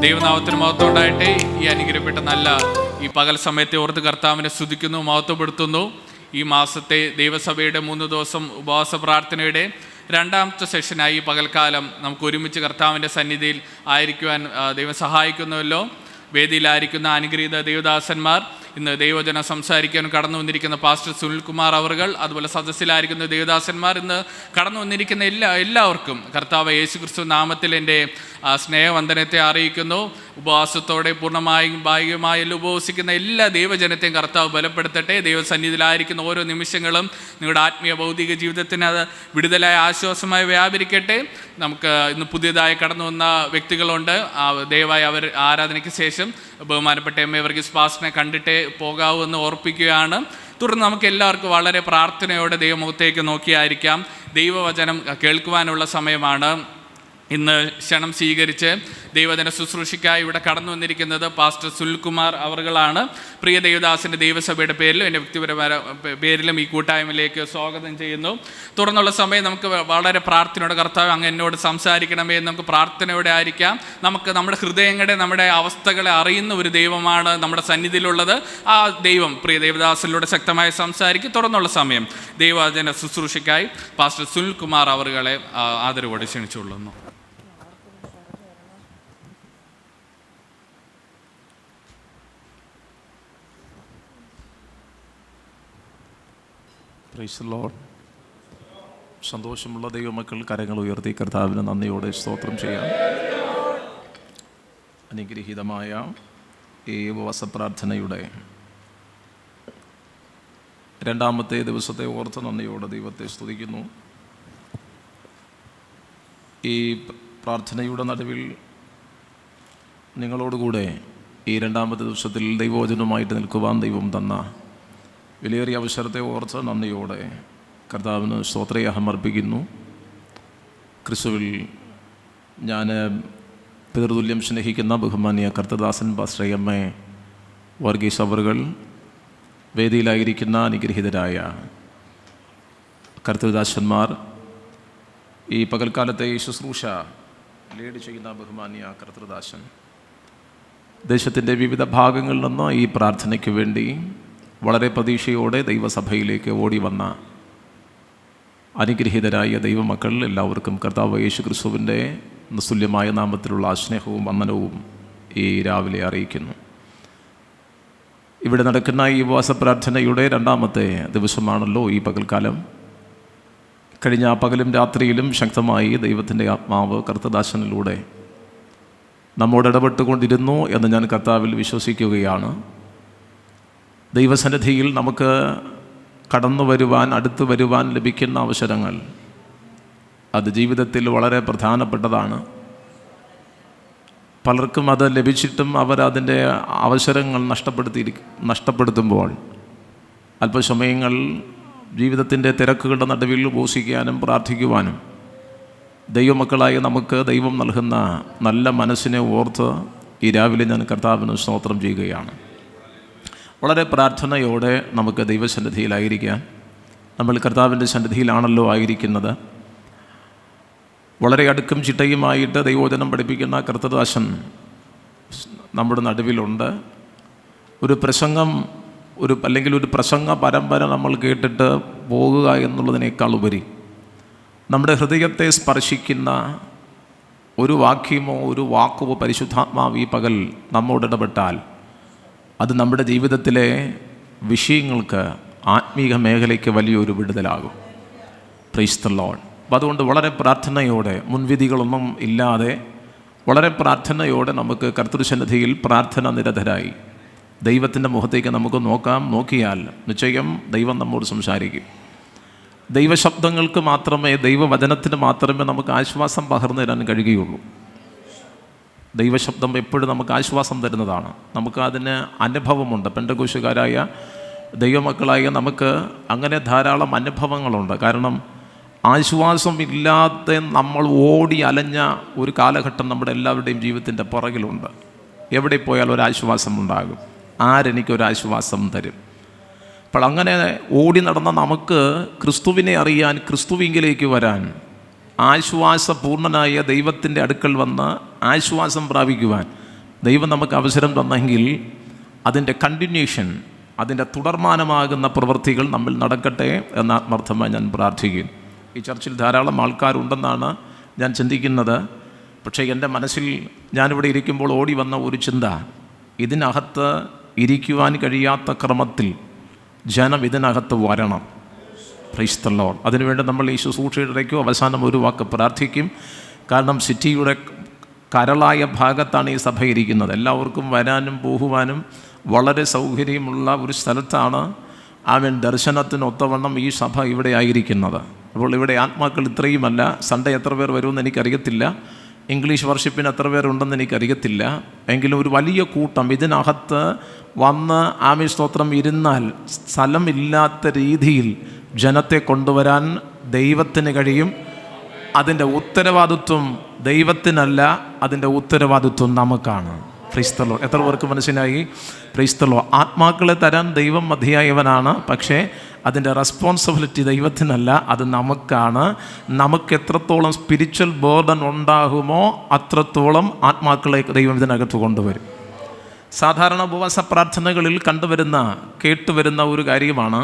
ദൈവനാമത്തിന് മഹത്വം ഉണ്ടായിട്ടെ. ഈ അനുഗ്രഹപ്പെട്ട നല്ല ഈ പകൽ സമയത്തെ ഓർത്ത് കർത്താവിനെ സ്തുതിക്കുന്നു, മഹത്വപ്പെടുത്തുന്നു. ഈ മാസത്തെ ദൈവസഭയുടെ 3 ദിവസം ഉപവാസ പ്രാർത്ഥനയുടെ 2ാമത്തെ സെഷനായി പകൽക്കാലം നമുക്ക് ഒരുമിച്ച് കർത്താവിൻ്റെ സന്നിധിയിൽ ആയിരിക്കുവാൻ ദൈവം സഹായിക്കുന്നുവല്ലോ. വേദിയിലായിരിക്കുന്ന അനുഗ്രഹീത ദൈവദാസന്മാർ, ഇന്ന് ദൈവവചനം സംസാരിക്കാൻ കടന്നു വന്നിരിക്കുന്ന പാസ്റ്റർ സുനിൽകുമാർ അവർകൾ, അതുപോലെ സദസ്സിലായിരിക്കുന്ന ദൈവദാസന്മാർ, ഇന്ന് കടന്നു വന്നിരിക്കുന്ന എല്ലാവർക്കും കർത്താവ് യേശുക്രിസ്തു നാമത്തിൽ എൻ്റെ സ്നേഹവന്ദനത്തെ അറിയിക്കുന്നു. ഉപവാസത്തോടെ പൂർണ്ണമായും ഭാഗികമായും ഉപവസിക്കുന്ന എല്ലാ ദൈവജനത്തെയും കർത്താവ് ബലപ്പെടുത്തട്ടെ. ദൈവസന്നിധിയിലായിരിക്കുന്ന ഓരോ നിമിഷങ്ങളും നിങ്ങളുടെ ആത്മീയ ഭൗതിക ജീവിതത്തിന് അത് വിടുതലായ ആശ്വാസമായി വ്യാപരിക്കട്ടെ. നമുക്ക് ഇന്ന് പുതിയതായി കടന്നു വന്ന വ്യക്തികളുണ്ട്. ദയവായി അവർ ആരാധനയ്ക്ക് ശേഷം ബഹുമാനപ്പെട്ട എം എ വർഗീസ് പാസ്റ്ററിനെ കണ്ടിട്ടേ പോകാവൂ എന്ന് ഓർപ്പിക്കുകയാണ്. തുടർന്ന് നമുക്ക് എല്ലാവർക്കും വളരെ പ്രാർത്ഥനയോടെ ദൈവമുഖത്തേക്ക് നോക്കിയായിരിക്കാം. ദൈവവചനം കേൾക്കുവാനുള്ള സമയമാണ്. ഇന്ന് ക്ഷണം സ്വീകരിച്ച് ദൈവവചന ശുശ്രൂഷയ്ക്കായി ഇവിടെ കടന്നു വന്നിരിക്കുന്നത് പാസ്റ്റർ സുനിൽകുമാർ അവർകളാണ്. പ്രിയ ദൈവദാസിൻ്റെ ദൈവസഭയുടെ പേരിലും എൻ്റെ വ്യക്തിപരമായ പേരിലും ഈ കൂട്ടായ്മയിലേക്ക് സ്വാഗതം ചെയ്യുന്നു. തുടർന്നുള്ള സമയം നമുക്ക് വളരെ പ്രാർത്ഥനയോടെ, കർത്താവ് അങ്ങ് എന്നോട് സംസാരിക്കണമേ എന്ന് നമുക്ക് പ്രാർത്ഥനയോടെ ആയിരിക്കാം. നമുക്ക് നമ്മുടെ ഹൃദയങ്ങളുടെ, നമ്മുടെ അവസ്ഥകളെ അറിയുന്ന ഒരു ദൈവമാണ് നമ്മുടെ സന്നിധിയിലുള്ളത്. ആ ദൈവം പ്രിയ ദൈവദാസിലൂടെ ശക്തമായി സംസാരിക്കും. തുടർന്നുള്ള സമയം ദൈവവചന ശുശ്രൂഷയ്ക്കായി പാസ്റ്റർ സുനിൽകുമാർ അവർകളെ ആദരവോടെ ക്ഷണിച്ചുകൊള്ളുന്നു. Price the Lord. സന്തോഷമുള്ള ദൈവമക്കൾ കരങ്ങൾ ഉയർത്തി കർത്താവിന് നന്ദിയോടെ സ്തോത്രം ചെയ്യാം. അനുഗ്രഹീതമായ ഈ ഉപവാസ പ്രാർത്ഥനയുടെ 2ാമത്തെ ദിവസത്തെ ഓർത്ത് നന്ദിയോടെ ദൈവത്തെ സ്തുതിക്കുന്നു. ഈ പ്രാർത്ഥനയുടെ നടുവിൽ നിങ്ങളോടുകൂടെ ഈ 2ാമത്തെ ദിവസത്തിൽ ദൈവവചനവുമായിട്ട് നിൽക്കുവാൻ ദൈവം തന്ന വിലയേറിയ അവസരത്തെ ഓർത്ത് നന്ദിയോടെ കർത്താവിന് സ്തോത്രയാഹം അർപ്പിക്കുന്നു. ക്രിസ്തുവിൽ ഞാൻ പിതൃതുല്യം സ്നേഹിക്കുന്ന ബഹുമാന്യ കർത്തദാസൻ പാസ്റ്റർ എം എ വർഗീസ് അവറുകൾ, വേദിയിലായിരിക്കുന്ന അനുഗ്രഹീതരായ കർത്തദാസന്മാർ, ഈ പകൽക്കാലത്തെ ഈ ശുശ്രൂഷ ലീഡ് ചെയ്യുന്ന ബഹുമാന്യ കർത്തദാസൻ, ദേശത്തിൻ്റെ വിവിധ ഭാഗങ്ങളിൽ നിന്ന് ഈ പ്രാർത്ഥനയ്ക്ക് വേണ്ടി വളരെ പ്രതീക്ഷയോടെ ദൈവസഭയിലേക്ക് ഓടി വന്ന അനുഗ്രഹീതരായ ദൈവമക്കൾ എല്ലാവർക്കും കർത്താവ് യേശു ക്രിസ്തുവിൻ്റെ നിസ്തുല്യമായ നാമത്തിലുള്ള സ്നേഹവും വന്ദനവും ഈ രാവിലെ അറിയിക്കുന്നു. ഇവിടെ നടക്കുന്ന ഈ ഉപവാസ പ്രാർത്ഥനയുടെ 2ാമത്തെ ദിവസമാണല്ലോ ഈ പകൽക്കാലം. കഴിഞ്ഞ പകലും രാത്രിയിലും ശക്തമായി ദൈവത്തിൻ്റെ ആത്മാവ് കർത്തദാസനിലൂടെ നമ്മോട് ഇടപെട്ടുകൊണ്ടിരുന്നു എന്ന് ഞാൻ കർത്താവിൽ വിശ്വസിക്കുകയാണ്. ദൈവസന്നിധിയിൽ നമുക്ക് കടന്നു വരുവാൻ, അടുത്തു വരുവാൻ ലഭിക്കുന്ന അവസരങ്ങൾ അത് ജീവിതത്തിൽ വളരെ പ്രധാനപ്പെട്ടതാണ്. പലർക്കും അത് ലഭിച്ചിട്ടും അവരതിൻ്റെ അവസരങ്ങൾ നഷ്ടപ്പെടുത്തുമ്പോൾ അല്പസമയങ്ങൾ ജീവിതത്തിൻ്റെ തിരക്കുകളുടെ നടുവിൽ ഉപവസിക്കാനും പ്രാർത്ഥിക്കുവാനും ദൈവമക്കളായി നമുക്ക് ദൈവം നൽകുന്ന നല്ല മനസ്സിനെ ഓർത്ത് ഈ രാവിലെ ഞാൻ കർത്താവിന് സ്തോത്രം ചെയ്യുകയാണ്. വളരെ പ്രാർത്ഥനയോടെ നമുക്ക് ദൈവസന്നിധിയിലായിരിക്കാം. നമ്മൾ കർത്താവിൻ്റെ സന്നിധിയിലാണല്ലോ ആയിരിക്കുന്നത്. വളരെ അടുക്കും ചിട്ടയുമായിട്ട് ദൈവവചനം പഠിപ്പിക്കുന്ന കർത്തദാസൻ നമ്മുടെ നടുവിലുണ്ട്. ഒരു പ്രസംഗ പരമ്പര നമ്മൾ കേട്ടിട്ട് പോകുക എന്നുള്ളതിനേക്കാൾ ഉപരി നമ്മുടെ ഹൃദയത്തെ സ്പർശിക്കുന്ന ഒരു വാക്യമോ ഒരു വാക്കോ പരിശുദ്ധാത്മാവ് ഈ പകൽ നമ്മോട് ഇടപെട്ടാൽ അത് നമ്മുടെ ജീവിതത്തിലെ വിഷയങ്ങൾക്ക്, ആത്മീക മേഖലയ്ക്ക് വലിയൊരു വിടുതലാകും. Price the Lord. അപ്പോൾ അതുകൊണ്ട് വളരെ പ്രാർത്ഥനയോടെ, മുൻവിധികളൊന്നും ഇല്ലാതെ വളരെ പ്രാർത്ഥനയോടെ നമുക്ക് കർത്തൃസന്നിധിയിൽ പ്രാർത്ഥന നിരതരായി ദൈവത്തിൻ്റെ മുഖത്തേക്ക് നമുക്ക് നോക്കാം. നോക്കിയാൽ നിശ്ചയം ദൈവം നമ്മോട് സംസാരിക്കും. ദൈവശബ്ദങ്ങൾക്ക് മാത്രമേ, ദൈവവചനത്തിന് മാത്രമേ നമുക്ക് ആശ്വാസം പകർന്നു തരാൻ കഴിയുകയുള്ളൂ. ദൈവശബ്ദം എപ്പോഴും നമുക്ക് ആശ്വാസം തരുന്നതാണ്. നമുക്ക് അതിന് അനുഭവമുണ്ട്. പെന്തക്കോസ്തുകാരായ ദൈവമക്കളായ നമുക്ക് അങ്ങനെ ധാരാളം അനുഭവങ്ങളുണ്ട്. കാരണം ആശ്വാസമില്ലാതെ നമ്മൾ ഓടി അലഞ്ഞ ഒരു കാലഘട്ടം നമ്മുടെ എല്ലാവരുടെയും ജീവിതത്തിൻ്റെ പുറകിലുണ്ട്. എവിടെ പോയാൽ ഒരാശ്വാസം ഉണ്ടാകും. ആരെനിക്കൊരാശ്വാസം തരും? അപ്പോൾ അങ്ങനെ ഓടി നടന്ന നമുക്ക് ക്രിസ്തുവിനെ അറിയാൻ, ക്രിസ്തുവിങ്കിലേക്ക് വരാൻ, ആശ്വാസപൂർണനായ ദൈവത്തിൻ്റെ അടുക്കൽ വന്ന് ആശ്വാസം പ്രാപിക്കുവാൻ ദൈവം നമുക്ക് അവസരം തന്നെങ്കിൽ അതിൻ്റെ കണ്ടിന്യൂഷൻ, അതിൻ്റെ തുടർമാനമാകുന്ന പ്രവൃത്തികൾ നമ്മിൽ നടക്കട്ടെ എന്ന ആത്മാർത്ഥമായി ഞാൻ പ്രാർത്ഥിക്കും. ഈ ചർച്ചിൽ ധാരാളം ആൾക്കാരുണ്ടെന്നാണ് ഞാൻ ചിന്തിക്കുന്നത്. പക്ഷേ എൻ്റെ മനസ്സിൽ ഞാനിവിടെ ഇരിക്കുമ്പോൾ ഓടി വന്ന ഒരു ചിന്ത, ഇതിനകത്ത് ഇരിക്കുവാൻ കഴിയാത്ത ക്രമത്തിൽ ജനം ഇതിനകത്ത് വരണം. Price the Lord. അതിനുവേണ്ടി നമ്മൾ ഈ ശുശ്രൂഷയുടെക്കോ അവസാനം ഒരു വാക്ക് പ്രാർത്ഥിക്കും. കാരണം സിറ്റിയുടെ കരളായ ഭാഗത്താണ് ഈ സഭ ഇരിക്കുന്നത്. എല്ലാവർക്കും വരാനും പോകുവാനും വളരെ സൗകര്യമുള്ള ഒരു സ്ഥലത്താണ് ദർശനത്തിനൊത്തവണ്ണം ഈ സഭ ഇവിടെ ആയിരിക്കുന്നത്. അപ്പോൾ ഇവിടെ ആത്മാക്കൾ ഇത്രയുമല്ല. സൺഡേ എത്ര പേർ വരുമെന്ന് എനിക്കറിയത്തില്ല, ഇംഗ്ലീഷ് വർഷിപ്പിന് എത്ര പേരുണ്ടെന്ന് എനിക്കറിയത്തില്ല. എങ്കിലും ഒരു വലിയ കൂട്ടം ഇതിനകത്ത് വന്ന് സ്തോത്രം ഇരുന്നാൽ സ്ഥലമില്ലാത്ത രീതിയിൽ ജനത്തെ കൊണ്ടുവരാൻ ദൈവത്തിന് കഴിയും. അതിൻ്റെ ഉത്തരവാദിത്വം ദൈവത്തിനല്ല, അതിൻ്റെ ഉത്തരവാദിത്വം നമുക്കാണ്. Price the Lord. എത്ര പേർക്ക് മനസ്സിലായി? Price the Lord. ആത്മാക്കളെ തരാൻ ദൈവം മതിയായവനാണ്, പക്ഷേ അതിൻ്റെ റെസ്പോൺസിബിലിറ്റി ദൈവത്തിനല്ല, അത് നമുക്കാണ്. നമുക്ക് എത്രത്തോളം സ്പിരിച്വൽ ബർഡൻ ഉണ്ടാകുമോ അത്രത്തോളം ആത്മാക്കളെ ദൈവം ഇതിനകത്ത് കൊണ്ടുവരും. സാധാരണ ഉപവാസ പ്രാർത്ഥനകളിൽ കേട്ടുവരുന്ന ഒരു കാര്യമാണ്,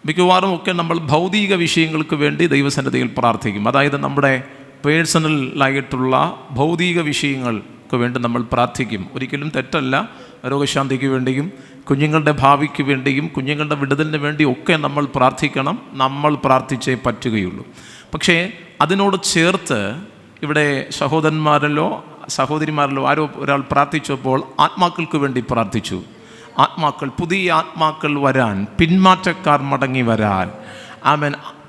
മിക്കവാറും ഒക്കെ നമ്മൾ ഭൗതിക വിഷയങ്ങൾക്ക് വേണ്ടി ദൈവസന്നിധിയിൽ പ്രാർത്ഥിക്കും. അതായത് നമ്മുടെ പേഴ്സണലായിട്ടുള്ള ഭൗതിക വിഷയങ്ങൾക്ക് വേണ്ടി നമ്മൾ പ്രാർത്ഥിക്കും. ഒരിക്കലും തെറ്റല്ല. രോഗശാന്തിക്ക് വേണ്ടിയും കുഞ്ഞുങ്ങളുടെ ഭാവിക്ക് വേണ്ടിയും കുഞ്ഞുങ്ങളുടെ വിടുതലിന് വേണ്ടിയും ഒക്കെ നമ്മൾ പ്രാർത്ഥിക്കണം. നമ്മൾ പ്രാർത്ഥിച്ചേ പറ്റുകയുള്ളൂ. പക്ഷേ അതിനോട് ചേർത്ത് ഇവിടെ സഹോദരിമാരിലോ ആരോ ഒരാൾ പ്രാർത്ഥിച്ചപ്പോൾ ആത്മാക്കൾക്ക് വേണ്ടി പ്രാർത്ഥിച്ചു. പുതിയ ആത്മാക്കൾ വരാൻ, പിന്മാറ്റക്കാർ മടങ്ങി വരാൻ.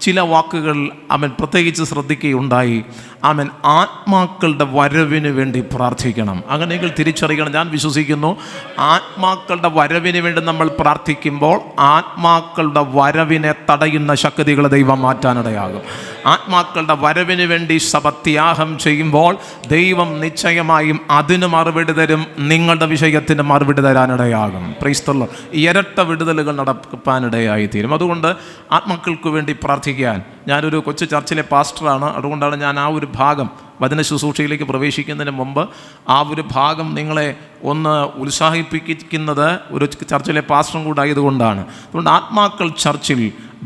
ചില വാക്കുകൾ പ്രത്യേകിച്ച് ശ്രദ്ധിക്കുകയുണ്ടായി. ആത്മാക്കളുടെ വരവിന് വേണ്ടി പ്രാർത്ഥിക്കണം. അങ്ങനെയെങ്കിൽ തിരിച്ചറിയണം, ഞാൻ വിശ്വസിക്കുന്നു ആത്മാക്കളുടെ വരവിന് വേണ്ടി നമ്മൾ പ്രാർത്ഥിക്കുമ്പോൾ ആത്മാക്കളുടെ വരവിനെ തടയുന്ന ശക്തികളെ ദൈവം മാറ്റാനിടയാകും. ആത്മാക്കളുടെ വരവിന് വേണ്ടി സഭ ത്യാഗം ചെയ്യുമ്പോൾ ദൈവം നിശ്ചയമായും അതിന് മറുപടി തരും, നിങ്ങളുടെ വിഷയത്തിന് മറുപടി തരാനിടയാകും. Price the Lord. ഇരട്ട വിടുതലുകൾ നടക്കാനിടയായി തീരും. അതുകൊണ്ട് ആത്മാക്കൾക്ക് വേണ്ടി പ്രാർത്ഥിക്കാൻ, ഞാനൊരു കൊച്ചു ചർച്ചിലെ പാസ്റ്ററാണ്. അതുകൊണ്ടാണ് ഞാൻ ആ ഒരു ഭാഗം വചന ശുശ്രൂഷയിലേക്ക് പ്രവേശിക്കുന്നതിന് മുമ്പ് ആ ഒരു ഭാഗം നിങ്ങളെ ഒന്ന് ഉത്സാഹിപ്പിക്കുന്നത് ഒരു ചർച്ചിലെ പാസ്റ്ററും കൂടെ ആയതുകൊണ്ടാണ്. അതുകൊണ്ട് ആത്മാക്കൾ ചർച്ചിൽ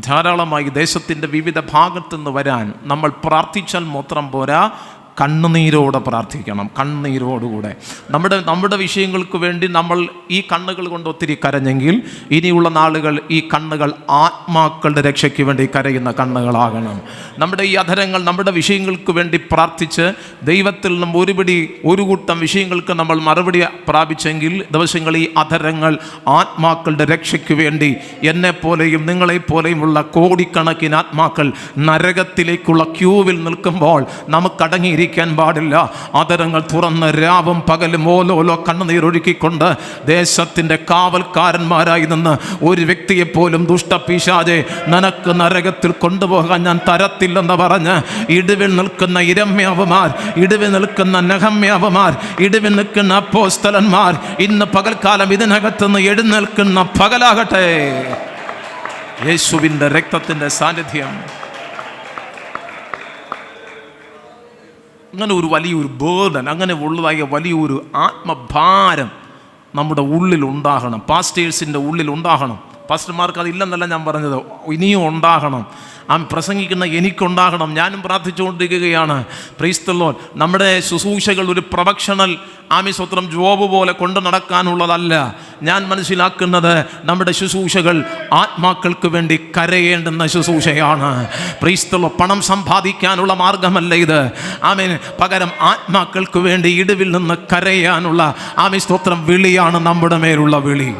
ധാരാളമായി ദേശത്തിൻ്റെ വിവിധ ഭാഗത്തുനിന്ന് വരാൻ നമ്മൾ പ്രാർത്ഥിച്ചാൽ മാത്രം പോരാ, കണ്ണുനീരോടെ പ്രാർത്ഥിക്കണം. കണ്ണുനീരോടുകൂടെ നമ്മുടെ വിഷയങ്ങൾക്ക് വേണ്ടി നമ്മൾ ഈ കണ്ണുകൾ കൊണ്ട് ഒത്തിരി കരഞ്ഞെങ്കിൽ ഇനിയുള്ള നാളുകൾ ഈ കണ്ണുകൾ ആത്മാക്കളുടെ രക്ഷയ്ക്ക് വേണ്ടി കരയുന്ന കണ്ണുകളാകണം. നമ്മുടെ ഈ അധരങ്ങൾ നമ്മുടെ വിഷയങ്ങൾക്ക് വേണ്ടി പ്രാർത്ഥിച്ച് ദൈവത്തിൽ നിന്നും ഒരു കൂട്ടം വിഷയങ്ങൾക്ക് നമ്മൾ മറുപടി പ്രാപിച്ചെങ്കിൽ ദിവസങ്ങൾ ഈ അധരങ്ങൾ ആത്മാക്കളുടെ രക്ഷയ്ക്ക് വേണ്ടി എന്നെപ്പോലെയും നിങ്ങളെപ്പോലെയുമുള്ള കോടിക്കണക്കിന് ആത്മാക്കൾ നരകത്തിലേക്കുള്ള ക്യൂവിൽ നിൽക്കുമ്പോൾ നമുക്കടങ്ങിയിരിക്കും പാടില്ല. അതരങ്ങൾ തുറന്ന് രാവും പകലും ഓലോലോ കണ്ണുനീരൊഴുക്കിക്കൊണ്ട് ദേശത്തിൻ്റെ കാവൽക്കാരന്മാരായി നിന്ന് ഒരു വ്യക്തിയെപ്പോലും ദുഷ്ടപിശാചേ നിനക്ക് നരകത്തിൽ കൊണ്ടുപോകാൻ ഞാൻ തരത്തില്ലെന്ന് പറഞ്ഞ് ഇടിവിൽ നിൽക്കുന്ന ഇരമ്യാവമാർ, ഇടിവിൽ നിൽക്കുന്ന നെഹമ്യാവമാർ, ഇടിവിൽ നിൽക്കുന്ന അപ്പോസ്തലന്മാർ ഇന്ന് പകൽക്കാലം ഇതിനകത്തുനിന്ന് എഴുന്നേൽക്കുന്ന പകലാകട്ടെ. യേശുവിൻ്റെ രക്തത്തിൻ്റെ സാന്നിധ്യം, അങ്ങനെ ഒരു വലിയൊരു ബേർഡൻ, അങ്ങനെ ഉള്ളതായ വലിയൊരു ആത്മഭാരം നമ്മുടെ ഉള്ളിൽ ഉണ്ടാകണം. പാസ്റ്റേഴ്സിൻ്റെ ഉള്ളിൽ ഉണ്ടാകണം. പാസ്റ്റർമാർക്ക് അതില്ലെന്നല്ല ഞാൻ പറഞ്ഞത്, ഇനിയും ഉണ്ടാകണം. പ്രസംഗിക്കുന്ന എനിക്കുണ്ടാകണം. ഞാനും പ്രാർത്ഥിച്ചുകൊണ്ടിരിക്കുകയാണ്. Price the Lord. നമ്മുടെ ശുശ്രൂഷകൾ ഒരു പ്രൊഫഷണൽ സ്വത്രം ജോബ് പോലെ കൊണ്ടു നടക്കാനുള്ളതല്ല. ഞാൻ മനസ്സിലാക്കുന്നത് നമ്മുടെ ശുശ്രൂഷകൾ ആത്മാക്കൾക്ക് വേണ്ടി കരയേണ്ടുന്ന ശുശ്രൂഷയാണ്. Praise the lord. പണം സമ്പാദിക്കാനുള്ള മാർഗമല്ല ഇത്. പകരം ആത്മാക്കൾക്ക് വേണ്ടി ഇടിവിൽ നിന്ന് കരയാനുള്ള സ്തോത്രം വിളിയാണ് നമ്മുടെ മേലുള്ള വിളി.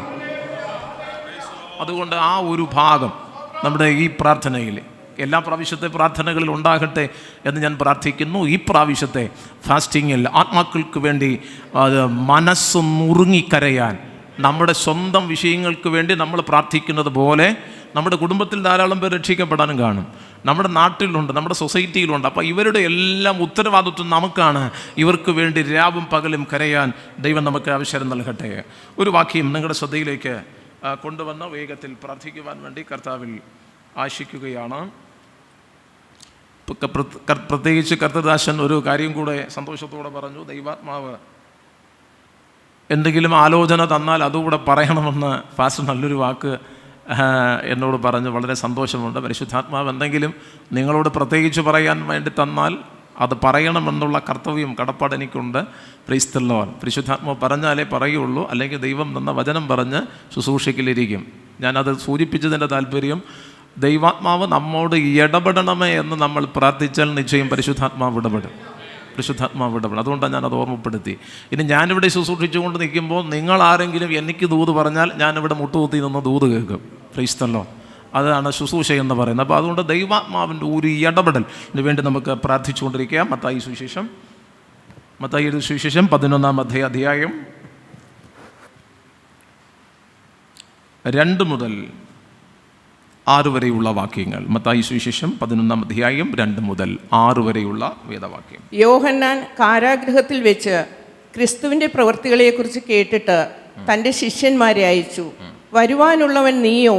അതുകൊണ്ട് ആ ഒരു ഭാഗം നമ്മുടെ ഈ പ്രാർത്ഥനയിൽ എല്ലാ പ്രാവശ്യത്തെ പ്രാർത്ഥനകളിൽ ഉണ്ടാകട്ടെ എന്ന് ഞാൻ പ്രാർത്ഥിക്കുന്നു. ഈ പ്രാവശ്യത്തെ ഫാസ്റ്റിങ്ങിൽ ആത്മാക്കൾക്ക് വേണ്ടി മനസ്സ് നുറുങ്ങിക്കരയാൻ, നമ്മുടെ സ്വന്തം വിഷയങ്ങൾക്ക് വേണ്ടി നമ്മൾ പ്രാർത്ഥിക്കുന്നത് പോലെ നമ്മുടെ കുടുംബത്തിൽ ധാരാളം പേർ രക്ഷിക്കപ്പെടാനും കാണും. നമ്മുടെ നാട്ടിലുണ്ട്, നമ്മുടെ സൊസൈറ്റിയിലുണ്ട്. അപ്പോൾ ഇവരുടെ എല്ലാം ഉത്തരവാദിത്വം നമുക്കാണ്. ഇവർക്ക് വേണ്ടി രാവും പകലും കരയാൻ ദൈവം നമുക്ക് അവസരം നൽകട്ടെ. ഒരു വാക്യം നിങ്ങളുടെ ശ്രദ്ധയിലേക്ക് കൊണ്ടുവന്ന് വേഗത്തിൽ പ്രാർത്ഥിക്കുവാൻ വേണ്ടി കർത്താവിൽ ആശിക്കുകയാണ്. പ്രത്യേകിച്ച് കർത്തദാസൻ ഒരു കാര്യം കൂടെ സന്തോഷത്തോടെ പറഞ്ഞു. ദൈവാത്മാവ് എന്തെങ്കിലും ആലോചന തന്നാൽ അതുകൂടെ പറയണമെന്ന് പാസ്റ്റർ നല്ലൊരു വാക്ക് എന്നോട് പറഞ്ഞ് വളരെ സന്തോഷമുണ്ട്. പരിശുദ്ധാത്മാവ് എന്തെങ്കിലും നിങ്ങളോട് പ്രത്യേകിച്ച് പറയാൻ വേണ്ടി തന്നാൽ അത് പറയണമെന്നുള്ള കർത്തവ്യം കടപ്പാട് എനിക്കുണ്ട്. Price the Lord. പരിശുദ്ധാത്മാവ് പറഞ്ഞാലേ പറയുള്ളൂ, അല്ലെങ്കിൽ ദൈവം തന്ന വചനം പറഞ്ഞ് ശുശ്രൂഷയ്ക്കിലിരിക്കും. ഞാനത് സൂചിപ്പിച്ചതിൻ്റെ താല്പര്യം, ദൈവാത്മാവ് നമ്മോട് ഇടപെടണമേ എന്ന് നമ്മൾ പ്രാർത്ഥിച്ചാൽ നിശ്ചയം പരിശുദ്ധാത്മാവ് ഇടപെടും. അതുകൊണ്ടാണ് ഞാനത് ഓർമ്മപ്പെടുത്തി. ഇനി ഞാനിവിടെ ശുശ്രൂഷിച്ചുകൊണ്ട് നിൽക്കുമ്പോൾ നിങ്ങൾ ആരെങ്കിലും എനിക്ക് ദൂത് പറഞ്ഞാൽ ഞാനിവിടെ മുട്ടുകുത്തി നിന്ന് ദൂത് കേൾക്കും. Price the Lord. അതാണ് ശുശ്രൂഷ എന്ന് പറയുന്നത്. അപ്പോൾ അതുകൊണ്ട് ദൈവാത്മാവിൻ്റെ ഒരു ഇടപെടലിന് വേണ്ടി നമുക്ക് പ്രാർത്ഥിച്ചുകൊണ്ടിരിക്കുക. മത്തായി സുവിശേഷം 11-ാം അധ്യായം 2 മുതൽ 6 വരെയുള്ള വാക്യങ്ങൾ. മത്തായി സുവിശേഷം 11-ാം അധ്യായം 2 മുതൽ 6 വരെയുള്ള വേദവാക്യം. യോഹന്നാൻ കാരാഗൃഹത്തിൽ വെച്ച് ക്രിസ്തുവിൻ്റെ പ്രവൃത്തികളെക്കുറിച്ച് കേട്ടിട്ട് തൻ്റെ ശിഷ്യന്മാരെ അയച്ചു. വരുവാനുള്ളവൻ നീയോ,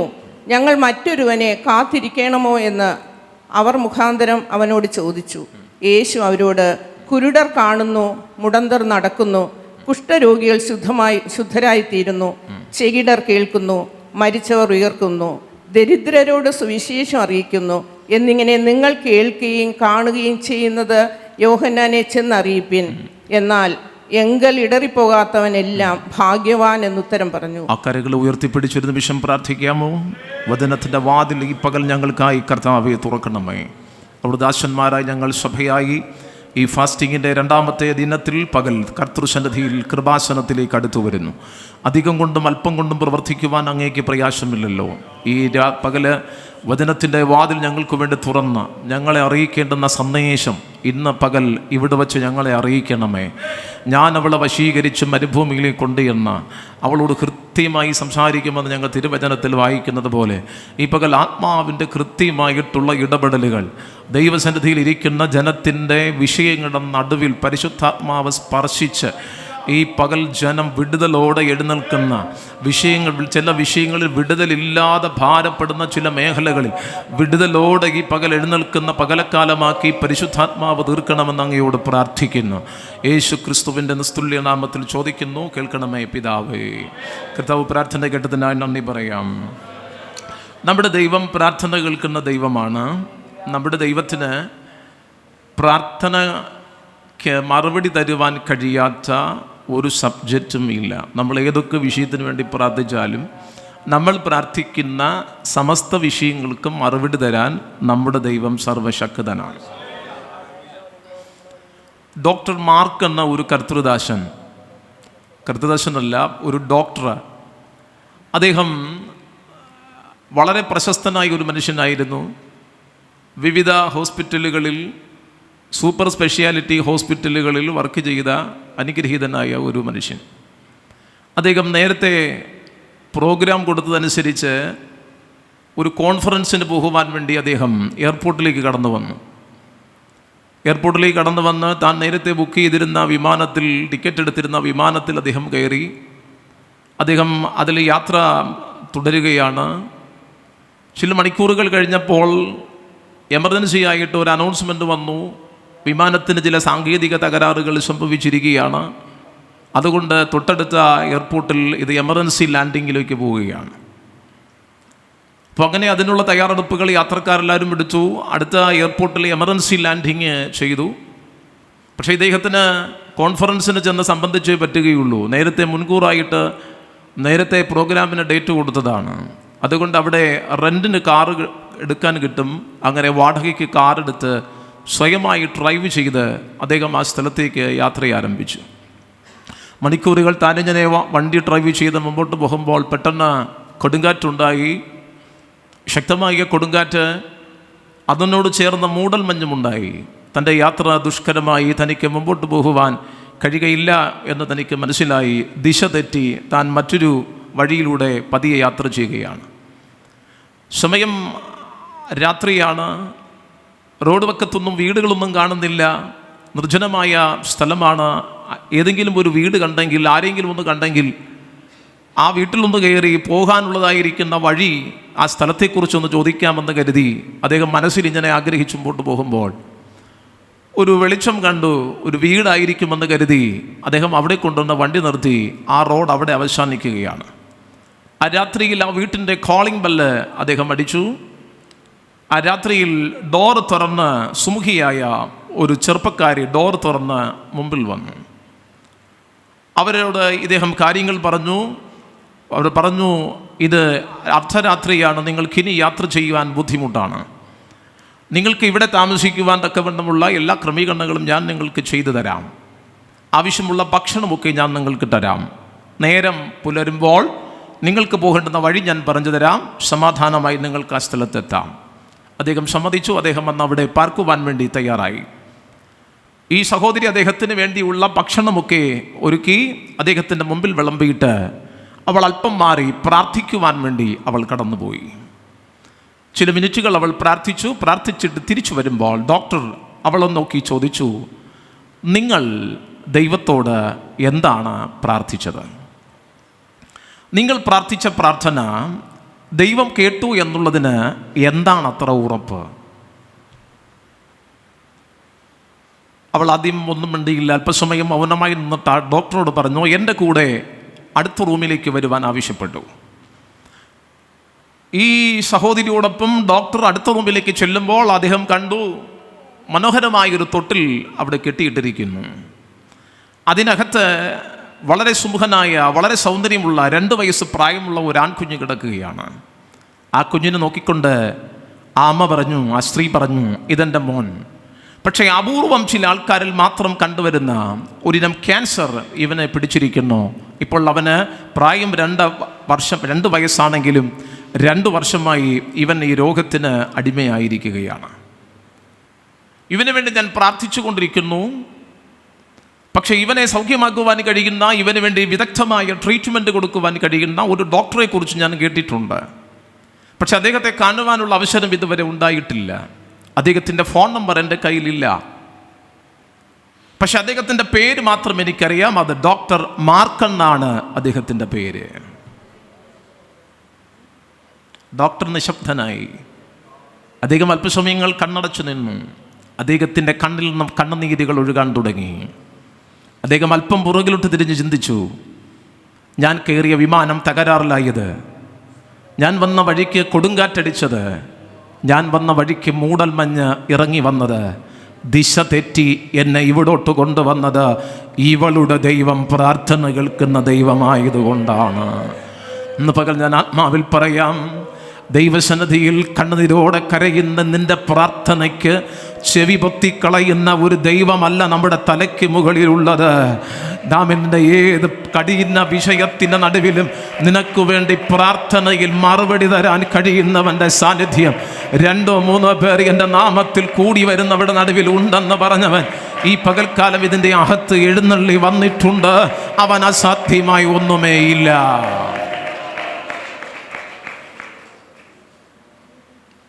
ഞങ്ങൾ മറ്റൊരുവനെ കാത്തിരിക്കണമോ എന്ന് അവർ മുഖാന്തരം അവനോട് ചോദിച്ചു. യേശു അവരോട്, കുരുടർ കാണുന്നു, മുടന്തർ നടക്കുന്നു, കുഷ്ഠരോഗികൾ ശുദ്ധരായിത്തീരുന്നു, ചെകിടർ കേൾക്കുന്നു, മരിച്ചവർ ഉയർക്കുന്നു, ദരിദ്രരോട് സുവിശേഷം അറിയിക്കുന്നു എന്നിങ്ങനെ നിങ്ങൾ കേൾക്കുകയും കാണുകയും ചെയ്യുന്നത് യോഹന്നാനെ ചെന്നറിയിപ്പിൻ. എന്നാൽ എങ്കൽ ഇടറിപ്പോകാത്തവനെല്ലാം ഭാഗ്യവാൻ എന്നുത്തരം പറഞ്ഞു. ആ കരകൾ ഉയർത്തിപ്പിടിച്ചൊരു നിമിഷം പ്രാർത്ഥിക്കാമോ? വചനത്തിൻ്റെ വാതിൽ ഈ പകൽ ഞങ്ങൾക്കായി കർത്താവെ തുറക്കണമേ. അവിടെ ദാസന്മാരായി ഞങ്ങൾ സഭയായി ഈ ഫാസ്റ്റിങ്ങിൻ്റെ 2ാമത്തെ ദിനത്തിൽ പകൽ കർത്തൃസന്നിധിയിൽ കൃപാസനത്തിലേക്ക് അടുത്തു വരുന്നു. അധികം കൊണ്ടും അല്പം കൊണ്ടും പ്രവർത്തിക്കുവാൻ അങ്ങേക്ക് പ്രയാസമില്ലല്ലോ. ഈ പകല് വചനത്തിൻ്റെ വാതിൽ ഞങ്ങൾക്ക് വേണ്ടി തുറന്ന് ഞങ്ങളെ അറിയിക്കേണ്ടുന്ന സന്ദേശം ഇന്ന് പകൽ ഇവിടെ വച്ച് ഞങ്ങളെ അറിയിക്കണമേ. ഞാൻ അവളെ വശീകരിച്ച് മരുഭൂമിയിലേക്ക് കൊണ്ടുവന്ന് അവളോട് കൃത്യമായി സംസാരിക്കുമെന്ന് ഞങ്ങൾ തിരുവചനത്തിൽ വായിക്കുന്നത് പോലെ ഈ പകൽ ആത്മാവിൻ്റെ കൃത്യമായിട്ടുള്ള ഇടപെടലുകൾ ദൈവസന്നിധിയിൽ ഇരിക്കുന്ന ജനത്തിൻ്റെ വിഷയങ്ങളുടെ നടുവിൽ പരിശുദ്ധാത്മാവ് സ്പർശിച്ച് ഈ പകൽ ജനം വിടുതലോടെ എഴുന്നേൽക്കുന്ന ചില വിഷയങ്ങളിൽ വിടുതലില്ലാതെ ഭാരപ്പെടുന്ന ചില മേഖലകളിൽ വിടുതലോടെ ഈ പകൽ എഴുന്നേൽക്കുന്ന പകലക്കാലമാക്കി പരിശുദ്ധാത്മാവ് തീർക്കണമെന്ന് അങ്ങയോട് പ്രാർത്ഥിക്കുന്നു. യേശു ക്രിസ്തുവിൻ്റെ നിസ്തുല്യ നാമത്തിൽ ചോദിക്കുന്നു, കേൾക്കണമേ പിതാവേ. കർത്താവ് പ്രാർത്ഥന കേട്ടതിനായി നന്ദി പറയാം. നമ്മുടെ ദൈവം പ്രാർത്ഥന കേൾക്കുന്ന ദൈവമാണ്. നമ്മുടെ ദൈവത്തിന് പ്രാർത്ഥനയ്ക്ക് മറുപടി തരുവാൻ കഴിയാത്ത ഒരു സബ്ജക്റ്റും ഇല്ല. നമ്മൾ ഏതൊക്കെ വിഷയത്തിന് വേണ്ടി പ്രാർത്ഥിച്ചാലും നമ്മൾ പ്രാർത്ഥിക്കുന്ന സമസ്ത വിഷയങ്ങൾക്കും മറുപടി തരാൻ നമ്മുടെ ദൈവം സർവശക്തനാണ്. ഡോക്ടർ മാർക്ക് എന്ന ഒരു കർത്തൃദാസനല്ല, ഒരു ഡോക്ടർ. അദ്ദേഹം വളരെ പ്രശസ്തനായ ഒരു മനുഷ്യനായിരുന്നു. വിവിധ ഹോസ്പിറ്റലുകളിൽ, സൂപ്പർ സ്പെഷ്യാലിറ്റി ഹോസ്പിറ്റലുകളിൽ വർക്ക് ചെയ്ത അനുഗ്രഹീതനായ ഒരു മനുഷ്യൻ. അദ്ദേഹം നേരത്തെ പ്രോഗ്രാം കൊടുത്തതനുസരിച്ച് ഒരു കോൺഫറൻസിന് പോകുവാൻ വേണ്ടി അദ്ദേഹം എയർപോർട്ടിലേക്ക് കടന്നു വന്ന് താൻ നേരത്തെ ബുക്ക് ചെയ്തിരുന്ന വിമാനത്തിൽ, ടിക്കറ്റ് എടുത്തിരുന്ന വിമാനത്തിൽ അദ്ദേഹം കയറി. അദ്ദേഹം അതിൽ യാത്ര തുടരുകയാണ്. ചില മണിക്കൂറുകൾ കഴിഞ്ഞപ്പോൾ എമർജൻസി ആയിട്ട് ഒരു അനൗൺസ്മെൻറ്റ് വന്നു. വിമാനത്തിന് ചില സാങ്കേതിക തകരാറുകൾ സംഭവിച്ചിരിക്കുകയാണ്. അതുകൊണ്ട് തൊട്ടടുത്ത എയർപോർട്ടിൽ ഇത് എമർജൻസി ലാൻഡിങ്ങിലേക്ക് പോവുകയാണ്. അപ്പോൾ അങ്ങനെ അതിനുള്ള തയ്യാറെടുപ്പുകൾ യാത്രക്കാരെല്ലാവരും എടുത്തു. അടുത്ത എയർപോർട്ടിൽ എമർജൻസി ലാൻഡിങ് ചെയ്തു. പക്ഷേ ഇദ്ദേഹത്തിന് കോൺഫറൻസിന് ചെന്ന് സംബന്ധിച്ചേ പറ്റുകയുള്ളൂ. നേരത്തെ പ്രോഗ്രാമിന് ഡേറ്റ് കൊടുത്തതാണ്. അതുകൊണ്ട് അവിടെ റെൻറ്റിന് കാറ് എടുക്കാൻ കിട്ടും. അങ്ങനെ വാടകയ്ക്ക് കാറെടുത്ത് സ്വയമായി ഡ്രൈവ് ചെയ്ത് അദ്ദേഹം ആ സ്ഥലത്തേക്ക് യാത്ര ആരംഭിച്ചു. മണിക്കൂറുകൾ താനിങ്ങനെ വണ്ടി ഡ്രൈവ് ചെയ്ത് മുമ്പോട്ട് പോകുമ്പോൾ പെട്ടെന്ന് കൊടുങ്കാറ്റുണ്ടായി. ശക്തമായ കൊടുങ്കാറ്റ്, അതിനോട് ചേർന്ന മൂടൽ മഞ്ഞുമുണ്ടായി. തൻ്റെ യാത്ര ദുഷ്കരമായി, തനിക്ക് മുമ്പോട്ട് പോകുവാൻ കഴിയുകയില്ല എന്ന് തനിക്ക് മനസ്സിലായി. ദിശ തെറ്റി താൻ മറ്റൊരു വഴിയിലൂടെ പതിയെ യാത്ര ചെയ്യുകയാണ്. സമയം രാത്രിയാണ്. റോഡ് വക്കത്തൊന്നും വീടുകളൊന്നും കാണുന്നില്ല. നിർജ്ജനമായ സ്ഥലമാണ്. ഏതെങ്കിലും ഒരു വീട് കണ്ടെങ്കിൽ, ആരെങ്കിലും ഒന്ന് കണ്ടെങ്കിൽ ആ വീട്ടിലൊന്ന് കയറി പോകാനുള്ളതായിരിക്കുന്ന വഴി, ആ സ്ഥലത്തെക്കുറിച്ചൊന്ന് ചോദിക്കാമെന്ന് കരുതി അദ്ദേഹം മനസ്സിൽ ഇങ്ങനെ ആഗ്രഹിച്ചു മുമ്പോട്ട് പോകുമ്പോൾ ഒരു വെളിച്ചം കണ്ടു, ഒരു വീടായിരിക്കുമെന്ന് കരുതി അദ്ദേഹം അവിടെ കൊണ്ടുവന്ന വണ്ടി നിർത്തി. ആ റോഡ് അവിടെ അവസാനിക്കുകയാണ്. ആ രാത്രിയിൽ ആ വീട്ടിൻ്റെ കോളിംഗ് ബെല്ല് അദ്ദേഹം അടിച്ചു. ആ രാത്രിയിൽ ഡോർ തുറന്ന് സുമുഖിയായ ഒരു ചെറുപ്പക്കാരി ഡോർ തുറന്ന് മുമ്പിൽ വന്നു. അവരോട് ഇദ്ദേഹം കാര്യങ്ങൾ പറഞ്ഞു. അവർ പറഞ്ഞു, ഇത് അർദ്ധരാത്രിയാണ്, നിങ്ങൾക്കിനി യാത്ര ചെയ്യുവാൻ ബുദ്ധിമുട്ടാണ്. നിങ്ങൾക്ക് ഇവിടെ താമസിക്കുവാൻ തക്കവണ്ണമുള്ള എല്ലാ ക്രമീകരണങ്ങളും ഞാൻ നിങ്ങൾക്ക് ചെയ്തു തരാം. ആവശ്യമുള്ള ഭക്ഷണമൊക്കെ ഞാൻ നിങ്ങൾക്ക് തരാം. നേരം പുലരുമ്പോൾ നിങ്ങൾക്ക് പോകേണ്ടുന്ന വഴി ഞാൻ പറഞ്ഞു തരാം. സമാധാനമായി നിങ്ങൾക്ക് ആ സ്ഥലത്തെത്താം. അദ്ദേഹം സമ്മതിച്ചു. അദ്ദേഹം വന്ന് അവിടെ പാർക്കുവാൻ വേണ്ടി തയ്യാറായി. ഈ സഹോദരി അദ്ദേഹത്തിന് വേണ്ടിയുള്ള ഭക്ഷണമൊക്കെ ഒരുക്കി അദ്ദേഹത്തിൻ്റെ മുമ്പിൽ വിളമ്പിയിട്ട് അവൾ അല്പം മാറി പ്രാർത്ഥിക്കുവാൻ വേണ്ടി അവൾ കടന്നുപോയി. ചില മിനിറ്റുകൾ അവൾ പ്രാർത്ഥിച്ചിട്ട് തിരിച്ചു വരുമ്പോൾ ഡോക്ടർ അവളെ നോക്കി ചോദിച്ചു, നിങ്ങൾ ദൈവത്തോട് എന്താണ് പ്രാർത്ഥിച്ചത്? നിങ്ങൾ പ്രാർത്ഥിച്ച പ്രാർത്ഥന ദൈവം കേട്ടു എന്നുള്ളതിന് എന്താണ് അത്ര ഉറപ്പ്? അവൾ ആദ്യം ഒന്നും മിണ്ടിയില്ല. അല്പസമയം മൗനമായി നിന്നിട്ട് ഡോക്ടറോട് പറഞ്ഞു, എൻ്റെ കൂടെ അടുത്ത റൂമിലേക്ക് വരുവാൻ ആവശ്യപ്പെട്ടു. ഈ സഹോദരിയോടൊപ്പം ഡോക്ടർ അടുത്ത റൂമിലേക്ക് ചെല്ലുമ്പോൾ അദ്ദേഹം കണ്ടു, മനോഹരമായൊരു തൊട്ടിൽ അവിടെ കെട്ടിയിട്ടിരിക്കുന്നു. അതിനകത്ത് വളരെ സുമുഖനായ, വളരെ സൗന്ദര്യമുള്ള 2 വയസ്സ് പ്രായമുള്ള ഒരു ആൺകുഞ്ഞ് കിടക്കുകയാണ്. ആ കുഞ്ഞിനെ നോക്കിക്കൊണ്ട് ആ അമ്മ പറഞ്ഞു, ആ സ്ത്രീ പറഞ്ഞു, ഇതെൻ്റെ മോൻ. പക്ഷേ അപൂർവം ചില ആൾക്കാരിൽ മാത്രം കണ്ടുവരുന്ന ഒരിനം ക്യാൻസർ ഇവനെ പിടിച്ചിരിക്കുന്നു. ഇപ്പോൾ അവന് പ്രായം 2 വയസ്സാണെങ്കിലും 2 വർഷമായി ഇവൻ ഈ രോഗത്തിന് അടിമയായിരിക്കുകയാണ്. ഇവന് വേണ്ടി ഞാൻ പ്രാർത്ഥിച്ചു കൊണ്ടിരിക്കുന്നു. പക്ഷേ ഇവനെ സൗഖ്യമാക്കുവാൻ കഴിയുന്ന, ഇവന് വേണ്ടി വിദഗ്ധമായ ട്രീറ്റ്മെൻറ്റ് കൊടുക്കുവാൻ കഴിയുന്ന ഒരു ഡോക്ടറെ കുറിച്ച് ഞാൻ കേട്ടിട്ടുണ്ട്. പക്ഷെ അദ്ദേഹത്തെ കാണുവാനുള്ള അവസരം ഇതുവരെ ഉണ്ടായിട്ടില്ല. അദ്ദേഹത്തിൻ്റെ ഫോൺ നമ്പർ എൻ്റെ കയ്യിലില്ല. പക്ഷെ അദ്ദേഹത്തിൻ്റെ പേര് മാത്രം എനിക്കറിയാം. അത് ഡോക്ടർ മാർക്കെന്നാണ് അദ്ദേഹത്തിൻ്റെ പേര്. ഡോക്ടർ നിശബ്ദനായി. അദ്ദേഹം അല്പസമയങ്ങൾ കണ്ണടച്ചു നിന്നു. അദ്ദേഹത്തിൻ്റെ കണ്ണിൽ നിന്നും കണ്ണുനീരുകൾ ഒഴുകാൻ തുടങ്ങി. അദ്ദേഹം അല്പം പുറകിലോട്ട് തിരിഞ്ഞ് ചിന്തിച്ചു, ഞാൻ കയറിയ വിമാനം തകരാറിലായത്, ഞാൻ വന്ന വഴിക്ക് കൊടുങ്കാറ്റടിച്ചത്, ഞാൻ വന്ന വഴിക്ക് മൂടൽമഞ്ഞ് ഇറങ്ങി വന്നത്, ദിശ തെറ്റി എന്നെ ഇവിടോട്ട് കൊണ്ടുവന്നത് ഇവളുടെ ദൈവം പ്രാർത്ഥന കേൾക്കുന്ന ദൈവമായതുകൊണ്ടാണ്. ഇന്ന് പകൽ ഞാൻ ആത്മാവിൽ പറയാം, ദൈവസന്നിധിയിൽ കണ്ണുനീരോടെ കരയുന്ന നിന്റെ പ്രാർത്ഥനയ്ക്ക് ചെവി പൊത്തിക്കളയുന്ന ഒരു ദൈവമല്ല നമ്മുടെ തലയ്ക്ക് മുകളിലുള്ളത്. ദാമിൻ്റെ ഏത് കഠിന വിഷയത്തിൻ്റെ നടുവിലും നിനക്ക് വേണ്ടി പ്രാർത്ഥനയിൽ മറുപടി തരാൻ കഴിയുന്നവൻ്റെ സാന്നിധ്യം 2-3 പേർ എൻ്റെ നാമത്തിൽ കൂടി വരുന്നവരുടെ നടുവിൽ ഉണ്ടെന്ന് പറഞ്ഞവൻ ഈ പകൽക്കാലം ഇതിൻ്റെ അകത്ത് എഴുന്നള്ളി വന്നിട്ടുണ്ട്. അവൻ അസാധ്യമായി ഒന്നുമേയില്ല.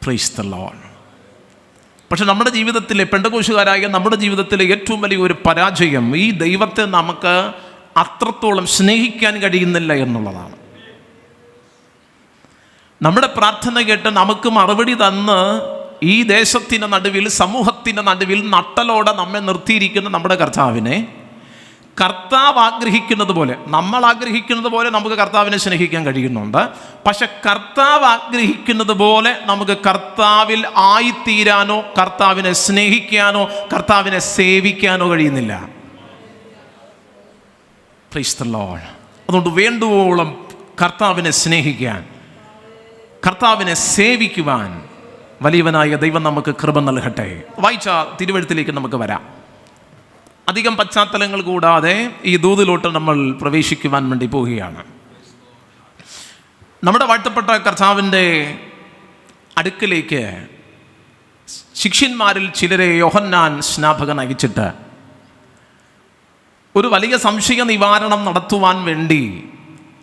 Price the Lord. പക്ഷെ നമ്മുടെ ജീവിതത്തിലെ പെന്തക്കോസ്തുകാരായ നമ്മുടെ ജീവിതത്തിലെ ഏറ്റവും വലിയ ഒരു പരാജയം ഈ ദൈവത്തെ നമുക്ക് അത്രത്തോളം സ്നേഹിക്കാൻ കഴിയുന്നില്ല എന്നുള്ളതാണ്. നമ്മുടെ പ്രാർത്ഥന കേട്ട് നമുക്ക് മറുപടി തന്ന് ഈ ദേശത്തിൻ്റെ നടുവിൽ, സമൂഹത്തിൻ്റെ നടുവിൽ നട്ടലോടെ നമ്മെ നിർത്തിയിരിക്കുന്ന നമ്മുടെ കർത്താവിനെ കർത്താവ് ആഗ്രഹിക്കുന്നത് പോലെ, നമ്മൾ ആഗ്രഹിക്കുന്നത് പോലെ നമുക്ക് കർത്താവിനെ സ്നേഹിക്കാൻ കഴിയുന്നുണ്ട്. പക്ഷെ കർത്താവ് ആഗ്രഹിക്കുന്നത് പോലെ നമുക്ക് കർത്താവിൽ ആയിത്തീരാനോ കർത്താവിനെ സ്നേഹിക്കാനോ കർത്താവിനെ സേവിക്കാനോ കഴിയുന്നില്ല. Price the Lord. അതുകൊണ്ട് വേണ്ടുവോളം കർത്താവിനെ സ്നേഹിക്കാൻ, കർത്താവിനെ സേവിക്കുവാൻ വലിയവനായ ദൈവം നമുക്ക് കൃപ നൽകട്ടെ. വായിച്ച തിരുവെഴുത്തിലേക്ക് നമുക്ക് വരാം. അധികം പശ്ചാത്തലങ്ങൾ കൂടാതെ ഈ ദൂതിലോട്ട് നമ്മൾ പ്രവേശിക്കുവാൻ വേണ്ടി പോവുകയാണ്. നമ്മുടെ വാഴ്ത്തപ്പെട്ട കർത്താവിൻ്റെ അടുക്കലേക്ക് ശിഷ്യന്മാരിൽ ചിലരെ യോഹന്നാൻ സ്നാപകൻ അയച്ചിട്ട് ഒരു വലിയ സംശയ നിവാരണം നടത്തുവാൻ വേണ്ടി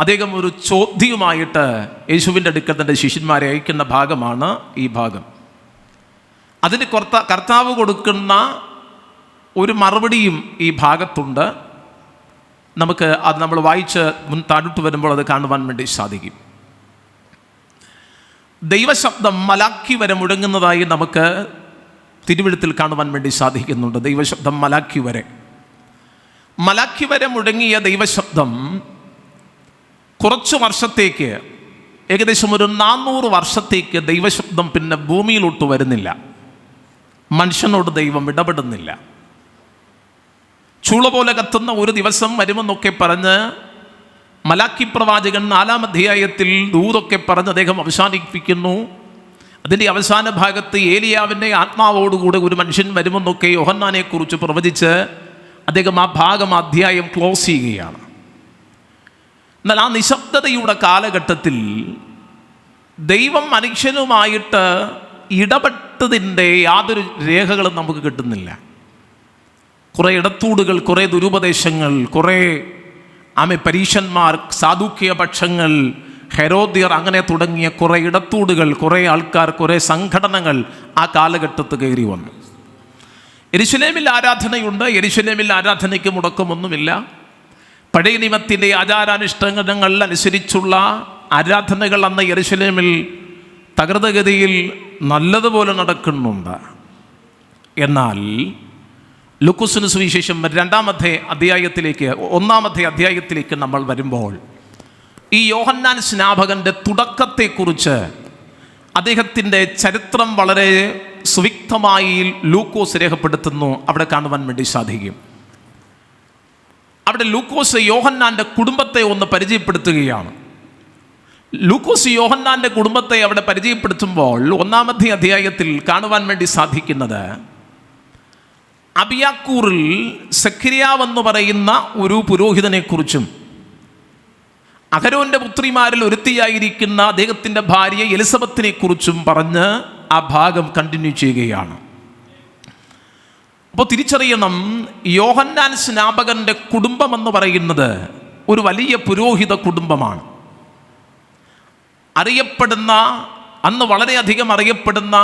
അദ്ദേഹം ഒരു ചോദ്യവുമായിട്ട് യേശുവിൻ്റെ അടുക്കൽ തൻ്റെ ശിഷ്യന്മാരെ അയക്കുന്ന ഭാഗമാണ് ഈ ഭാഗം. അതിന് കർത്താവ് കൊടുക്കുന്ന ഒരു മറുപടിയും ഈ ഭാഗത്തുണ്ട്. നമുക്ക് അത് നമ്മൾ വായിച്ച് താഴോട്ട് വരുമ്പോൾ അത് കാണുവാൻ വേണ്ടി സാധിക്കും. ദൈവശബ്ദം മലാക്കി വരെ മുഴങ്ങുന്നതായി നമുക്ക് തിരുവെഴുത്തിൽ കാണുവാൻ വേണ്ടി സാധിക്കുന്നുണ്ട്. ദൈവശബ്ദം മലാക്കി വരെ മുഴങ്ങിയ ദൈവശബ്ദം കുറച്ച് വർഷത്തേക്ക്, ഏകദേശം ഒരു 400 വർഷത്തേക്ക് ദൈവശബ്ദം പിന്നെ ഭൂമിയിലോട്ട് വരുന്നില്ല. മനുഷ്യനോട് ദൈവം ഇടപെടുന്നില്ല. ചൂള പോലെ കത്തുന്ന ഒരു ദിവസം വരുമെന്നൊക്കെ പറഞ്ഞ് മലാക്കി പ്രവാചകൻ 4-ാം അധ്യായത്തിൽ ദൂതൊക്കെ പറഞ്ഞ് അദ്ദേഹം അവസാനിപ്പിക്കുന്നു. അതിൻ്റെ അവസാന ഭാഗത്ത് ഏലിയാവിൻ്റെ ആത്മാവോടുകൂടെ ഒരു മനുഷ്യൻ വരുമെന്നൊക്കെ യോഹന്നാനെ കുറിച്ച് പ്രവചിച്ച് അദ്ദേഹം ആ അധ്യായം ക്ലോസ് ചെയ്യുകയാണ്. എന്നാൽ ആ നിശബ്ദതയുടെ കാലഘട്ടത്തിൽ ദൈവം മനുഷ്യനുമായിട്ട് ഇടപെട്ടതിൻ്റെ യാതൊരു രേഖകളും നമുക്ക് കിട്ടുന്നില്ല. കുറേ ഇടത്തൂടുകൾ, കുറേ ദുരുപദേശങ്ങൾ, കുറേ പരീശന്മാർ, സാദൂക്യ പക്ഷങ്ങൾ, ഹെരോദ്യർ, അങ്ങനെ തുടങ്ങിയ കുറേ ഇടത്തൂടുകൾ, കുറേ ആൾക്കാർ, കുറേ സംഘടനകൾ ആ കാലഘട്ടത്ത് കയറി വന്നു. യെരുശലേമിൽ ആരാധനയുണ്ട്. യെരുശലേമിൽ ആരാധനയ്ക്ക് മുടക്കമൊന്നുമില്ല. പഴയ നിയമത്തിൻ്റെ ആചാരാനുഷ്ഠാനങ്ങൾ അനുസരിച്ചുള്ള ആരാധനകൾ അന്ന് യെരുശലേമിൽ തകൃതഗതിയിൽ നല്ലതുപോലെ നടക്കുന്നുണ്ട്. എന്നാൽ ലൂക്കോസിന് സുവിശേഷം 1-ാം അധ്യായത്തിലേക്ക് നമ്മൾ വരുമ്പോൾ ഈ യോഹന്നാൻ സ്നാപകൻ്റെ തുടക്കത്തെക്കുറിച്ച് അദ്ദേഹത്തിൻ്റെ ചരിത്രം വളരെ സുവിക്തമായി ലൂക്കോസ് രേഖപ്പെടുത്തുന്നു. അവിടെ കാണുവാൻ വേണ്ടി സാധിക്കും. അവിടെ ലൂക്കോസ് യോഹന്നാൻ്റെ കുടുംബത്തെ ഒന്ന് പരിചയപ്പെടുത്തുകയാണ്. ലൂക്കോസ് യോഹന്നാൻ്റെ കുടുംബത്തെ അവിടെ പരിചയപ്പെടുത്തുമ്പോൾ 1-ാം അധ്യായത്തിൽ കാണുവാൻ വേണ്ടി സാധിക്കുന്നത്, അബിയാക്കൂറിൽ സെഖര്യാവെന്ന് പറയുന്ന ഒരു പുരോഹിതനെക്കുറിച്ചും അഹരോന്റെ പുത്രിമാരിൽ ഒരുത്തിയായിരിക്കുന്ന അദ്ദേഹത്തിൻ്റെ ഭാര്യ എലിസബത്തിനെ കുറിച്ചും പറഞ്ഞ് ആ ഭാഗം കണ്ടിന്യൂ ചെയ്യുകയാണ്. അപ്പോൾ തിരിച്ചറിയണം, യോഹന്നാൻ സ്നാപകന്റെ കുടുംബം എന്ന് പറയുന്നത് ഒരു വലിയ പുരോഹിത കുടുംബമാണ്. അറിയപ്പെടുന്ന, അന്ന് വളരെയധികം അറിയപ്പെടുന്ന,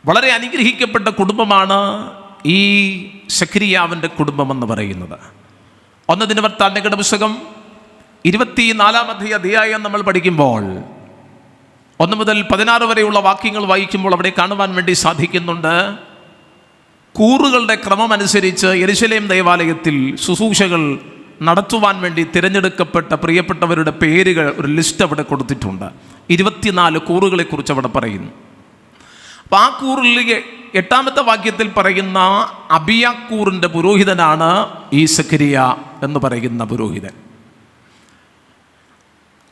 വളരെ അനുഗ്രഹിക്കപ്പെട്ട കുടുംബമാണ് ഈ സെഖര്യാവിൻ്റെ കുടുംബമെന്ന് പറയുന്നത്. 1 ദിനവൃത്താന്തങ്ങളുടെ പുസ്തകം 24-ാം അധ്യായം നമ്മൾ പഠിക്കുമ്പോൾ 1 മുതൽ 16 വരെയുള്ള വാക്യങ്ങൾ വായിക്കുമ്പോൾ അവിടെ കാണുവാൻ വേണ്ടി സാധിക്കുന്നുണ്ട്, കൂറുകളുടെ ക്രമമനുസരിച്ച് യെരുശലേം ദേവാലയത്തിൽ ശുശ്രൂഷകൾ നടത്തുവാൻ വേണ്ടി തിരഞ്ഞെടുക്കപ്പെട്ട പ്രിയപ്പെട്ടവരുടെ പേരുകൾ ഒരു ലിസ്റ്റ് അവിടെ കൊടുത്തിട്ടുണ്ട്. 24 കൂറുകളെക്കുറിച്ച് അവിടെ പറയുന്നു. അപ്പം ആ കൂറിൽ 8-ാമത്തെ വാക്യത്തിൽ പറയുന്ന അബിയാക്കൂറിൻ്റെ പുരോഹിതനാണ് ഈ സെഖര്യ എന്ന് പറയുന്ന പുരോഹിതൻ.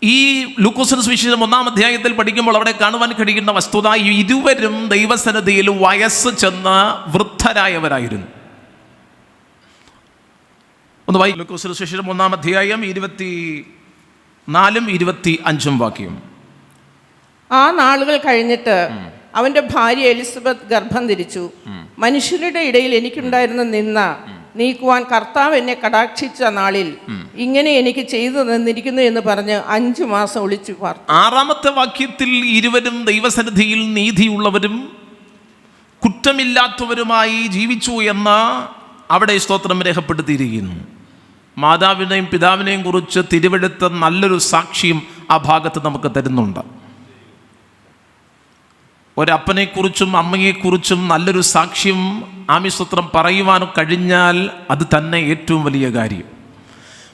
ഈ ലൂക്കോസിന് സുവിശേഷം 1-ാം അധ്യായത്തിൽ പഠിക്കുമ്പോൾ അവിടെ കാണുവാൻ കഴിയുന്ന വസ്തുത, ഇരുവരും ദൈവസന്നിധിയിൽ വയസ്സ് ചെന്ന് വൃദ്ധരായവരായിരുന്നു. ഒന്ന് ലൂക്കോസിന് സുവിശേഷം 1-ാം അധ്യായം 24-ഉം 25-ഉം വാക്യം. ആ നാളുകൾ കഴിഞ്ഞിട്ട് അവന്റെ ഭാര്യ എലിസബത്ത് ഗർഭം ധരിച്ചു. മനുഷ്യരുടെ ഇടയിൽ എനിക്കുണ്ടായിരുന്ന നിന്ന നീക്കുവാൻ കർത്താവ് എന്നെ കടാക്ഷിച്ച നാളിൽ ഇങ്ങനെ എനിക്ക് ചെയ്തു തന്നിരിക്കുന്നു എന്ന് പറഞ്ഞ് 5 മാസം ഒളിച്ചു പാർത്തു. 6-ാമത്തെ വാക്യത്തിൽ ഇരുവരും ദൈവസന്നിധിയിൽ നീതിയുള്ളവരും കുറ്റമില്ലാത്തവരുമായി ജീവിച്ചു എന്ന് അവിടെ സ്തോത്രം രേഖപ്പെടുത്തിയിരിക്കുന്നു. മാതാവിനെയും പിതാവിനെയും കുറിച്ച് തിരുവെടുത്ത നല്ലൊരു സാക്ഷ്യം ആ ഭാഗത്ത് നമുക്ക് തരുന്നുണ്ട്. ഒരപ്പനെക്കുറിച്ചും അമ്മയെക്കുറിച്ചും നല്ലൊരു സാക്ഷ്യം ആമിസ്തോത്രം പറയുവാൻ കഴിഞ്ഞാൽ അത് തന്നെ ഏറ്റവും വലിയ കാര്യം.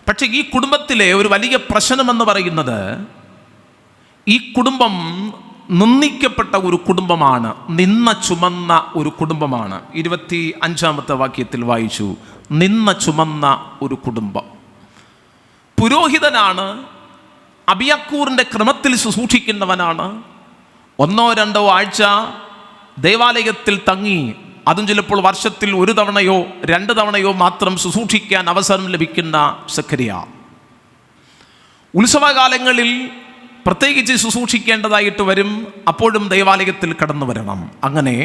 പക്ഷേ ഈ കുടുംബത്തിലെ ഒരു വലിയ പ്രശ്നമെന്ന് പറയുന്നത്, ഈ കുടുംബം നിന്ദിക്കപ്പെട്ട ഒരു കുടുംബമാണ്, നിന്ന ചുമന്ന ഒരു കുടുംബമാണ്. 25-ാമത്തെ വാക്യത്തിൽ വായിച്ചു, നിന്ന ചുമന്ന ഒരു കുടുംബം. പുരോഹിതനാണ്, അബിയാക്കൂറിൻ്റെ ക്രമത്തിൽ ശുശ്രൂഷിക്കുന്നവനാണ്. 1-2 ആഴ്ച ദേവാലയത്തിൽ തങ്ങി, അതും ചിലപ്പോൾ വർഷത്തിൽ 1 തവണയോ 2 തവണയോ മാത്രം ശുശ്രൂഷിക്കാൻ അവസരം ലഭിക്കുന്ന സെഖര്യ. ഉത്സവകാലങ്ങളിൽ പ്രത്യേകിച്ച് ശുശ്രൂഷിക്കേണ്ടതായിട്ട് വരും, അപ്പോഴും ദേവാലയത്തിൽ കടന്നു വരണം. അങ്ങനെ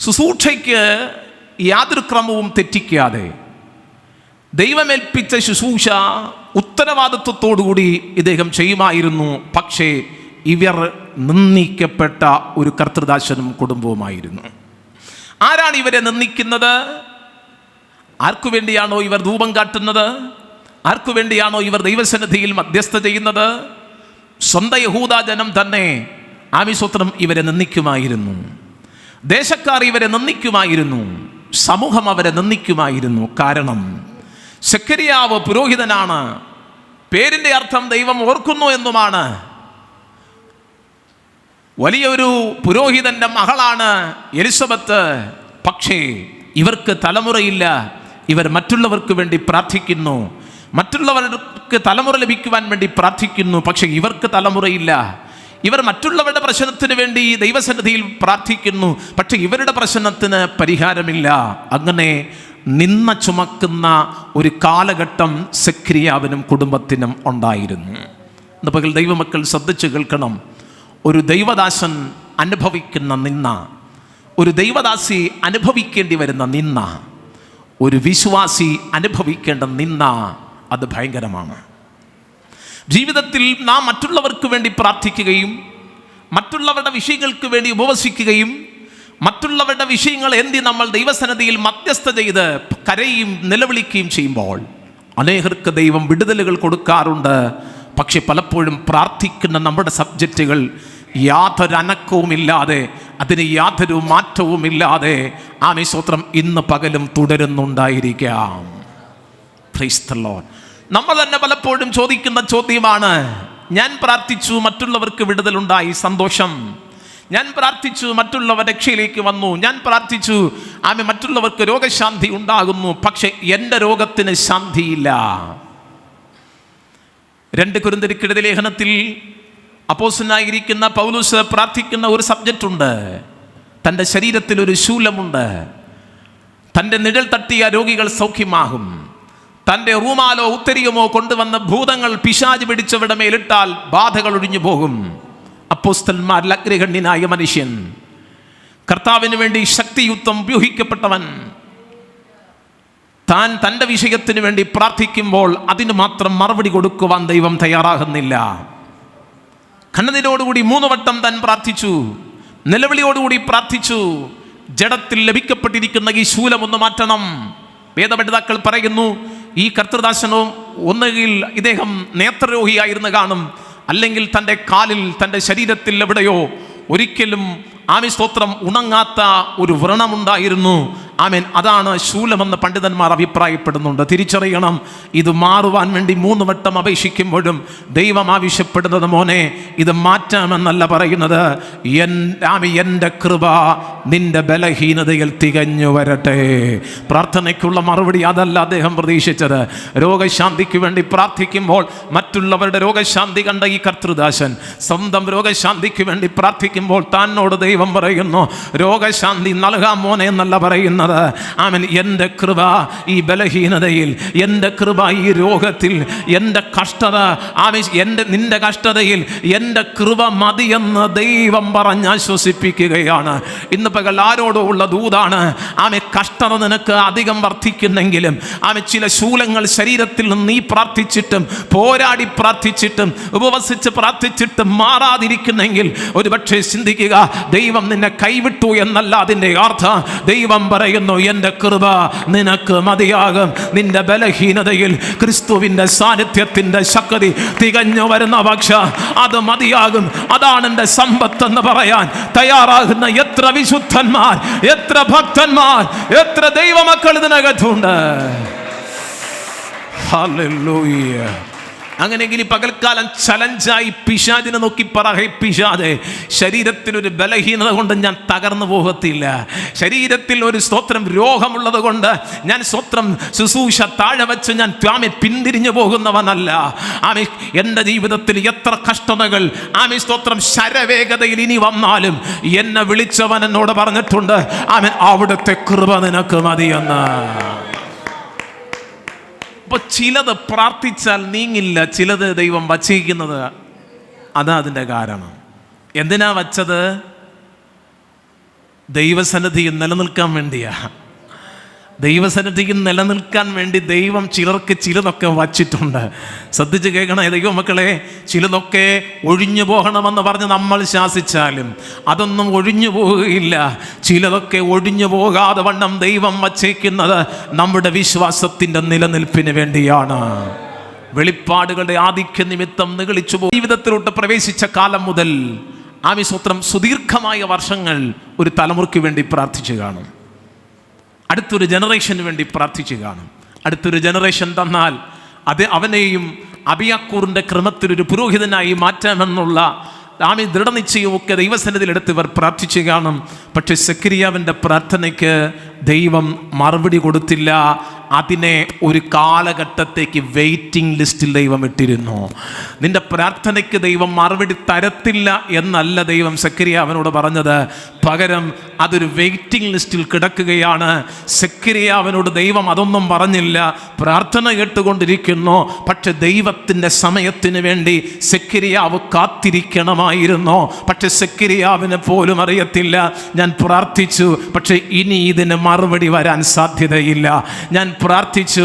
ശുശ്രൂഷയ്ക്ക് യാതൊരു ക്രമവും തെറ്റിക്കാതെ ദൈവമേൽപ്പിച്ച ശുശ്രൂഷ ഉത്തരവാദിത്വത്തോടുകൂടി ഇദ്ദേഹം ചെയ്യുമായിരുന്നു. പക്ഷേ ഇവർ നിന്ദിക്കപ്പെട്ട ഒരു കർത്തൃദാസനും കുടുംബവുമായിരുന്നു. ആരാണ് ഇവരെ നിന്ദിക്കുന്നത്? ആർക്കു വേണ്ടിയാണോ ഇവർ ധൂപം കാട്ടുന്നത്? ആർക്കു വേണ്ടിയാണോ ഇവർ ദൈവസന്നിധിയിൽ മധ്യസ്ഥ ചെയ്യുന്നത്? സ്വന്തം യഹൂദ ജനം തന്നെ ആമിസ്തോത്രം ഇവരെ നിന്ദിക്കുമായിരുന്നു. ദേശക്കാർ ഇവരെ നിന്ദിക്കുമായിരുന്നു, സമൂഹം അവരെ നിന്ദിക്കുമായിരുന്നു. കാരണം സെഖര്യാവ് പുരോഹിതനാണ്, പേരിൻ്റെ അർത്ഥം ദൈവം ഓർക്കുന്നു എന്നുമാണ്. വലിയൊരു പുരോഹിതന്റെ മകളാണ് എലിസബത്ത്. പക്ഷേ ഇവർക്ക് തലമുറയില്ല. ഇവർ മറ്റുള്ളവർക്ക് വേണ്ടി പ്രാർത്ഥിക്കുന്നു, മറ്റുള്ളവർക്ക് തലമുറ ലഭിക്കുവാൻ വേണ്ടി പ്രാർത്ഥിക്കുന്നു. പക്ഷേ ഇവർക്ക് തലമുറയില്ല. ഇവർ മറ്റുള്ളവരുടെ പ്രശ്നത്തിന് വേണ്ടി ദൈവസന്നിധിയിൽ പ്രാർത്ഥിക്കുന്നു, പക്ഷെ ഇവരുടെ പ്രശ്നത്തിന് പരിഹാരമില്ല. അങ്ങനെ നിന്ന ചുമക്കുന്ന ഒരു കാലഘട്ടം സെഖര്യാവിനും കുടുംബത്തിനും ഉണ്ടായിരുന്നു. ഇന്ന് പകൽ ദൈവമക്കൾ ശ്രദ്ധിച്ചു കേൾക്കണം. ഒരു ദൈവദാസൻ അനുഭവിക്കുന്ന നിന്ന, ഒരു ദൈവദാസി അനുഭവിക്കേണ്ടി വരുന്ന നിന്ന, ഒരു വിശ്വാസി അനുഭവിക്കേണ്ട നിന്ന, അത് ഭയങ്കരമാണ്. ജീവിതത്തിൽ നാം മറ്റുള്ളവർക്ക് വേണ്ടി പ്രാർത്ഥിക്കുകയും മറ്റുള്ളവരുടെ വിഷയങ്ങൾക്ക് വേണ്ടി ഉപവസിക്കുകയും മറ്റുള്ളവരുടെ വിഷയങ്ങൾ എന്തി നമ്മൾ ദൈവസന്നിധിയിൽ മധ്യസ്ഥ ചെയ്ത് കരയും നിലവിളിക്കുകയും ചെയ്യുമ്പോൾ അനേകർക്ക് ദൈവം വിടുതലുകൾ കൊടുക്കാറുണ്ട്. പക്ഷെ പലപ്പോഴും പ്രാർത്ഥിക്കുന്ന നമ്മുടെ സബ്ജക്റ്റുകൾ യാതൊരു അനക്കവുമില്ലാതെ, അതിന് യാതൊരു മാറ്റവുമില്ലാതെ ആമേൻ സ്തോത്രം ഇന്ന് പകലും തുടരുന്നുണ്ടായിരിക്കാം. Price the Lord. നമ്മൾ തന്നെ പലപ്പോഴും ചോദിക്കുന്ന ചോദ്യമാണ്, ഞാൻ പ്രാർത്ഥിച്ചു മറ്റുള്ളവർക്ക് വിടുതലുണ്ടായി, സന്തോഷം. ഞാൻ പ്രാർത്ഥിച്ചു മറ്റുള്ളവർ രക്ഷയിലേക്ക് വന്നു, ഞാൻ പ്രാർത്ഥിച്ചു ആമേൻ മറ്റുള്ളവർക്ക് രോഗശാന്തി ഉണ്ടാകുന്നു, പക്ഷെ എൻ്റെ രോഗത്തിന് ശാന്തിയില്ല. 2 കൊരിന്ത്യർക്കെഴുതിയ ലേഖനത്തിൽ അപ്പോസ്തലനായിരിക്കുന്ന പൗലോസ് പ്രാർത്ഥിക്കുന്ന ഒരു സബ്ജക്റ്റ് ഉണ്ട്. തൻ്റെ ശരീരത്തിൽ ഒരു ശൂലമുണ്ട്, തൻ്റെ നിഴൽ തട്ടിയ രോഗികൾ സൗഖ്യമാകും. തൻ്റെ റൂമാലോ ഉത്തരീയമോ കൊണ്ടുവന്ന ഭൂതങ്ങൾ പിശാച് പിടിച്ചവരുടെ മേലിട്ടാൽ ബാധകൾ ഒഴിഞ്ഞു പോകും. അപ്പോസ്തലന്മാരിൽ അഗ്രഗണ്യനായ മനുഷ്യൻ, കർത്താവിന് വേണ്ടി ശക്തിയുക്തം ഉപയോഗിക്കപ്പെട്ടവൻ, താൻ തൻ്റെ വിഷയത്തിന് വേണ്ടി പ്രാർത്ഥിക്കുമ്പോൾ അതിന് മാത്രം മറുപടി കൊടുക്കുവാൻ ദൈവം തയ്യാറാകുന്നില്ല. കണ്ണുനീരോടുകൂടി 3 വട്ടം താൻ പ്രാർത്ഥിച്ചു, നിലവിളിയോടുകൂടി പ്രാർത്ഥിച്ചു. ജഡത്തിൽ ലഭിക്കപ്പെട്ടിരിക്കുന്ന ഈ ശൂലം ഒന്ന് മാറ്റണം. വേദപണ്ഡിതാക്കൾ പറയുന്നു, ഈ കർത്തൃദാസനോ ഒന്നുകിൽ ഇദ്ദേഹം നേത്രരോഗിയായിരുന്നു കാണും, അല്ലെങ്കിൽ തൻ്റെ കാലിൽ, തൻ്റെ ശരീരത്തിൽ എവിടെയോ ഒരിക്കലും ആമേൻ സ്തോത്രം ഉണങ്ങാത്ത ഒരു വ്രണമുണ്ടായിരുന്നു. ആമേൻ, അതാണ് ശൂലമെന്ന് പണ്ഡിതന്മാർ അഭിപ്രായപ്പെടുന്നുണ്ട്. തിരിച്ചറിയണം, ഇത് മാറുവാൻ വേണ്ടി 3 വട്ടം അപേക്ഷിക്കുമ്പോഴും ദൈവം ആവശ്യപ്പെടുന്നത്, മോനെ ഇത് മാറ്റാമെന്നല്ല പറയുന്നത്, എൻ്റെ കൃപ നിന്റെ ബലഹീനതയിൽ തികഞ്ഞു വരട്ടെ. പ്രാർത്ഥനയ്ക്കുള്ള മറുപടി അതല്ല അദ്ദേഹം പ്രതീക്ഷിച്ചത്. രോഗശാന്തിക്ക് വേണ്ടി പ്രാർത്ഥിക്കുമ്പോൾ മറ്റുള്ളവരുടെ രോഗശാന്തി കണ്ട ഈ കർത്തൃദാസൻ സ്വന്തം രോഗശാന്തിക്ക് വേണ്ടി പ്രാർത്ഥിക്കുമ്പോൾ താനോട് ദൈവം പറയുന്നു, രോഗശാന്തി നൽകാം മോനെ എന്നല്ല പറയുന്നത്. ആമേൻ, എൻ്റെ കൃപ ഈ ബലഹീനതയിൽ, എൻ്റെ കൃപ ഈ രോഗത്തിൽ, എൻ്റെ കഷ്ടത, ആമേൻ നിന്റെ കഷ്ടതയിൽ എൻ്റെ കൃപ മതിയെന്ന് ദൈവം പറഞ്ഞ് ആശ്വസിപ്പിക്കുകയാണ്. ഇന്ന് പകൽ ആരോടോ ഉള്ള ദൂതാണ്. ആമേൻ, കഷ്ടത നിനക്ക് അധികം വർദ്ധിക്കുന്നെങ്കിലും, ആമേൻ ചില ശൂലങ്ങൾ ശരീരത്തിൽ നിന്ന് നീ പ്രാർത്ഥിച്ചിട്ടും പോരാടി പ്രാർത്ഥിച്ചിട്ടും ഉപവസിച്ച് പ്രാർത്ഥിച്ചിട്ടും മാറാതിരിക്കുന്നെങ്കിൽ ഒരുപക്ഷെ ചിന്തിക്കുക, ദൈവം നിന്നെ കൈവിട്ടു എന്നല്ല അതിൻ്റെ അർത്ഥം. ദൈവം പറയുന്നു, എൻ്റെ കൃപ നിനക്ക് മതിയാകും. നിന്റെ ബലഹീനതയിൽ ക്രിസ്തുവിൻ്റെ സാന്നിധ്യത്തിൻ്റെ ശക്തി തികഞ്ഞു വരുന്ന പക്ഷം അത് മതിയാകും. അതാണ് എൻ്റെ സമ്പത്ത് എന്ന് പറയാൻ തയ്യാറാകുന്ന എത്ര വിശുദ്ധന്മാർ, എത്ര ഭക്തന്മാർ, എത്ര ദൈവമക്കൾ ഇതിനകത്തുണ്ട്. ഹല്ലേലൂയ. അങ്ങനെയെങ്കിൽ ഈ പകൽക്കാലം ചലഞ്ചായി പിശാചിനെ നോക്കി പറ, ഹേ പിശാചേ, ശരീരത്തിലൊരു ബലഹീനത കൊണ്ട് ഞാൻ തകർന്നു പോകത്തില്ല. ശരീരത്തിൽ ഒരു സ്തോത്രം രോഗമുള്ളത് കൊണ്ട് ഞാൻ സ്തോത്രം ശുശ്രൂഷ താഴെ വെച്ച് ഞാൻ പിന്തിരിഞ്ഞു പോകുന്നവനല്ല. ആമേ, എൻ്റെ ജീവിതത്തിൽ എത്ര കഷ്ടതകൾ, ആമേ സ്തോത്രം ശരവേഗതയിൽ ഇനി വന്നാലും എന്നെ വിളിച്ചവൻ എന്നോട് പറഞ്ഞിട്ടുണ്ട്, ആമേൻ അവിടുത്തെ കൃപ നിനക്ക് മതിയെന്ന്. അപ്പോൾ ചിലത് പ്രാർത്ഥിച്ചാൽ നീങ്ങില്ല, ചിലത് ദൈവം വച്ചിരിക്കുന്നത്. അതാ അതിൻ്റെ കാരണം. എന്തിനാ വച്ചത്? ദൈവസന്നിധിയിൽ നിലനിൽക്കാൻ വേണ്ടിയാ. ദൈവസന്നിധിയിൽ നിലനിൽക്കാൻ വേണ്ടി ദൈവം ചിലർക്ക് ചിലതൊക്കെ വച്ചിട്ടുണ്ട്. ശ്രദ്ധിച്ച് കേൾക്കണേ ദൈവമക്കളെ. ചിലതൊക്കെ ഒഴിഞ്ഞു പോകണമെന്ന് പറഞ്ഞ് നമ്മൾ ശാസിച്ചാലും അതൊന്നും ഒഴിഞ്ഞു പോവുകയില്ല. ചിലതൊക്കെ ഒഴിഞ്ഞു പോകാതെ വണ്ണം ദൈവം വച്ചേക്കുന്നത് നമ്മുടെ വിശ്വാസത്തിൻ്റെ നിലനിൽപ്പിന് വേണ്ടിയാണ്. വെളിപ്പാടുകളുടെ ആധിക്യ നിമിത്തം നിഗളിച്ചു ജീവിതത്തിലോട്ട് പ്രവേശിച്ച കാലം മുതൽ ആമേൻ സ്തോത്രം സുദീർഘമായ വർഷങ്ങൾ ഒരു തലമുറയ്ക്ക് വേണ്ടി പ്രാർത്ഥിച്ചു കാണും, അടുത്തൊരു ജനറേഷന് വേണ്ടി പ്രാർത്ഥിച്ചു കാണും. അടുത്തൊരു ജനറേഷൻ തന്നാൽ അത് അവനെയും അബിയാക്കൂറിൻ്റെ ക്രമത്തിലൊരു പുരോഹിതനായി മാറ്റാമെന്നുള്ള ദൃഢനിശ്ചയമൊക്കെ ദൈവസന്നിധിയിൽ എടുത്ത് ഇവർ പ്രാർത്ഥിച്ചു കാണും. പക്ഷെ സെക്കരിയാവിൻ്റെ പ്രാർത്ഥനയ്ക്ക് ദൈവം മറുപടി കൊടുത്തില്ല. അതിനെ ഒരു കാലഘട്ടത്തേക്ക് വെയിറ്റിംഗ് ലിസ്റ്റിൽ ദൈവം ഇട്ടിരുന്നു. നിന്റെ പ്രാർത്ഥനയ്ക്ക് ദൈവം മറുപടി തരത്തില്ല എന്നല്ല ദൈവം സെക്കരിയാവിനോട് പറഞ്ഞത്, പകരം അതൊരു വെയിറ്റിംഗ് ലിസ്റ്റിൽ കിടക്കുകയാണ്. സെക്കരിയാവിനോട് ദൈവം അതൊന്നും പറഞ്ഞില്ല. പ്രാർത്ഥന കേട്ടുകൊണ്ടിരിക്കുന്നു, പക്ഷെ ദൈവത്തിൻ്റെ സമയത്തിന് വേണ്ടി സെക്കരിയാവ് കാത്തിരിക്കണമായിരുന്നു. പക്ഷെ സെക്കരിയാവിന് പോലും അറിയത്തില്ല, ഞാൻ പ്രാർത്ഥിച്ചു, പക്ഷെ ഇനി ഇതിന് മറുപടി വരാൻ സാധ്യതയില്ല. ഞാൻ പ്രാർത്ഥിച്ചു,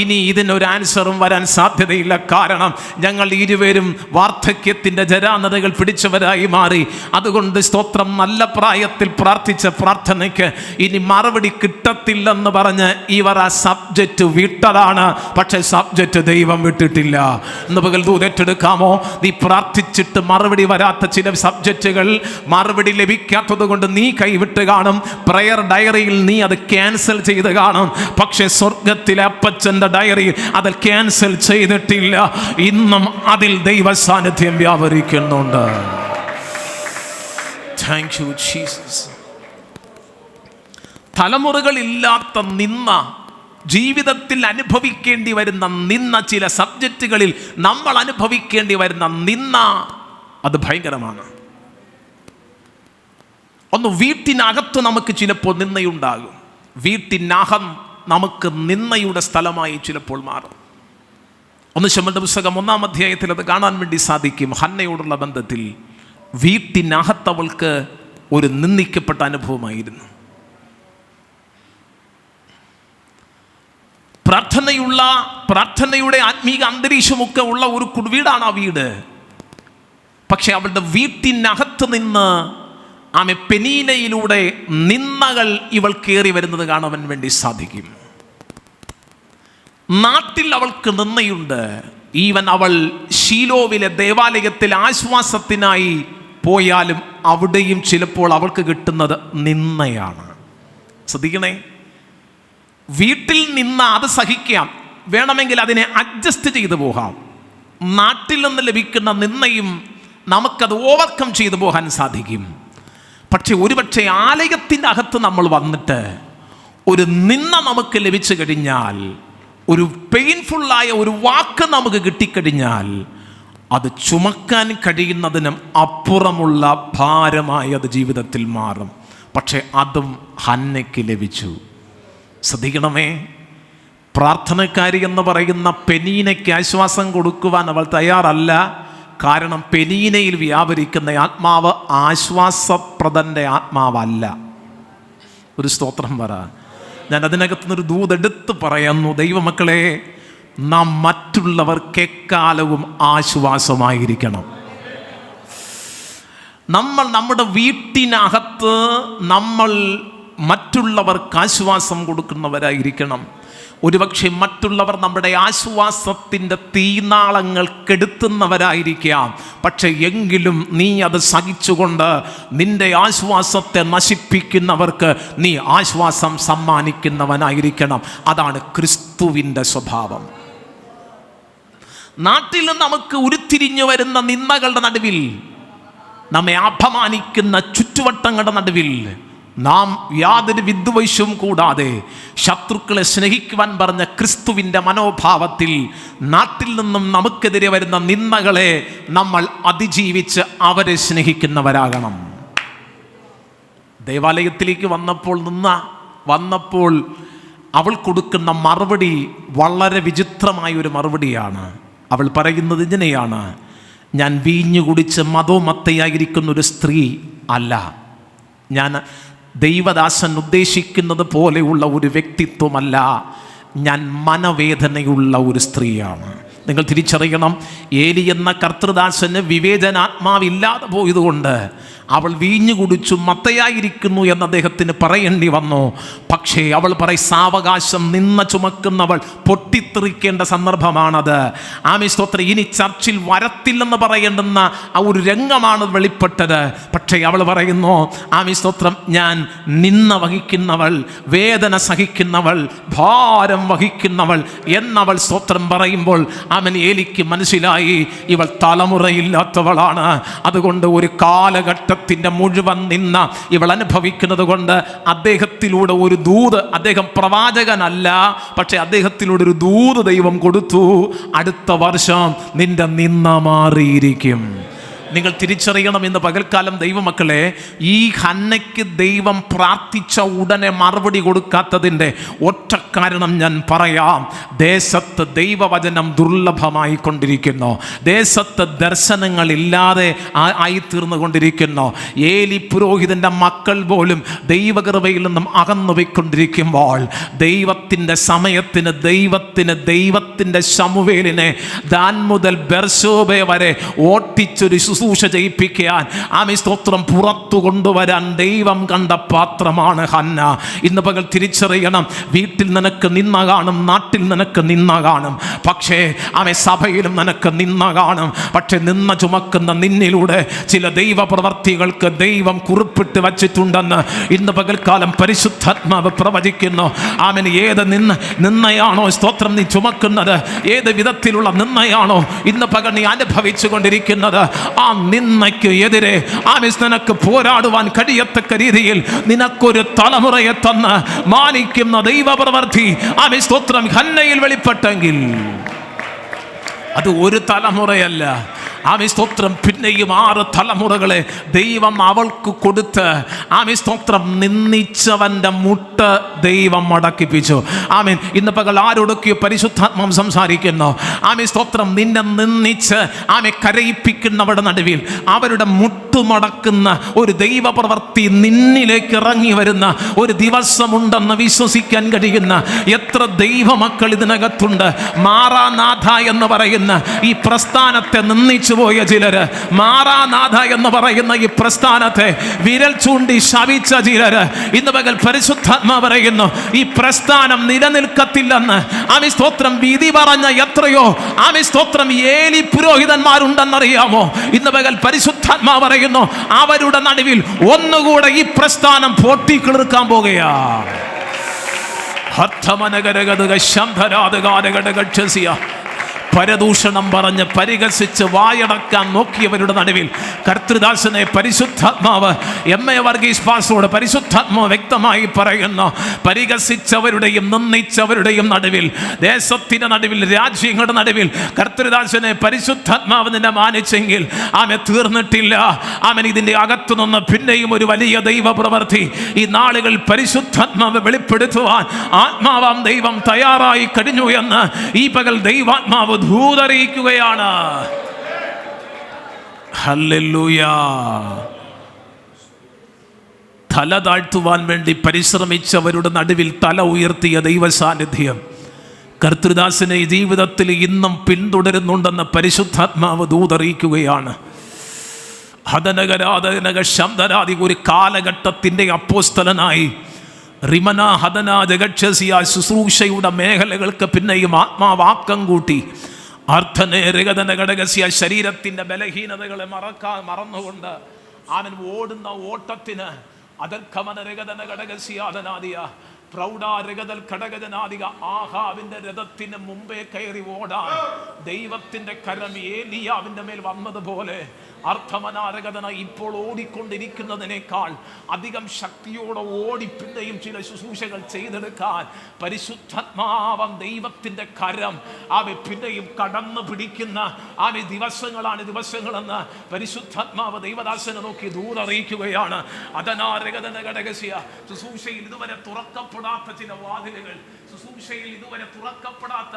ഇനി ഇതിനൊരു ആൻസറും വരാൻ സാധ്യതയില്ല. കാരണം ഞങ്ങൾ ഇരുവരും വാർദ്ധക്യത്തിൻ്റെ ജരാനതകൾ പിടിച്ചവരായി മാറി. അതുകൊണ്ട് സ്തോത്രം, നല്ല പ്രായത്തിൽ പ്രാർത്ഥിച്ച പ്രാർത്ഥനയ്ക്ക് ഇനി മറുപടി കിട്ടത്തില്ലെന്ന് പറഞ്ഞ് ഇവർ ആ സബ്ജക്റ്റ് വിട്ടതാണ്. പക്ഷേ സബ്ജക്റ്റ് ദൈവം വിട്ടിട്ടില്ല. ഇന്ന് പകൽ ഏറ്റെടുക്കാമോ? നീ പ്രാർത്ഥിച്ചിട്ട് മറുപടി വരാത്ത ചില സബ്ജക്റ്റുകൾ, മറുപടി ലഭിക്കാത്തത് കൊണ്ട് നീ കൈവിട്ട് കാണും. പ്രയർ ഡയറിയിൽ നീ അത് ക്യാൻസൽ ചെയ്ത് കാണും. പക്ഷേ സ്വർഗത്തിലെ അപ്പച്ചൻ്റെ ഡയറി അത് ക്യാൻസൽ ചെയ്തിട്ടില്ല. ഇന്നും അതിൽ ദൈവ സാന്നിധ്യം വ്യാപരിക്കുന്നുണ്ട്. Thank you Jesus. തലമുറകളില്ലാത്ത നിന്ന, ജീവിതത്തിൽ അനുഭവിക്കേണ്ടി വരുന്ന നിന്ന, ചില സബ്ജക്റ്റുകളിൽ നമ്മൾ അനുഭവിക്കേണ്ടി വരുന്ന നിന്ന, അത് ഭയങ്കരമാണ്. ഒന്ന്, വീട്ടിനകത്ത് നമുക്ക് ചിലപ്പോൾ നിന്നയുണ്ടാകും. വീട്ടിനകം നമുക്ക് നിന്നയുടെ സ്ഥലമായി ചിലപ്പോൾ മാറും. 1 ശമൂവേലിന്റെ പുസ്തകം 1-ാം അധ്യായത്തിൽ അത് കാണാൻ വേണ്ടി സാധിക്കും. ഹന്നയോടുള്ള ബന്ധത്തിൽ വീട്ടിനകത്തവൾക്ക് ഒരു നിന്ദിക്കപ്പെട്ട അനുഭവമായിരുന്നു. പ്രാർത്ഥനയുടെ ആത്മീക അന്തരീക്ഷമൊക്കെ ഉള്ള ഒരു വീടാണ് ആ വീട്. പക്ഷെ അവളുടെ വീട്ടിനകത്ത് നിന്ന് ആമെ പെനീനയിലൂടെ നിന്ദകൾ ഇവൾ കയറി വരുന്നത് കാണുവാൻ വേണ്ടി സാധിക്കും. നാട്ടിൽ അവൾക്ക് നിന്നയുണ്ട്. ഈവൻ അവൾ ശീലോവിലെ ദേവാലയത്തിൽ ആശ്വാസത്തിനായി പോയാലും അവിടെയും ചിലപ്പോൾ അവൾക്ക് കിട്ടുന്നത് നിന്നയാണ്. ശ്രദ്ധിക്കണേ, വീട്ടിൽ നിന്ന് അത് സഹിക്കാം, വേണമെങ്കിൽ അതിനെ അഡ്ജസ്റ്റ് ചെയ്തു പോകാം. നാട്ടിൽ നിന്ന് ലഭിക്കുന്ന നിന്നയും നമുക്കത് ഓവർകം ചെയ്തു പോകാൻ സാധിക്കും. പക്ഷെ ഒരുപക്ഷെ ആലയത്തിൻ്റെ അകത്ത് നമ്മൾ വന്നിട്ട് ഒരു നിന്ന നമുക്ക് ലഭിച്ചു കഴിഞ്ഞാൽ, ഒരു പെയിൻഫുള്ളായ ഒരു വാക്ക് നമുക്ക് കിട്ടിക്കഴിഞ്ഞാൽ, അത് ചുമക്കാൻ കഴിയുന്നതിനും അപ്പുറമുള്ള ഭാരമായി അത് ജീവിതത്തിൽ മാറും. പക്ഷെ അതും ഹന്നയ്ക്ക് ലഭിച്ചു. ശ്രദ്ധിക്കണമേ, പ്രാർത്ഥനക്കാരി എന്ന് പറയുന്ന പെനീനയ്ക്ക് ആശ്വാസം കൊടുക്കുവാൻ അവൾ തയ്യാറല്ല. കാരണം പെനീനയിൽ വ്യാപരിക്കുന്ന ആത്മാവ് ആശ്വാസപ്രദൻ്റെ ആത്മാവല്ല. ഒരു സ്തോത്രം പറ. ഞാൻ അതിനകത്തുനിന്നൊരു ദൂതെടുത്ത് പറയുന്നു. ദൈവമക്കളെ, നാം മറ്റുള്ളവർക്ക് എക്കാലവും ആശ്വാസമായിരിക്കണം. നമ്മൾ നമ്മുടെ വീട്ടിനകത്ത് നമ്മൾ മറ്റുള്ളവർക്ക് ആശ്വാസം കൊടുക്കുന്നവരായിരിക്കണം. ഒരുപക്ഷെ മറ്റുള്ളവർ നമ്മുടെ ആശ്വാസത്തിൻ്റെ തീനാളങ്ങൾ കെടുത്തുന്നവരായിരിക്കാം. പക്ഷെ എങ്കിലും നീ അത് സഹിച്ചുകൊണ്ട് നിന്റെ ആശ്വാസത്തെ നശിപ്പിക്കുന്നവർക്ക് നീ ആശ്വാസം സമ്മാനിക്കുന്നവനായിരിക്കണം. അതാണ് ക്രിസ്തുവിൻ്റെ സ്വഭാവം. നാട്ടിൽ നമുക്ക് ഉരുത്തിരിഞ്ഞു വരുന്ന നിന്ദകളുടെ നടുവിൽ, നമ്മെ അപമാനിക്കുന്ന ചുറ്റുവട്ടങ്ങളുടെ നടുവിൽ നാം യാതൊരു വിദ്വേഷവും കൂടാതെ ശത്രുക്കളെ സ്നേഹിക്കുവാൻ പറഞ്ഞ ക്രിസ്തുവിൻ്റെ മനോഭാവത്തിൽ നാട്ടിൽ നിന്നും നമുക്കെതിരെ വരുന്ന നിന്ദകളെ നമ്മൾ അതിജീവിച്ച് അവരെ സ്നേഹിക്കുന്നവരാകണം. ദേവാലയത്തിലേക്ക് വന്നപ്പോൾ അവൾ കൊടുക്കുന്ന മറുപടി വളരെ വിചിത്രമായ ഒരു മറുപടിയാണ്. അവൾ പറയുന്നത് ഇങ്ങനെയാണ്: ഞാൻ വീഞ്ഞു കുടിച്ച് മതോമത്തയായിരിക്കുന്ന ഒരു സ്ത്രീ അല്ല, ഞാൻ ദൈവദാസൻ ഉദ്ദേശിക്കുന്നത് പോലെയുള്ള ഒരു വ്യക്തിത്വമല്ല, ഞാൻ മനവേദനയുള്ള ഒരു സ്ത്രീയാണ്. നിങ്ങൾ തിരിച്ചറിയണം, ഏലി എന്ന കർത്തൃദാസന് വിവേചനാത്മാവില്ലാതെ പോയതുകൊണ്ട് അവൾ വീഞ്ഞു കുടിച്ചു മത്തയായിരിക്കുന്നു എന്ന് അദ്ദേഹത്തിന് പറയേണ്ടി വന്നു. പക്ഷേ അവൾ പറയും, സാവകാശം നിന്ന ചുമക്കുന്നവൾ പൊട്ടിത്തെറിക്കേണ്ട സന്ദർഭമാണത്. ആമേൻ സ്തോത്രം. ഇനി ചർച്ചിൽ വരത്തില്ലെന്ന് പറയേണ്ടുന്ന ആ ഒരു രംഗമാണ് വെളിപ്പെട്ടത്. പക്ഷേ അവൾ പറയുന്നു, ആമേൻ സ്തോത്രം, ഞാൻ നിന്ന വഹിക്കുന്നവൾ, വേദന സഹിക്കുന്നവൾ, ഭാരം വഹിക്കുന്നവൾ എന്നവൾ സ്തോത്രം പറയുമ്പോൾ ആമേൻ ഏലിക്ക് മനസ്സിലായി ഇവൾ തലമുറയില്ലാത്തവളാണ്. അതുകൊണ്ട് ഒരു കാലഘട്ട മുഴുവൻ നിന്ന ഇവൾ അനുഭവിക്കുന്നത് കൊണ്ട് അദ്ദേഹത്തിലൂടെ ഒരു ദൂത്, അദ്ദേഹം പ്രവാചകനല്ല, പക്ഷെ അദ്ദേഹത്തിലൂടെ ഒരു ദൂത് ദൈവം കൊടുത്തു. അടുത്ത വർഷം നിന്റെ നിന്ന മാറിയിരിക്കും. നിങ്ങൾ തിരിച്ചറിയണം ഇന്ന് പകൽക്കാലം ദൈവമക്കളെ, ഈ ഹന്നയ്ക്ക് ദൈവം പ്രാർത്ഥിച്ച ഉടനെ മറുപടി കൊടുക്കാത്തതിൻ്റെ ഒറ്റ കാരണം ഞാൻ പറയാം. ദേശത്ത് ദൈവവചനം ദുർലഭമായി കൊണ്ടിരിക്കുന്നു. ദേശത്ത് ദർശനങ്ങളില്ലാതെ ആയിത്തീർന്നുകൊണ്ടിരിക്കുന്നു. ഏലി പുരോഹിതൻ്റെ മക്കൾ പോലും ദൈവകൃപയിൽ നിന്നും അകന്നു പോയിക്കൊണ്ടിരിക്കുമ്പോൾ ദൈവത്തിൻ്റെ സമയത്തിന് ദൈവത്തിൻ്റെ ശമൂവേലിനെ ദാൻ മുതൽ ബെർശോബെ വരെ ഓട്ടിച്ചൊരു ശുശ്രൂഷ ചെയ്യിപ്പിക്കാൻ, ആമേൻ സ്തോത്രം, പുറത്തു കൊണ്ടുവരാൻ ദൈവം കണ്ട പാത്രമാണ് ഹന്ന. ഇന്ന് പകൽ തിരിച്ചറിയണം, വീട്ടിൽ നിനക്ക് നിന്ന കാണും, നാട്ടിൽ നിനക്ക് നിന്ന കാണും, പക്ഷേ ആമേൻ സഭയിലും നിനക്ക് നിന്ന കാണും. പക്ഷെ നിന്ന ചുമക്കുന്ന നിന്നിലൂടെ ചില ദൈവ പ്രവർത്തികൾക്ക് ദൈവം കുറിപ്പിട്ട് വച്ചിട്ടുണ്ടെന്ന് ഇന്ന് പകൽക്കാലം പരിശുദ്ധാത്മാവ് പ്രവചിക്കുന്നു. ആമേൻ ഏത് നിന്നയാണോ സ്തോത്രം നീ ചുമക്കുന്നത്, ഏത് വിധത്തിലുള്ള നിന്നയാണോ ഇന്ന് പകൽ നീ അനുഭവിച്ചു കൊണ്ടിരിക്കുന്നത്, ആ നിന്നയ്ക്ക് എതിരെ ആമേൻ നിനക്ക് പോരാടുവാൻ കഴിയത്തക്ക രീതിയിൽ നിനക്കൊരു തലമുറയെ തന്ന് മാനിക്കുന്ന ദൈവപ്രവൃത്തി ആമേൻ സ്തോത്രം ഹന്നയിൽ വെളിപ്പെട്ടെങ്കിൽ അത് ഒരു തലമുറയല്ല, ആമേൻ സ്തോത്രം, പിന്നെയും 6 തലമുറകളെ ദൈവം അവൾക്ക് കൊടുത്ത് ആമേൻ സ്തോത്രം നിന്ദിച്ചവൻ്റെ മുട്ട് ദൈവം മടക്കിപ്പിച്ചു. ആമേൻ ഇന്ന് പകൽ ആരോടൊക്കെ പരിശുദ്ധാത്മാവ് സംസാരിക്കുന്നു. ആമേൻ സ്തോത്രം, നിന്നെ നിന്ദിച്ച് ആമേൻ കരയിപ്പിക്കുന്നവരുടെ നടുവിൽ അവരുടെ മുട്ടുമടക്കുന്ന ഒരു ദൈവപ്രവൃത്തി നിന്നിലേക്ക് ഇറങ്ങി വരുന്ന ഒരു ദിവസമുണ്ടെന്ന് വിശ്വസിക്കാൻ കഴിയുന്ന എത്ര ദൈവമക്കൾ ഇതിനകത്തുണ്ട്. മാറാനാഥ എന്ന് പറയുന്ന ഈ പ്രസ്ഥാനത്തെ നിന്ദിച്ചു പോയ ചിലര്, മാറാനാഥ എന്ന് പറയുന്ന ഈ പ്രസ്ഥാനത്തെ വിരൽ ചൂണ്ടി ശപിച്ച ചിലര്, ഇന്ന് പകൽ പരിശുദ്ധാത്മാവ് പറയുന്നു ഈ പ്രസ്ഥാനം നിലനിൽക്കത്തില്ലെന്ന്. ആമേൻ സ്തോത്രം, വിധി പറഞ്ഞ എത്രയോ ആമേൻ സ്തോത്രം ഏലി പുരോഹിതന്മാരുണ്ടെന്നറിയാമോ? ഇന്ന് പകൽ പരിശുദ്ധാത്മാവ് പറയുന്നു അവരുടെ നടുവിൽ ഒന്നുകൂടെ ഈ പ്രസ്ഥാനം പൊട്ടിക്കിളിർക്കാൻ പോകുകയാ. പരദൂഷണം പറഞ്ഞ് പരിഹസിച്ച് വായടക്കാൻ നോക്കിയവരുടെ നടുവിൽ കർത്തൃദാസനെ പരിശുദ്ധാത്മാവ് എം.എ. വർഗീസ് പാസ്റ്ററോട് പരിശുദ്ധാത്മാവ് വ്യക്തമായി പറയുന്നു, പരിഹസിച്ചവരുടെയും നിന്ദിച്ചവരുടെയും നടുവിൽ, ദേശത്തിൻ്റെ നടുവിൽ, രാജ്യങ്ങളുടെ നടുവിൽ കർത്തൃദാസനെ പരിശുദ്ധാത്മാവ് നിന്നെ മാനിച്ചെങ്കിൽ ആമെ തീർന്നിട്ടില്ല. ആമൻ ഇതിൻ്റെ അകത്തുനിന്ന് പിന്നെയും ഒരു വലിയ ദൈവപ്രവൃത്തി ഈ നാളുകൾ പരിശുദ്ധാത്മാവ് വെളിപ്പെടുത്തുവാൻ ആത്മാവാം ദൈവം തയ്യാറായി കഴിഞ്ഞു എന്ന് ഈ പകൽ ദൈവാത്മാവ് ധൂതറിയിക്കുകയാണ്. ഹല്ലേലൂയ. തല താഴ്ത്തുവാൻ വേണ്ടി പരിശ്രമിച്ചവരുടെ നടുവിൽ തല ഉയർത്തിയ ദൈവ സാന്നിധ്യം കർത്തൃദാസനെ ജീവിതത്തിൽ ഇന്നും പിന്തുടരുന്നുണ്ടെന്ന് പരിശുദ്ധാത്മാവ് ദൂതറിയിക്കുകയാണ്. ഹദനഗരാധനക ശബ്ദരാദി ഒരു കാലഘട്ടത്തിൻ്റെ അപ്പോസ്തലനായി റിമന ഹദന ജഗക്ഷസിയ ശുശ്രൂഷയുടെ മേഖലകൾക്ക് പിന്നെയും ആത്മാവാക്കം കൂട്ടി അർത്ഥനെ രഗതന ഘടകസ്യ ശരീരത്തിൻ്റെ ബലഹീനതകളെ മറന്നുകൊണ്ട് അവൻ ഓടുന്ന ഓട്ടത്തിന് അതർക്കമന രഗതന ഘടകസ്യാദനാദിയ പ്രൗഢാരഗതൽ ഘടകജനാദിക ആഹാവിൻ്റെ രഥത്തിന് മുമ്പേ കയറി ഓടാൻ ദൈവത്തിൻ്റെ കരം ഏലിയാവിൻ്റെ മേൽ വന്നതുപോലെ അർത്ഥമനാരകഥന ഇപ്പോൾ ഓടിക്കൊണ്ടിരിക്കുന്നതിനേക്കാൾ അധികം ശക്തിയോടെ ഓടി പിന്നെയും ചില ശുശ്രൂഷകൾ ചെയ്തെടുക്കാൻ പരിശുദ്ധാത്മാവം ദൈവത്തിൻ്റെ കരം അവ പിന്നെയും കടന്നു പിടിക്കുന്ന ആ ദിവസങ്ങളെന്ന് പരിശുദ്ധാത്മാവ് ദൈവദാസനെ നോക്കി ദൂതറിയിക്കുകയാണ്. അതനാരകഥന ഘടകസ്യ ശുശ്രൂഷയിൽ ഇതുവരെ തുറക്കപ്പെട്ട തുറക്കപ്പെടാത്ത ചില വാതിലുകൾ, ശുശ്രൂഷയിൽ ഇതുവരെ തുറക്കപ്പെടാത്ത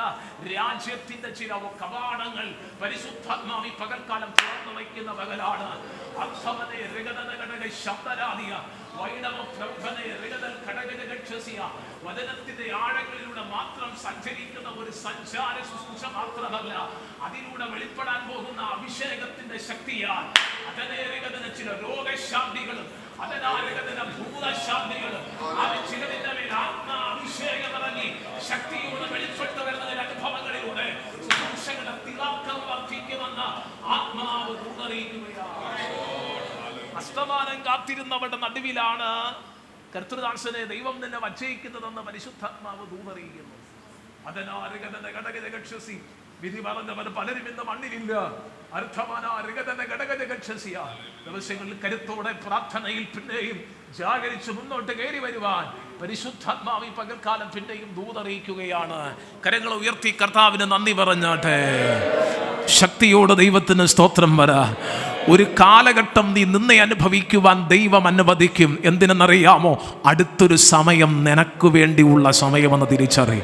രാജ്യത്തിന്റെ ചില കവാടങ്ങൾ പരിശുദ്ധാത്മാവി പകൽക്കാലം തുറന്നു വയ്ക്കുന്ന പകലാണ്. വചനത്തിന്റെ ആഴങ്ങളിലൂടെ മാത്രം സഞ്ചരിക്കുന്ന ഒരു സഞ്ചാര ശുശ്രൂഷ മാത്രമല്ല, അതിലൂടെ വെളിപ്പെടാൻ പോകുന്ന അഭിഷേകത്തിന്റെ ശക്തിയാൽ ചില രോഗശാന്തികളും ഭൂതശാന്തികളും ചിലതിന്റെ മേൽ ആത്മാഭിഷേകം ഇറങ്ങി ശക്തിയോടെ വെളിപ്പെട്ടു വരുന്ന അനുഭവങ്ങളിലൂടെ ശുശ്രൂഷകളുടെ തിളക്കം വർദ്ധിക്കുമെന്ന് ആത്മാവ് അറിയിക്കുകയാണ്. അസ്തമാനം കാത്തിരുന്നവരുടെ നടുവിലാണ് കർത്തൃദാസനെ ദൈവം നിന്നെ വച്ചയിക്കുന്നതെന്ന് പരിശുദ്ധാത്മാവ് ദൂതറിയിക്കുന്നു. വിധി പറഞ്ഞവർ പലരും ഇന്ന് മണ്ണിലില്ല. ദിവസങ്ങളിൽ കരുത്തോടെ പ്രാർത്ഥനയിൽ പിന്നെയും ജാഗരിച്ച് മുന്നോട്ട് കയറി വരുവാൻ പരിശുദ്ധാത്മാവി പകൽക്കാലം പിന്നെയും ദൂതറിയിക്കുകയാണ്. കരങ്ങൾ ഉയർത്തി കർത്താവിന് നന്ദി പറഞ്ഞാട്ടെ. ശക്തിയോടെ ദൈവത്തിന് സ്തോത്രം വര. ഒരു കാലഘട്ടം നീ നിന്നെ അനുഭവിക്കുവാൻ ദൈവം അനുവദിക്കും. എന്തിനെന്നറിയാമോ? അടുത്തൊരു സമയം നിനക്ക് വേണ്ടിയുള്ള സമയമെന്ന് തിരിച്ചറി.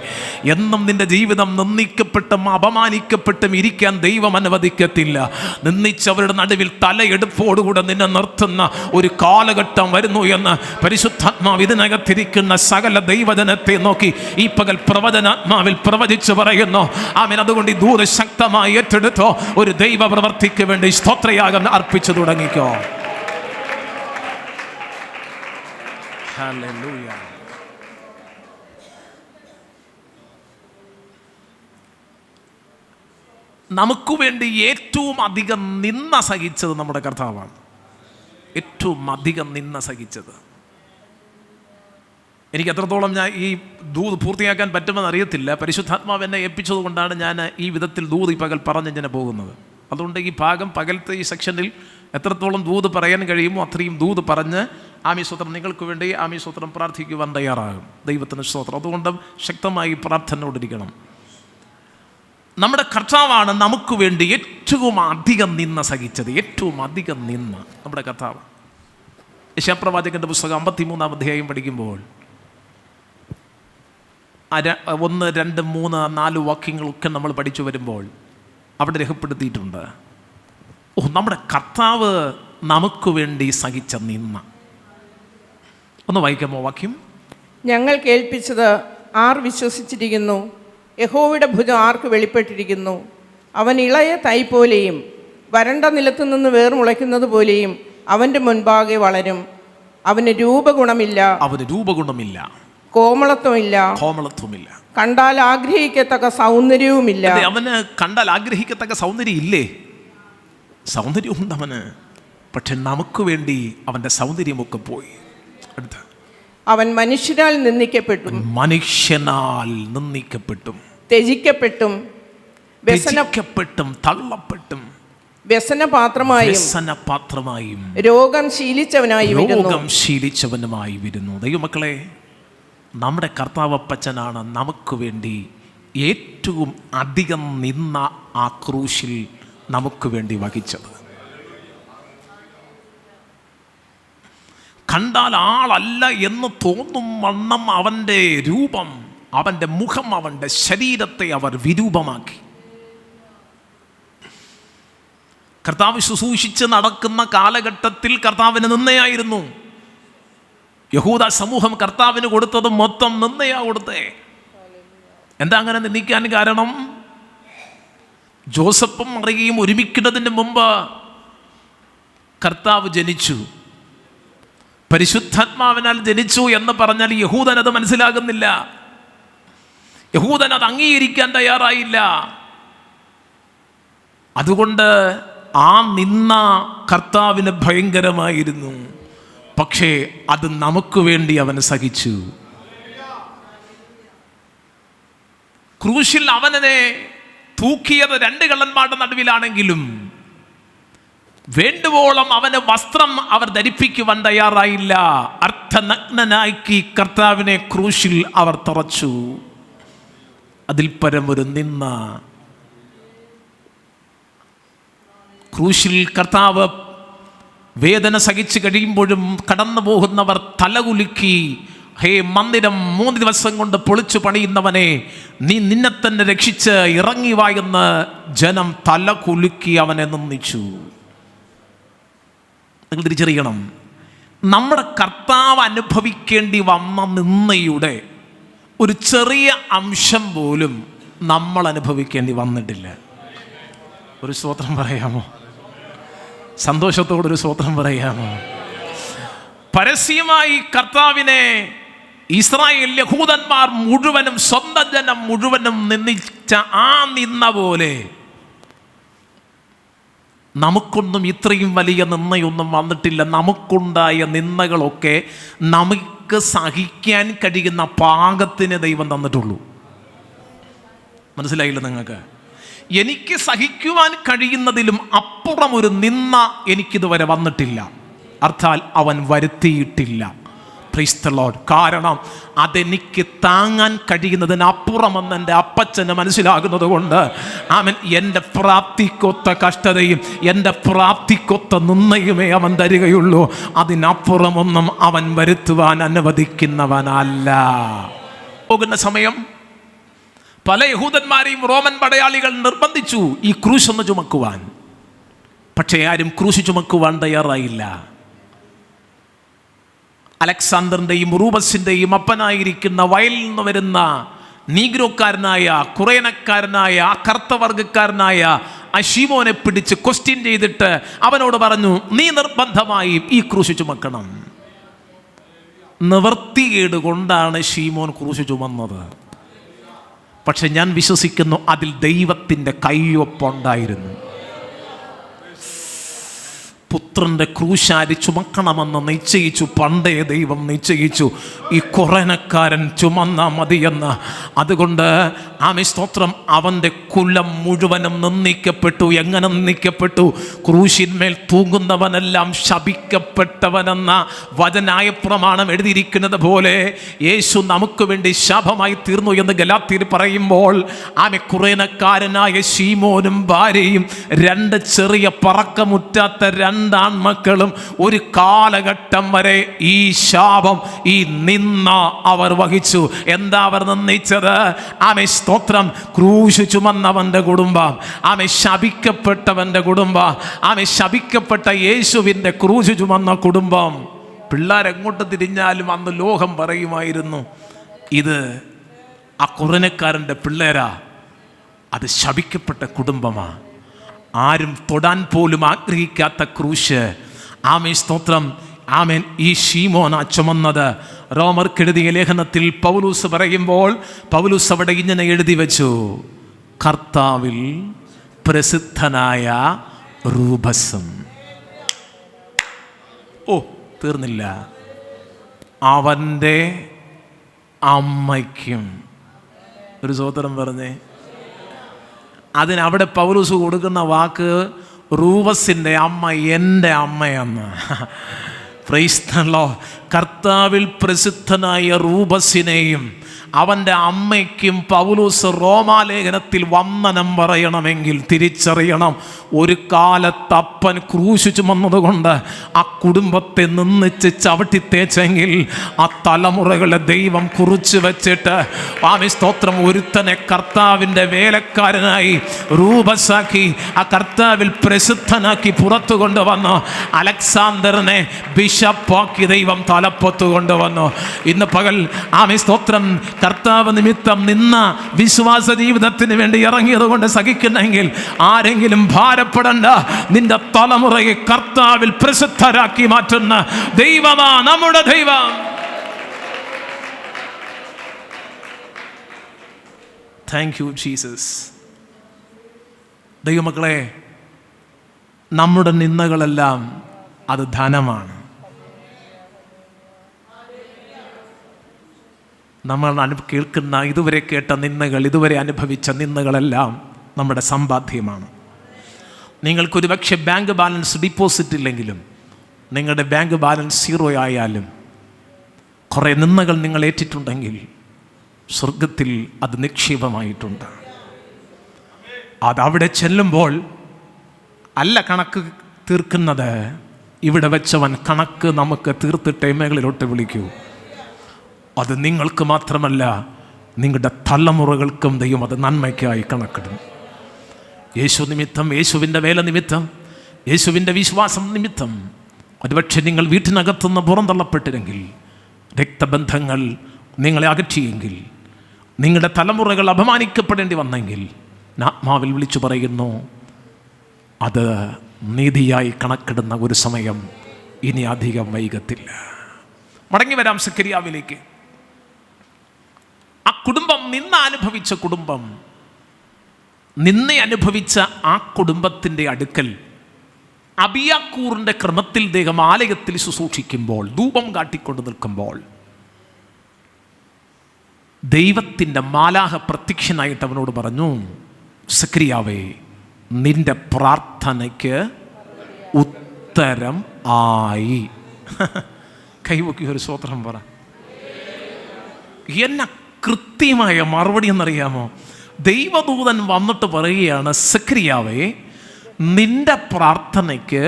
എന്നും നിന്റെ ജീവിതം നിന്ദിക്കപ്പെട്ടും അപമാനിക്കപ്പെട്ടും ഇരിക്കാൻ ദൈവം അനുവദിക്കത്തില്ല. നിന്ദിച്ചവരുടെ നടുവിൽ തലയെടുപ്പോടുകൂടെ നിന്നെ നിർത്തുന്ന ഒരു കാലഘട്ടം വരുന്നു എന്ന് പരിശുദ്ധാത്മാവ് ഇതിനകത്തിരിക്കുന്ന സകല ദൈവജനത്തെ നോക്കി ഈ പകൽ പ്രവചനാത്മാവിൽ പ്രവചിച്ചു പറയുന്നു. ആമേൻ. അതുകൊണ്ട് ഈ ദൂത ശക്തമായി ഏറ്റെടുത്തോ. ഒരു ദൈവ പ്രവർത്തിക്ക് വേണ്ടി സ്തോത്രയാഗം അർപ്പിച്ചു തുടങ്ങിക്കോ. ഹല്ലേലൂയ. നമുക്ക് വേണ്ടി ഏറ്റവും അധികം നിന്ന സഹിച്ചത് നമ്മുടെ കർത്താവാണ്. ഏറ്റവും അധികം നിന്ന സഹിച്ചത്. എനിക്ക് എത്രത്തോളം ഞാൻ ഈ ദൂത് പൂർത്തിയാക്കാൻ പറ്റുമെന്ന് അറിയത്തില്ല. പരിശുദ്ധാത്മാവ് എന്നെ ഏൽപ്പിച്ചത് കൊണ്ടാണ് ഞാൻ ഈ വിധത്തിൽ ദൂത് ഈ പകൽ പറഞ്ഞിങ്ങനെ പോകുന്നത്. അതുകൊണ്ട് ഈ ഭാഗം പകലത്തെ ഈ സെക്ഷനിൽ എത്രത്തോളം ദൂത് പറയാൻ കഴിയുമോ അത്രയും ദൂത് പറഞ്ഞ് ആമീസ്തോത്രം നിങ്ങൾക്ക് വേണ്ടി ആമീസ്തോത്രം പ്രാർത്ഥിക്കുവാൻ തയ്യാറാകും. ദൈവത്തിന് സ്തോത്രം. അതുകൊണ്ട് ശക്തമായി പ്രാർത്ഥനയോടിരിക്കണം. നമ്മുടെ കർത്താവാണ് നമുക്ക് വേണ്ടി ഏറ്റവും അധികം നിന്ന സഹിച്ചത്. ഏറ്റവും അധികം നിന്ന നമ്മുടെ കർത്താവ്. യെശയ്യാപ്രവാചകന്റെ പുസ്തകം 53-ാം അധ്യായം പഠിക്കുമ്പോൾ 1, 2, 3, 4 വാക്യങ്ങളൊക്കെ നമ്മൾ പഠിച്ചു വരുമ്പോൾ അവിടെ രേഖപ്പെടുത്തിയിട്ടുണ്ട്. നമ്മുടെ കർത്താവ് നമുക്ക് വേണ്ടി സഹിച്ച നിന്ന. ഒന്ന് വായിക്കാമോ വാക്യം? ഞങ്ങൾ കേൾപ്പിച്ചത് ആർ വിശ്വസിച്ചിരിക്കുന്നു? യഹോവയുടെ ഭുജം ആർക്ക് വെളിപ്പെട്ടിരിക്കുന്നു? അവൻ ഇളയ തൈ പോലെയും വരണ്ട നിലത്തു നിന്ന് വേർമുളയ്ക്കുന്നത് പോലെയും അവൻ്റെ മുൻപാകെ വളരും. അവന് രൂപഗുണമില്ല, കോമളത്വമില്ല, കണ്ടാൽ ആഗ്രഹിക്കത്തക്ക സൗന്ദര്യവുമില്ല. അവന് കണ്ടാൽ ആഗ്രഹിക്കത്തക്ക സൗന്ദര്യം ഇല്ലേ? സൗന്ദര്യമുണ്ട് അവന്. പക്ഷെ നമുക്ക് വേണ്ടി അവന്റെ സൗന്ദര്യമൊക്കെ പോയി. അടുത്ത അവൻ മനുഷ്യനാൽ നിന്ദിക്കപ്പെട്ടു, ത്യജിക്കപ്പെട്ടും തള്ളപ്പെട്ടും വ്യസനപാത്രമായും രോഗം ശീലിച്ചവനുമായി വരുന്നു. ദൈവമക്കളെ, നമ്മുടെ കർത്താവപ്പച്ചനാണ് നമുക്ക് വേണ്ടി ഏറ്റവും അധികം നിന്ന ആ ക്രൂശിൽ നമുക്ക് വേണ്ടി വഹിച്ചത്. കണ്ടാൽ ആളല്ല എന്ന് തോന്നും വണ്ണം അവൻ്റെ രൂപം, അവൻ്റെ മുഖം, അവൻ്റെ ശരീരത്തെ അവർ വിരൂപമാക്കി. കർത്താവ് ശുശ്രൂഷിച്ച് നടക്കുന്ന കാലഘട്ടത്തിൽ കർത്താവിന് നിന്നയായിരുന്നു. യഹൂദ സമൂഹം കർത്താവിന് കൊടുത്തത് മൊത്തം നിന്നയാ കൊടുത്തേ. എന്താ അങ്ങനെ നിന്ദിക്കാൻ കാരണം? ജോസഫും മറിയയും ഒരുമിക്കുന്നതിന് മുമ്പ് കർത്താവ് ജനിച്ചു. പരിശുദ്ധാത്മാവിനാൽ ജനിച്ചു എന്ന് പറഞ്ഞാൽ യഹൂദൻ അത് മനസ്സിലാകുന്നില്ല. യഹൂദൻ അത് അംഗീകരിക്കാൻ തയ്യാറായില്ല. അതുകൊണ്ട് ആ നിന്ന കർത്താവിന് ഭയങ്കരമായിരുന്നു. പക്ഷേ അത് നമുക്ക് വേണ്ടി അവൻ സഹിച്ചു. ക്രൂശിൽ അവനെ തൂക്കിയത് 2 കള്ളന്മാരുടെ നടുവിലാണെങ്കിലും വേണ്ടുവോളം അവന് വസ്ത്രം അവർ ധരിപ്പിക്കുവാൻ തയ്യാറായില്ല. അർത്ഥനഗ്നനാക്കി കർത്താവിനെ ക്രൂശിൽ അവർ തറച്ചു. അതിൽ പരമൊരു നിന്ന. ക്രൂശിൽ കർത്താവ് വേദന സഹിച്ചു കഴിയുമ്പോഴും കടന്നു പോകുന്നവർ തലകുലുക്കി ഹേ മന്ദിരം 3 ദിവസം കൊണ്ട് പൊളിച്ചു പണിയുന്നവനെ, നീ നിന്നെ തന്നെ രക്ഷിച്ച് ഇറങ്ങി വാ എന്ന് ജനം തല കുലുക്കി അവനെ നിന്ദിച്ചു. നിങ്ങൾ തിരിച്ചറിയണം, നമ്മുടെ കർത്താവ് അനുഭവിക്കേണ്ടി വന്ന നിന്ദയുടെ ഒരു ചെറിയ അംശം പോലും നമ്മൾ അനുഭവിക്കേണ്ടി വന്നിട്ടില്ല. ഒരു സ്തോത്രം പറയാമോ? സന്തോഷത്തോടൊരു സ്തോത്രം പറയാമോ? പരസ്യമായി കർത്താവിനെ ഇസ്രായേൽ യഹൂദന്മാർ മുഴുവനും, സ്വന്തം ജനം മുഴുവനും നിന്ദിച്ച ആ നിന്ന പോലെ നമുക്കൊന്നും ഇത്രയും വലിയ നിന്ദയൊന്നും വന്നിട്ടില്ല. നമുക്കുണ്ടായ നിന്ദകളൊക്കെ നമുക്ക് സഹിക്കാൻ കഴിയുന്ന പാകത്തിന് ദൈവം തന്നിട്ടുള്ളൂ. മനസ്സിലായില്ല നിങ്ങൾക്ക്? എനിക്ക് സഹിക്കുവാൻ കഴിയുന്നതിലും അപ്പുറം ഒരു നിന്ന എനിക്കിതുവരെ വന്നിട്ടില്ല. അർത്ഥാൽ അവൻ വരുത്തിയിട്ടില്ല. Price the Lord. കാരണം അതെനിക്ക് താങ്ങാൻ കഴിയുന്നതിനപ്പുറമെന്ന് എൻ്റെ അപ്പച്ചന് മനസ്സിലാകുന്നത് കൊണ്ട് അവൻ എൻ്റെ പ്രാപ്തിക്കൊത്ത കഷ്ടതയും എൻ്റെ പ്രാപ്തിക്കൊത്ത നിന്നയുമേ അവൻ തരികയുള്ളൂ. അതിനപ്പുറമൊന്നും അവൻ വരുത്തുവാൻ അനുവദിക്കുന്നവനല്ല. പോകുന്ന സമയം പല യഹൂദന്മാരെയും റോമൻ പടയാളികൾ നിർബന്ധിച്ചു ഈ ക്രൂശ് ഒന്ന് ചുമക്കുവാൻ. പക്ഷേ ആരും ക്രൂശ് ചുമക്കുവാൻ തയ്യാറായില്ല. അലക്സാണ്ടറിൻ്റെയും റൂബസിൻ്റെയും അപ്പനായിരിക്കുന്ന വയലിൽ നിന്ന് വരുന്ന നീഗ്രോക്കാരനായ, കുറേനക്കാരനായ, കർത്തവർഗക്കാരനായ ആ ശീമോനെ പിടിച്ച് ക്വസ്റ്റ്യൻ ചെയ്തിട്ട് അവനോട് പറഞ്ഞു, നീ നിർബന്ധമായും ഈ ക്രൂശ് ചുമക്കണം. നിവർത്തികേട് കൊണ്ടാണ് ശീമോൻ ക്രൂശ് ചുമന്നത്. പക്ഷെ ഞാൻ വിശ്വസിക്കുന്നു അതിൽ ദൈവത്തിൻ്റെ കയ്യൊപ്പുണ്ടായിരുന്നു. പുത്രൻ്റെ ക്രൂശാരി ചുമക്കണമെന്ന് നിശ്ചയിച്ചു. പണ്ടേ ദൈവം നിശ്ചയിച്ചു ഈ കുറേനക്കാരൻ ചുമന്നാ മതിയെന്ന്. അതുകൊണ്ട് ആമേ സ്തോത്രം, അവൻ്റെ കുലം മുഴുവനും നിന്ദിക്കപ്പെട്ടു. എങ്ങനെ നിന്ദിക്കപ്പെട്ടു? ക്രൂശിന്മേൽ തൂങ്ങുന്നവനെല്ലാം ശപിക്കപ്പെട്ടവനെന്ന വചനായ പ്രമാണം എഴുതിയിരിക്കുന്നത് പോലെ യേശു നമുക്ക് വേണ്ടി ശാപമായി തീർന്നു എന്ന് ഗലാത്യർ പറയുമ്പോൾ ആമേ കുറേനക്കാരനായ ശീമോനും ഭാര്യയും 2 ചെറിയ പറക്കമുറ്റാത്ത 2 ആൺമക്കളും ഒരു കാലഘട്ടം വരെ ഈ ശാപം, ഈ നിന്ന അവർ വഹിച്ചു. എന്താ അവർ നിന്ദിച്ചത്? ആമേ സ്തോത്രം, ക്രൂശ് ചുമന്നവൻ്റെ കുടുംബം, ആമേ ശപിക്കപ്പെട്ടവൻ്റെ കുടുംബം, ആമേ ശപിക്കപ്പെട്ട യേശുവിൻ്റെ ക്രൂശ് ചുമന്ന കുടുംബം. പിള്ളേരെങ്ങോട്ട് തിരിഞ്ഞാലും അന്ന് ലോകം പറയുമായിരുന്നു, ഇത് ആ കുറേനക്കാരൻ്റെ പിള്ളേരാ, അത് ശപിക്കപ്പെട്ട കുടുംബമാ, ആരും തൊടാൻ പോലും ആഗ്രഹിക്കാത്ത ക്രൂശ്. ആമേൻ സ്തോത്രം, ആമേൻ. ഈ ശീമോനാ ചുമന്നത്. റോമർക്കെഴുതിയ ലേഖനത്തിൽ പൗലൂസ് പറയുമ്പോൾ പൗലൂസ് അവിടെ ഇങ്ങനെ എഴുതി വെച്ചു, കർത്താവിൽ പ്രസിദ്ധനായ റൂബസും. തീർന്നില്ല, അവൻ്റെ അമ്മയ്ക്കും. ഒരു സ്തോത്രം പറഞ്ഞേ. അതിനവിടെ പൗലൂസ് കൊടുക്കുന്ന വാക്ക് റൂബസിൻ്റെ അമ്മ എൻ്റെ അമ്മയെന്ന്. Price the Lord. കർത്താവിൽ പ്രസിദ്ധനായ റൂബസിനെയും അവൻ്റെ അമ്മയ്ക്കും പൗലൂസ് റോമാലേഖനത്തിൽ വന്ദനം പറയണമെങ്കിൽ തിരിച്ചറിയണം, ഒരു കാലത്ത് അപ്പൻ ക്രൂശ് ചുമന്നതുകൊണ്ട് ആ കുടുംബത്തെ നിന്നിച്ച് ചവിട്ടി തേച്ചെങ്കിൽ ആ തലമുറകളെ ദൈവം കുറിച്ച് വെച്ചിട്ട് ആമേൻ സ്തോത്രം ഒരുത്തനെ കർത്താവിൻ്റെ വേലക്കാരനായി റൂബസാക്കി ആ കർത്താവിൽ പ്രസിദ്ധനാക്കി പുറത്തു കൊണ്ടുവന്നു. അലക്സാണ്ടറിനെ ബിഷപ്പാക്കി ദൈവം തലപ്പത്ത് കൊണ്ടുവന്നു. ഇന്ന് പകൽ ആമേൻ സ്തോത്രം കർത്താവ് നിമിത്തം നിന്ന വിശ്വാസ ജീവിതത്തിന് വേണ്ടി ഇറങ്ങിയത് കൊണ്ട് സഹിക്കുന്നെങ്കിൽ ആരെങ്കിലും ഭാരപ്പെടണ്ട. നിന്റെ തലമുറയെ കർത്താവിൽ പ്രസിദ്ധരാക്കി മാറ്റുന്ന ദൈവമാ നമ്മുടെ ദൈവം. Thank you Jesus. ദൈവമക്കളെ, നമ്മുടെ നിന്ദകളെല്ലാം അത് ധനമാണ്. നമ്മൾ കേൾക്കുന്ന ഇതുവരെ കേട്ട നിന്ദകൾ, ഇതുവരെ അനുഭവിച്ച നിന്ദകളെല്ലാം നമ്മുടെ സമ്പാദ്യമാണ്. നിങ്ങൾക്കൊരു പക്ഷേ ബാങ്ക് ബാലൻസ് ഡിപ്പോസിറ്റ് ഇല്ലെങ്കിലും, നിങ്ങളുടെ ബാങ്ക് ബാലൻസ് 0 ആയാലും, കുറേ നിന്ദകൾ നിങ്ങൾ ഏറ്റിട്ടുണ്ടെങ്കിൽ സ്വർഗത്തിൽ അത് നിക്ഷേപമായിട്ടുണ്ട്. അതവിടെ ചെല്ലുമ്പോൾ അല്ല കണക്ക് തീർക്കുന്നത്, ഇവിടെ വെച്ചവൻ കണക്ക് നമുക്ക് തീർത്തിട്ടേ മേഖലയിലോട്ട് വിളിക്കൂ. അത് നിങ്ങൾക്ക് മാത്രമല്ല, നിങ്ങളുടെ തലമുറകൾക്കും ദൈവം അത് നന്മയ്ക്കായി കണക്കിടും. യേശു നിമിത്തം, യേശുവിൻ്റെ വേല നിമിത്തം, യേശുവിൻ്റെ വിശ്വാസം നിമിത്തം ഒരുപക്ഷെ നിങ്ങൾ വീട്ടിനകത്തുനിന്ന് പുറന്തള്ളപ്പെട്ടിരുന്നെങ്കിൽ, രക്തബന്ധങ്ങൾ നിങ്ങളെ അകറ്റിയെങ്കിൽ, നിങ്ങളുടെ തലമുറകൾ അപമാനിക്കപ്പെടേണ്ടി വന്നെങ്കിൽ, ആത്മാവിൽ വിളിച്ചു പറയുന്നു, അത് നീതിയായി കണക്കിടുന്ന ഒരു സമയം ഇനി അധികം വൈകത്തില്ല. മടങ്ങി വരാം സെഖര്യാവിലേക്ക്. ആ കുടുംബം അനുഭവിച്ച കുടുംബം, അനുഭവിച്ച ആ കുടുംബത്തിൻ്റെ അടുക്കൽ അബിയാക്കൂറിൻ്റെ ക്രമത്തിൽ ദേഹം ആലയത്തിൽ ശുശ്രൂഷിക്കുമ്പോൾ, ധൂപം കാട്ടിക്കൊണ്ട് നിൽക്കുമ്പോൾ, ദൈവത്തിൻ്റെ മാലാഹ പ്രത്യക്ഷനായിട്ട് അവനോട് പറഞ്ഞു, സെഖര്യാവേ, നിന്റെ പ്രാർത്ഥനയ്ക്ക് ഉത്തരം ആയി. കൈവക്കി ഒരു സ്തോത്രം പറ. എന്ന കൃത്യമായ മറുപടി എന്നറിയാമോ? ദൈവദൂതൻ വന്നിട്ട് പറയുകയാണ്, സെഖര്യാവേ, നിന്റെ പ്രാർത്ഥനയ്ക്ക്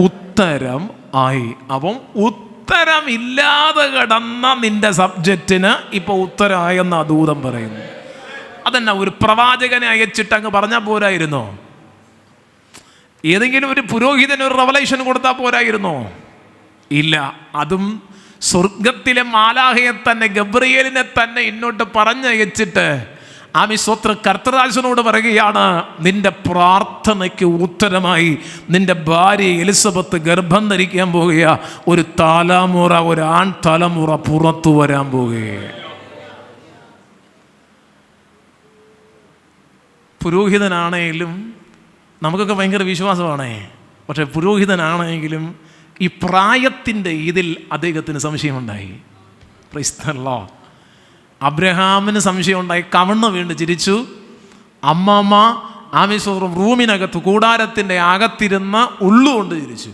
ഉത്തരം ആയി. അപ്പം ഉത്തരമില്ലാതെ കിടന്ന നിന്റെ സബ്ജക്റ്റിന് ഇപ്പോൾ ഉത്തരമായെന്ന് ആ ദൂതൻ പറയുന്നു. അതെന്നാ, ഒരു പ്രവാചകനെ അയച്ചിട്ട് അങ്ങ് പറഞ്ഞാൽ പോരായിരുന്നോ? ഏതെങ്കിലും ഒരു പുരോഹിതന് ഒരു റെവലേഷൻ കൊടുത്താൽ പോരായിരുന്നോ? ഇല്ല. അതും സ്വർഗത്തിലെ മാലാഹയെ തന്നെ, ഗബ്രിയേലിനെ തന്നെ ഇന്നോട്ട് പറഞ്ഞയച്ചിട്ട് ആമിസ്വത്ര കർത്തരാജനോട് പറയുകയാണ്, നിന്റെ പ്രാർത്ഥനയ്ക്ക് ഉത്തരമായി നിന്റെ ഭാര്യ എലിസബത്ത് ഗർഭം ധരിക്കാൻ പോകുക, ഒരു തലമുറ, ഒരു ആൺ തലമുറ പുറത്തു വരാൻ പോകുക. പുരോഹിതനാണെങ്കിലും നമുക്കൊക്കെ ഭയങ്കര വിശ്വാസമാണേ, പക്ഷെ പുരോഹിതനാണെങ്കിലും ഈ പ്രായത്തിൻ്റെ ഇതിൽ അദ്ദേഹത്തിന് സംശയമുണ്ടായി. Price the Lord. അബ്രഹാമിന് സംശയമുണ്ടായി, കവണ്ണ് വീണ് ചിരിച്ചു. അമ്മമ്മ ആമീശ്വരം റൂമിനകത്ത്, കൂടാരത്തിൻ്റെ അകത്തിരുന്ന് ഉള്ളുകൊണ്ട് ചിരിച്ചു.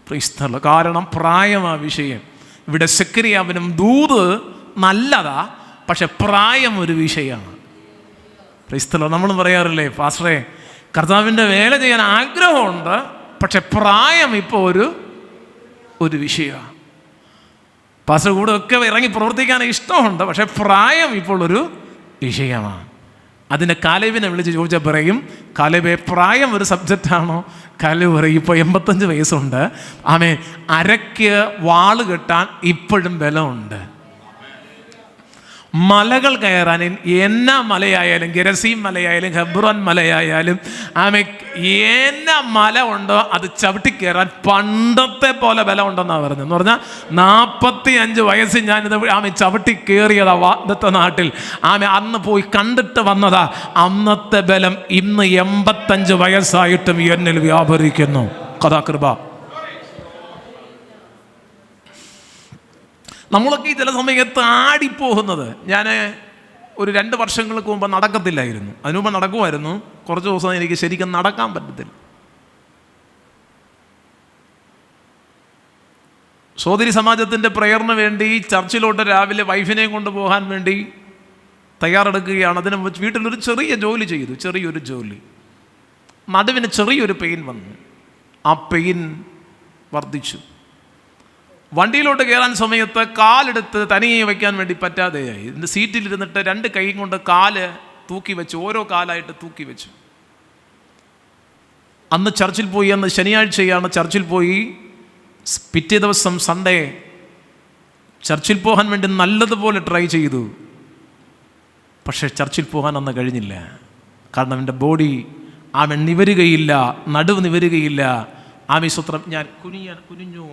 Price the Lord. കാരണം പ്രായമാ വിഷയം. ഇവിടെ സെഖര്യാവിനും ദൂത് നല്ലതാ, പക്ഷെ പ്രായം ഒരു വിഷയമാണ്. Price the Lord. നമ്മൾ പറയാറില്ലേ, പാസ്റ്ററെ, കർത്താവിൻ്റെ വേല ചെയ്യാൻ ആഗ്രഹമുണ്ട്, പക്ഷെ പ്രായം ഇപ്പോൾ ഒരു വിഷയമാണ്. പാസ്റ്റർ കൂടെ ഒക്കെ ഇറങ്ങി പ്രവർത്തിക്കാൻ ഇഷ്ടമുണ്ട്, പക്ഷെ പ്രായം ഇപ്പോൾ ഒരു വിഷയമാണ്. അതിൻ്റെ കാലേബിനെ വിളിച്ച് ചോദിച്ചാൽ പറയും, കാലേബെ, പ്രായം ഒരു സബ്ജക്റ്റാണോ? കാലേബ് പറയും, ഇപ്പോൾ 85 വയസ്സുണ്ട്, ആമേൻ, അരയ്ക്ക് വാള് കെട്ടാൻ ഇപ്പോഴും ബലമുണ്ട്. മലകൾ കയറാൻ എന്നാ മലയായാലും, ഗെരസീം മലയായാലും, ഹെബ്രോൻ മലയായാലും, ആമേ, എന്നാ മല ഉണ്ടോ അത് ചവിട്ടിക്കയറാൻ പണ്ടത്തെ പോലെ ബലം ഉണ്ടെന്നാണ് പറഞ്ഞത്. എന്ന് പറഞ്ഞാൽ 45 വയസ്സിൽ ഞാനിത് ആമേ ചവിട്ടി കയറിയതാ വാദത്തെ നാട്ടിൽ. ആമേ അന്ന് പോയി കണ്ടിട്ട് വന്നതാ. അന്നത്തെ ബലം ഇന്ന് 85 വയസ്സായിട്ടും എന്നിൽ വ്യാപരിക്കുന്നു. കഥാകൃപ. നമ്മളൊക്കെ ഈ ചില സമയത്ത് ആടിപ്പോകുന്നത്, ഞാൻ ഒരു 2 വർഷങ്ങൾക്ക് മുമ്പ് നടക്കത്തില്ലായിരുന്നു, അതിനു മുമ്പ് നടക്കുമായിരുന്നു. കുറച്ച് ദിവസം എനിക്ക് ശരിക്കും നടക്കാൻ പറ്റത്തില്ല. സോദരി സമാജത്തിൻ്റെ പ്രയറിന് വേണ്ടി ചർച്ചിലോട്ട് രാവിലെ വൈഫിനെയും കൊണ്ടുപോകാൻ വേണ്ടി തയ്യാറെടുക്കുകയാണ്. അതിന് വീട്ടിലൊരു ചെറിയ ജോലി ചെയ്തു, ചെറിയൊരു ജോലി. നടുവിന് ചെറിയൊരു പെയിൻ വന്നു. ആ പെയിൻ വർദ്ധിച്ചു. വണ്ടിയിലോട്ട് കയറാൻ സമയത്ത് കാലെടുത്ത് തനിയെ വയ്ക്കാൻ വേണ്ടി പറ്റാതെയായി. ഇതിൻ്റെ സീറ്റിലിരുന്നിട്ട് 2 കൈ കൊണ്ട് കാല് തൂക്കി വെച്ചു, ഓരോ കാലായിട്ട് തൂക്കി വെച്ചു. അന്ന് ചർച്ചിൽ പോയി, അന്ന് ശനിയാഴ്ചയാണ്. ചർച്ചിൽ പോയി. പിറ്റേ ദിവസം സൺഡേ ചർച്ചിൽ പോകാൻ വേണ്ടി നല്ലതുപോലെ ട്രൈ ചെയ്തു. പക്ഷേ ചർച്ചിൽ പോകാൻ അന്ന് കഴിഞ്ഞില്ല. കാരണം എൻ്റെ ബോഡി നിവരുകയില്ല, നടുവ് നിവരുകയില്ല. ആമീസ്വത്രം. ഞാൻ കുനിഞ്ഞു.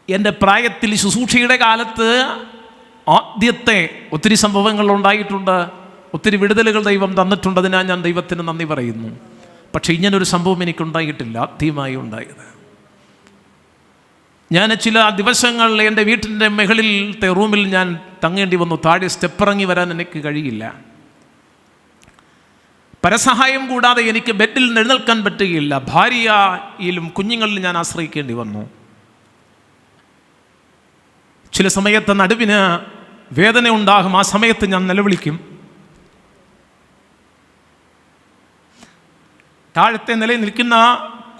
എൻ്റെ പ്രായത്തിൽ ശുശ്രൂഷയുടെ കാലത്ത് ആദ്യത്തെ ഒത്തിരി സംഭവങ്ങൾ ഉണ്ടായിട്ടുണ്ട്, ഒത്തിരി വിടുതലുകൾ ദൈവം തന്നിട്ടുണ്ട്. അതിനാൽ ഞാൻ ദൈവത്തിന് നന്ദി പറയുന്നു. പക്ഷേ ഇങ്ങനൊരു സംഭവം എനിക്കുണ്ടായിട്ടില്ല, ആദ്യമായി ഉണ്ടായത്. ഞാൻ ചില ദിവസങ്ങളിൽ എൻ്റെ വീട്ടിൻ്റെ മുകളിലത്തെ റൂമിൽ ഞാൻ തങ്ങേണ്ടി വന്നു. താഴെ സ്റ്റെപ്പിറങ്ങി വരാൻ എനിക്ക് കഴിയില്ല. പരസഹായം കൂടാതെ എനിക്ക് ബെഡിൽ എഴുന്നേൽക്കാൻ പറ്റുകയില്ല. ഭാര്യയിലും കുഞ്ഞുങ്ങളിലും ഞാൻ ആശ്രയിക്കേണ്ടി വന്നു. ചില സമയത്ത് നടുവിന് വേദന ഉണ്ടാകും. ആ സമയത്ത് ഞാൻ നിലവിളിക്കും. താഴത്തെ നിലയിൽ നിൽക്കുന്ന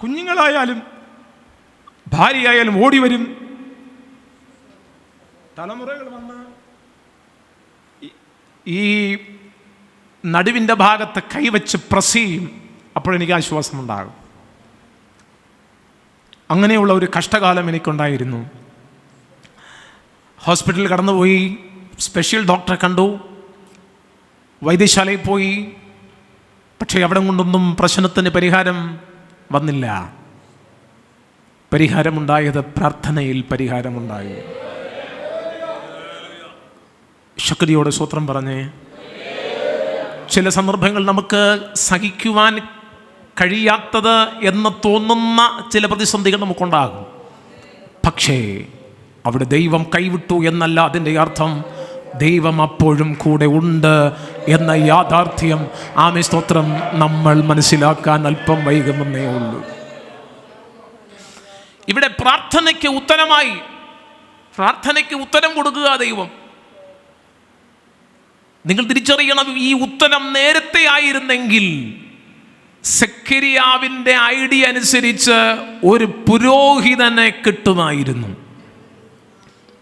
കുഞ്ഞുങ്ങളായാലും ഭാര്യയായാലും ഓടി വരും. തലമുറകൾ വന്ന് ഈ നടുവിൻ്റെ ഭാഗത്ത് കൈവച്ച് പ്രസ് ചെയ്യും. അപ്പോഴെനിക്ക് ആശ്വാസമുണ്ടാകും. അങ്ങനെയുള്ള ഒരു കഷ്ടകാലം എനിക്കുണ്ടായിരുന്നു. ഹോസ്പിറ്റലിൽ കടന്നുപോയി, സ്പെഷ്യൽ ഡോക്ടറെ കണ്ടു, വൈദ്യശാലയിൽ പോയി. പക്ഷേ അവിടെ കൊണ്ടൊന്നും പ്രശ്നത്തിന് പരിഹാരം വന്നില്ല. പരിഹാരമുണ്ടായത് പ്രാർത്ഥനയിൽ പരിഹാരമുണ്ടായി. ശക്തിയോടെ സ്തോത്രം പറഞ്ഞേ. ചില സന്ദർഭങ്ങൾ നമുക്ക് സഹിക്കുവാൻ കഴിയാത്തത് എന്ന് തോന്നുന്ന ചില പ്രതിസന്ധികൾ നമുക്കുണ്ടാകും. പക്ഷേ അവിടെ ദൈവം കൈവിട്ടു എന്നല്ല അതിൻ്റെ അർത്ഥം. ദൈവം അപ്പോഴും കൂടെ ഉണ്ട് എന്ന യാഥാർത്ഥ്യം ആമേ സ്തോത്രം നമ്മൾ മനസ്സിലാക്കാൻ അല്പം വൈകുമെന്നേ ഉള്ളൂ. ഇവിടെ പ്രാർത്ഥനയ്ക്ക് ഉത്തരമായി, പ്രാർത്ഥനയ്ക്ക് ഉത്തരം കൊടുക്കുക ദൈവം. നിങ്ങൾ തിരിച്ചറിയണം, ഈ ഉത്തരം നേരത്തെ ആയിരുന്നെങ്കിൽ സെഖര്യാവിൻ്റെ ഐഡിയ അനുസരിച്ച് ഒരു പുരോഹിതനെ കിട്ടുമായിരുന്നു.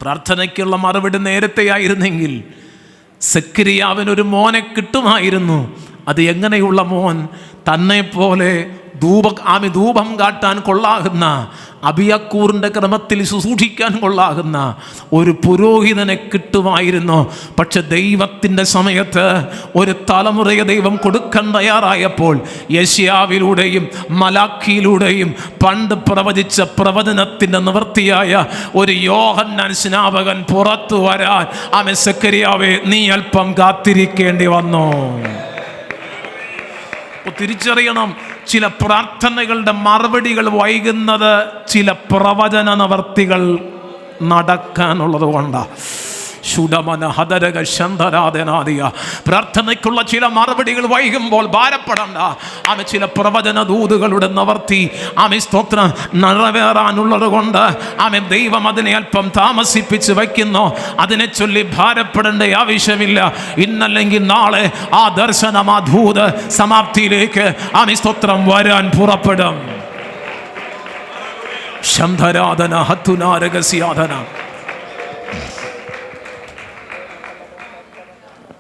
പ്രാർത്ഥനയ്ക്കുള്ള മറുപടി നേരത്തെ ആയിരുന്നെങ്കിൽ സെഖര്യാവിനൊരു മോനെ കിട്ടുമായിരുന്നു. അത് എങ്ങനെയുള്ള മോൻ? തന്നെ പോലെ ധൂപം കാട്ടാൻ കൊള്ളാകുന്ന, അബിയക്കൂറിൻ്റെ ക്രമത്തിൽ ശുശ്രൂഷിക്കാൻ കൊള്ളാകുന്ന ഒരു പുരോഹിതനെ കിട്ടുമായിരുന്നു. പക്ഷെ ദൈവത്തിൻ്റെ സമയത്ത് ഒരു തലമുറയെ ദൈവം കൊടുക്കാൻ തയ്യാറായപ്പോൾ യെശയ്യാവിലൂടെയും മലാഖിയിലൂടെയും പണ്ട് പ്രവചിച്ച പ്രവചനത്തിൻ്റെ നിവൃത്തിയായ ഒരു യോഹന്നാൻ സ്നാപകൻ പുറത്തു വരാൻ ആമേൻ സെഖര്യാവേ നീ അല്പം കാത്തിരിക്കേണ്ടി വന്നു. തിരിച്ചറിയണം, ചില പ്രാർത്ഥനകളുടെ മറുപടികൾ വൈകുന്നത് ചില പ്രവചന നിവർത്തികൾ നടക്കാനുള്ളത് കൊണ്ടാണ്. പ്രാർത്ഥനയ്ക്കുള്ള ചില മറുപടികൾ വൈകുമ്പോൾ ഭാരപ്പെടണ്ട. ആമേ ചില പ്രവചന ദൂതുകളുടെ നിവർത്തി ആമേ സ്തോത്രം നിറവേറാനുള്ളത് കൊണ്ട് ആമേ ദൈവം അതിനെ അല്പം താമസിപ്പിച്ച് വയ്ക്കുന്നു. അതിനെ ചൊല്ലി ഭാരപ്പെടേണ്ട ആവശ്യമില്ല. ഇന്നല്ലെങ്കിൽ നാളെ ആ ദർശനം, ആ ദൂത് സമാപ്തിയിലേക്ക് ആമേ സ്തോത്രം വരാൻ പുറപ്പെടും. ശംധരാധന ഹത്തുനാരകസ്യാധന.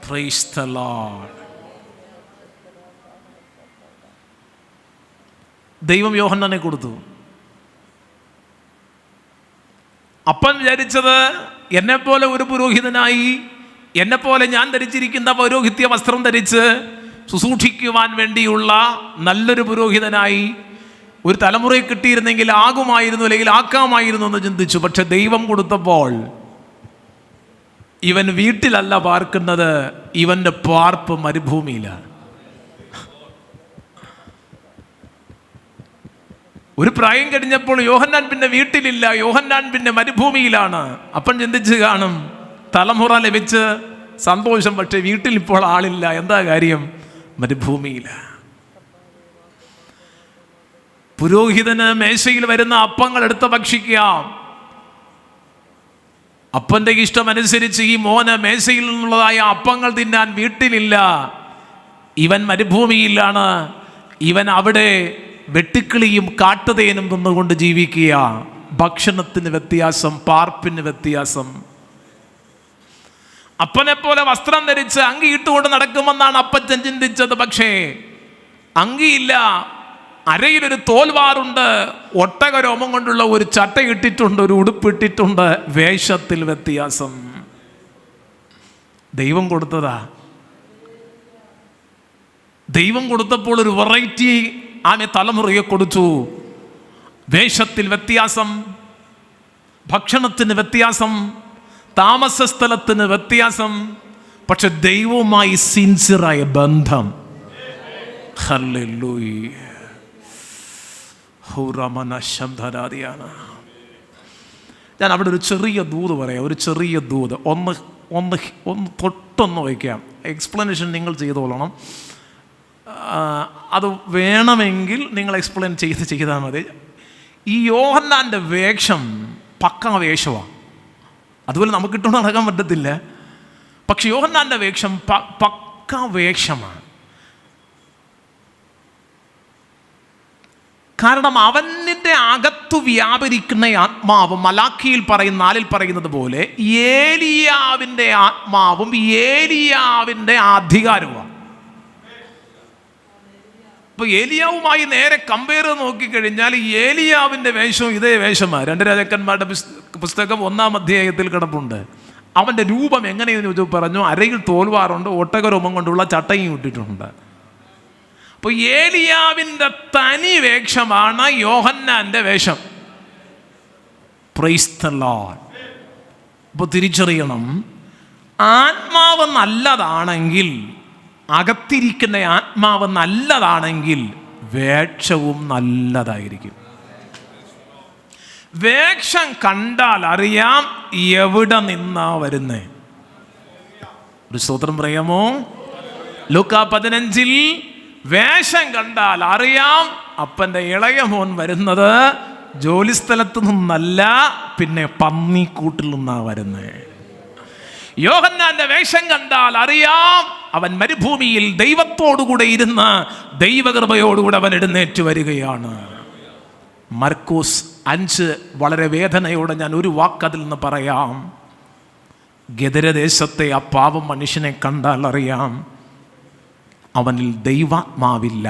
Praise the Lord. ദൈവം യോഹന്നാനെ കൊടുത്തു. അപ്പൻ വിചാരിച്ചത് എന്നെപ്പോലെ ഒരു പുരോഹിതനായി, എന്നെപ്പോലെ ഞാൻ ധരിച്ചിരിക്കുന്ന പൗരോഹിത്യ വസ്ത്രം ധരിച്ച് ശുശ്രൂഷിക്കുവാൻ വേണ്ടിയുള്ള നല്ലൊരു പുരോഹിതനായി ഒരു തലമുറയെ കിട്ടിയിരുന്നെങ്കിൽ ആകുമായിരുന്നു, അല്ലെങ്കിൽ ആക്കാമായിരുന്നു എന്ന് ചിന്തിച്ചു. പക്ഷെ ദൈവം കൊടുത്തപ്പോൾ ഇവൻ വീട്ടിലല്ല പാർക്കുന്നത്, ഇവൻ്റെ പാർപ്പ് മരുഭൂമിയിലാണ്. ഒരു പ്രായം കഴിഞ്ഞപ്പോൾ യോഹന്നാൻ പിന്നെ വീട്ടിലില്ല, യോഹന്നാൻ പിന്നെ മരുഭൂമിയിലാണ്. അപ്പം ചിന്തിച്ച് കാണും, തലമുറ ലഭിച്ച് സന്തോഷം, പക്ഷെ വീട്ടിൽ ഇപ്പോൾ ആളില്ല. എന്താ കാര്യം? മരുഭൂമിയില. പുരോഹിതന് മേശയിൽ വരുന്ന അപ്പങ്ങൾ എടുത്ത് ഭക്ഷിക്കാം. അപ്പൻ്റെ ഇഷ്ടമനുസരിച്ച് ഈ മോന് മേശയിൽ നിന്നുള്ളതായ അപ്പങ്ങൾ തിന്നാൻ വീട്ടിലില്ല. ഇവൻ മരുഭൂമിയിലാണ്. ഇവൻ അവിടെ വെട്ടുക്കിളിയും കാട്ടുതേനും തിന്നുകൊണ്ട് ജീവിക്കുക. ഭക്ഷണത്തിന് വ്യത്യാസം, പാർപ്പിന് വ്യത്യാസം. അപ്പനെ പോലെ വസ്ത്രം ധരിച്ച് അങ്കി ഇട്ടുകൊണ്ട് നടക്കുമെന്നാണ് അപ്പച്ചൻ ചിന്തിച്ചത്. പക്ഷേ അങ്കിയില്ല, അരയിലൊരു തോൽവാറുണ്ട്, ഒട്ടകരോമം കൊണ്ടുള്ള ഒരു ചട്ട ഇട്ടിട്ടുണ്ട്, ഒരു ഉടുപ്പിട്ടിട്ടുണ്ട്. വേഷത്തിൽ വ്യത്യാസം. ദൈവം കൊടുത്തതാ. ദൈവം കൊടുത്തപ്പോൾ ഒരു വെറൈറ്റി ആമേ തലമുറയെ കൊടുത്തു. വേഷത്തിൽ വ്യത്യാസം, ഭക്ഷണത്തിന് വ്യത്യാസം, താമസ സ്ഥലത്തിന് വ്യത്യാസം, പക്ഷെ ദൈവവുമായി സിൻസിയറായ ബന്ധം. ഹല്ലേലൂയ. ഞാൻ അവിടെ ഒരു ചെറിയ ദൂത് പറയാം, ഒരു ചെറിയ ദൂത്. ഒന്ന് തൊട്ടൊന്ന് വയ്ക്കാം. എക്സ്പ്ലനേഷൻ നിങ്ങൾ ചെയ്തോളണം. അത് വേണമെങ്കിൽ നിങ്ങൾ എക്സ്പ്ലെയിൻ ചെയ്താൽ മതി. ഈ യോഹന്നാൻ്റെ വേഷം പക്ക വേഷമാണ്. അതുപോലെ നമുക്ക് ഇട്ടുകൊണ്ട് നടക്കാൻ പറ്റത്തില്ല. പക്ഷെ യോഹന്നാൻ്റെ വേഷം പക്ക വേഷമാണ്. കാരണം അവൻ്റെ അകത്തു വ്യാപരിക്കുന്ന ആത്മാവും മലാഖിയിൽ പറയുന്ന 4 പറയുന്നത് പോലെ ഏലിയാവിൻ്റെ ആത്മാവും ഏലിയാവിൻ്റെ അധികാരവുമാണ്. അപ്പോൾ ഏലിയാവുമായി നേരെ കമ്പയർ നോക്കിക്കഴിഞ്ഞാൽ ഏലിയാവിൻ്റെ വേഷവും ഇതേ വേഷമാണ്. 2 രാജാക്കന്മാരുടെ പുസ്തകം 1-ാം അധ്യായത്തിൽ കിടപ്പുണ്ട്. അവൻ്റെ രൂപം എങ്ങനെയെന്ന് ചോദിച്ചു പറഞ്ഞു, അരയിൽ തോൽവാറുണ്ട്, ഒട്ടകരോമം കൊണ്ടുള്ള ചട്ടയും ഇട്ടിട്ടുണ്ട്. അപ്പോൾ ഏലിയാവിൻ്റെ തനി വേഷമാണ് യോഹന്നാൻ്റെ വേഷം. Price the Lord. അപ്പോൾ തിരിച്ചറിയണം, ആത്മാവ് നല്ലതാണെങ്കിൽ, അകത്തിരിക്കുന്ന ആത്മാവ് നല്ലതാണെങ്കിൽ വേഷവും നല്ലതായിരിക്കും. വേഷം കണ്ടാൽ അറിയാം എവിടെ നിന്നാ വരുന്നേ. ഒരു സ്തോത്രം പറയാമോ? ലൂക്കാ 15 വേഷം കണ്ടാൽ അറിയാം അപ്പൻ്റെ ഇളയ മോൻ വരുന്നത് ജോലിസ്ഥലത്ത് നിന്നല്ല, പിന്നെ പന്നിക്കൂട്ടിൽ നിന്നാ വരുന്നേ. യോഹന്നാന്റെ വേഷം കണ്ടാൽ അറിയാം അവൻ മരുഭൂമിയിൽ ദൈവത്തോടുകൂടെ ഇരുന്ന് ദൈവകൃപയോടുകൂടെ അവൻ എഴുന്നേറ്റ് വരികയാണ്. മർക്കോസ് 5 വളരെ വേദനയോടെ ഞാൻ ഒരു വാക്കതിൽ നിന്ന് പറയാം. ഗദരദേശത്തെ ആ പാവം മനുഷ്യനെ കണ്ടാൽ അറിയാം അവനിൽ ദൈവാത്മാവില്ല,